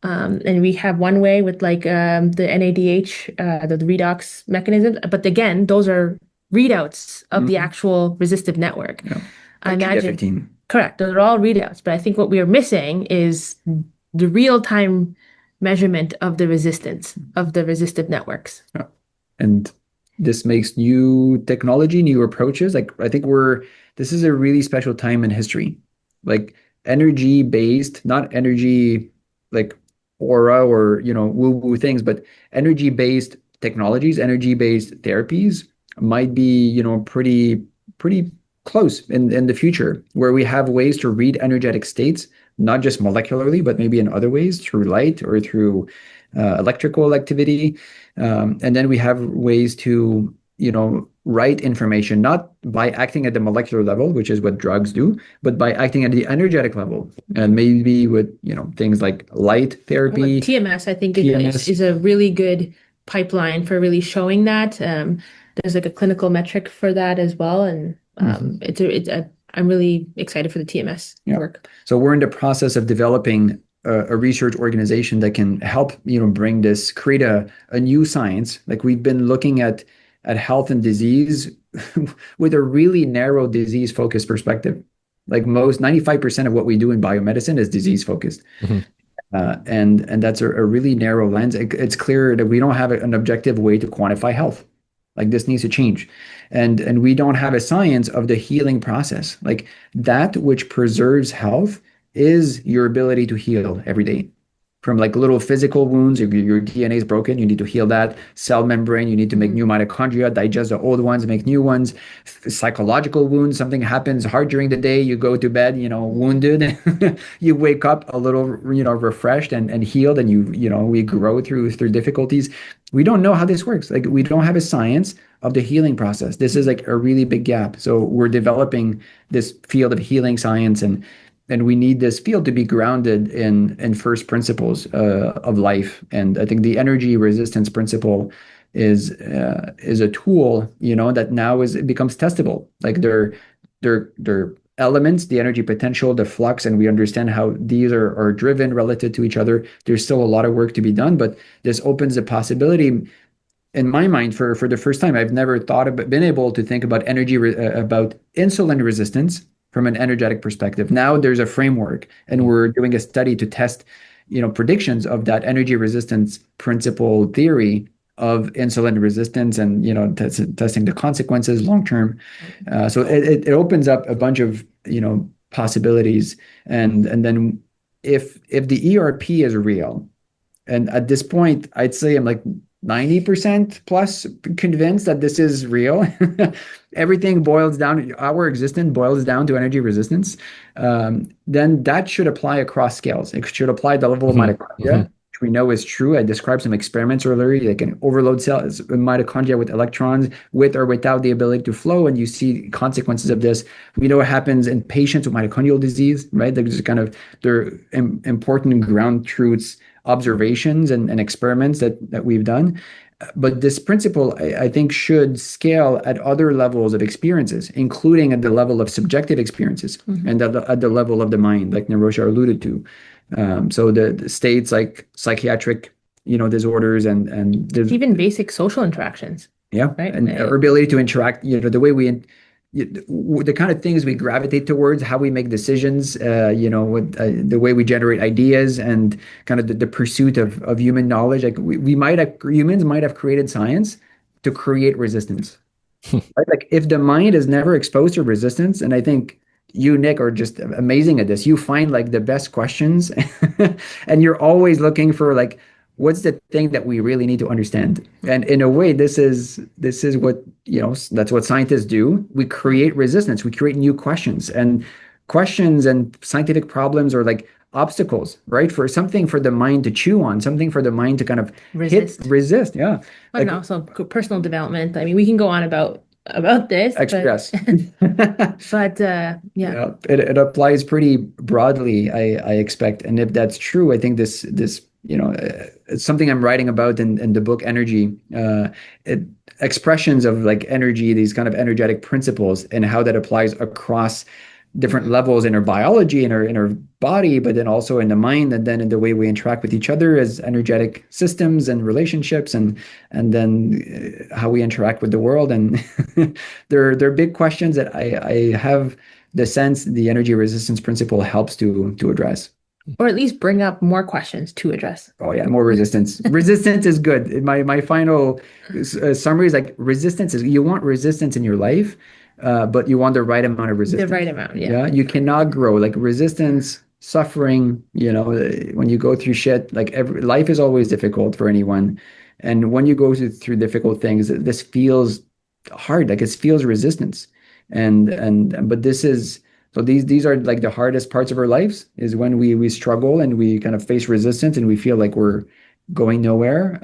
And we have one way with like the NADH, the redox mechanisms. But again, those are readouts of the actual resistive network. I imagine. Correct. Those are all readouts. But I think what we are missing is the real-time measurement of the resistance of the resistive networks. And this makes new technology, new approaches. Like, I think this is a really special time in history. Like, energy-based, not energy like aura or, woo-woo things, but energy-based technologies, energy-based therapies might be, pretty close in the future, where we have ways to read energetic states, not just molecularly, but maybe in other ways, through light or through electrical activity. And then we have ways to, write information, not by acting at the molecular level, which is what drugs do, but by acting at the energetic level. And maybe with, things like light therapy. TMS, I think, is a really good pipeline for really showing that. There's like a clinical metric for that as well. And I'm really excited for the TMS work. So we're in the process of developing a research organization that can help, create a new science. Like, we've been looking at health and disease with a really narrow disease focused perspective. Like, 95% of what we do in biomedicine is disease focused. And that's a really narrow lens. It's clear that we don't have an objective way to quantify health. Like, this needs to change. And we don't have a science of the healing process. Like, that which preserves health is your ability to heal every day. from like little physical wounds. If your DNA is broken, you need to heal that. Cell membrane, you need to make new mitochondria, digest the old ones, make new ones. Psychological wounds, something happens hard during the day, you go to bed, wounded. You wake up a little, refreshed and healed, and we grow through difficulties. We don't know how this works. Like, we don't have a science of the healing process. This is like a really big gap. So we're developing this field of healing science, and we need this field to be grounded in first principles of life. And I think the energy resistance principle is a tool, that now it becomes testable. Like, they're elements, the energy potential, the flux, and we understand how these are driven relative to each other. There's still a lot of work to be done, but this opens the possibility. In my mind, for the first time, I've never been able to think about about insulin resistance from an energetic perspective. Now there's a framework, and we're doing a study to test, predictions of that energy resistance principle theory of insulin resistance, and testing the consequences long term. So it opens up a bunch of possibilities, and then if the ERP is real, and at this point I'd say I'm like 90% plus convinced that this is real. Everything boils down, our existence boils down to energy resistance. Then that should apply across scales. It should apply at the level of mitochondria, which we know is true. I described some experiments earlier, like an overload cell, mitochondria with electrons, with or without the ability to flow, and you see consequences of this. We know what happens in patients with mitochondrial disease, right? There's they're important ground truths, observations and experiments that we've done. But this principle, I think, should scale at other levels of experiences, including at the level of subjective experiences and at the level of the mind, like Nirosha alluded to. So the states like psychiatric, disorders and there's even basic social interactions. Yeah, right? And our ability to interact, the way the kind of things we gravitate towards, how we make decisions, the way we generate ideas, and kind of the pursuit of human knowledge. Like humans might have created science to create resistance. Right? Like, if the mind is never exposed to resistance, and I think you, Nick, are just amazing at this. You find like the best questions, and you're always looking for like, what's the thing that we really need to understand? And in a way, this is what, that's what scientists do. We create resistance. We create new questions, and scientific problems are like obstacles, right? For something for the mind to chew on, something for the mind to kind of resist. Yeah. And also personal development. I mean, we can go on about this. Express. But yeah. It applies pretty broadly, I expect. And if that's true, I think this it's something I'm writing about in the book Energy. Expressions of like energy, these kind of energetic principles, and how that applies across different levels in our biology, in our body, but then also in the mind, and then in the way we interact with each other as energetic systems and relationships, and then how we interact with the world. And they're big questions that I have the sense the energy resistance principle helps to address. Or at least bring up more questions to address. Oh yeah, more resistance. Resistance is good. My final summary is like, resistance is, you want resistance in your life, but you want the right amount of resistance. The right amount, yeah. You cannot grow. Like, resistance, suffering, when you go through shit, like life is always difficult for anyone. And when you go through difficult things, this feels hard, like it feels resistance. But this is, so these are like the hardest parts of our lives, is when we struggle and we kind of face resistance and we feel like we're going nowhere.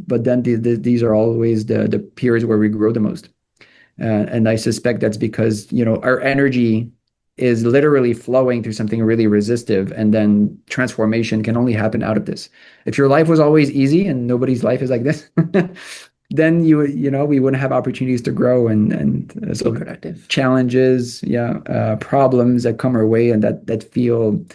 But then these are always the periods where we grow the most. And I suspect that's because, our energy is literally flowing through something really resistive, and then transformation can only happen out of this. If your life was always easy and nobody's life is like this, then we wouldn't have opportunities to grow and so productive. Challenges, problems that come our way and that feel,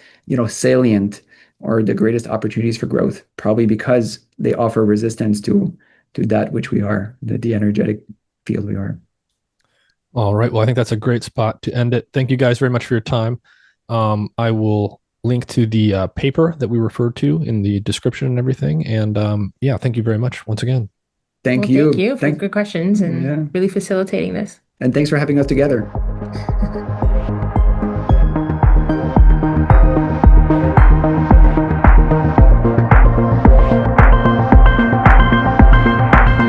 salient, are the greatest opportunities for growth, probably because they offer resistance to that which we are, the energetic field we are. All right. Well, I think that's a great spot to end it. Thank you guys very much for your time. I will link to the paper that we referred to in the description and everything. And thank you very much once again. Thank you. Thank you for good questions and really facilitating this. And thanks for having us together.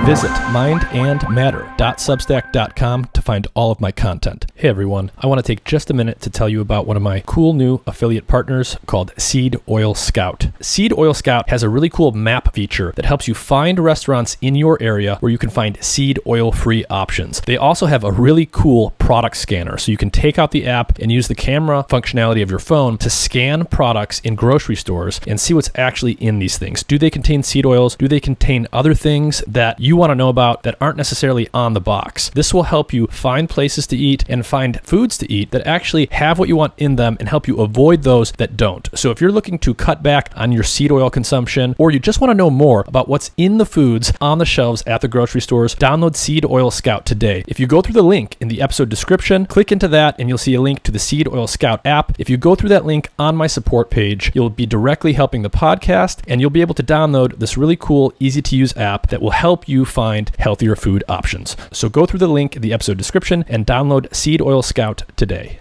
Visit mindandmatter.substack.com to find all of my content. Hey everyone, I want to take just a minute to tell you about one of my cool new affiliate partners called Seed Oil Scout. Seed Oil Scout has a really cool map feature that helps you find restaurants in your area where you can find seed oil free options. They also have a really cool product scanner, so you can take out the app and use the camera functionality of your phone to scan products in grocery stores and see what's actually in these things. Do they contain seed oils? Do they contain other things that you want to know about that aren't necessarily on the box? This will help you find places to eat and find foods to eat that actually have what you want in them and help you avoid those that don't. So if you're looking to cut back on your seed oil consumption, or you just want to know more about what's in the foods on the shelves at the grocery stores, download Seed Oil Scout today. If you go through the link in the episode description, click into that and you'll see a link to the Seed Oil Scout app. If you go through that link on my support page, you'll be directly helping the podcast and you'll be able to download this really cool, easy to use app that will help you find healthier food options. So go through the link in the episode description and download Seed Oil Scout today.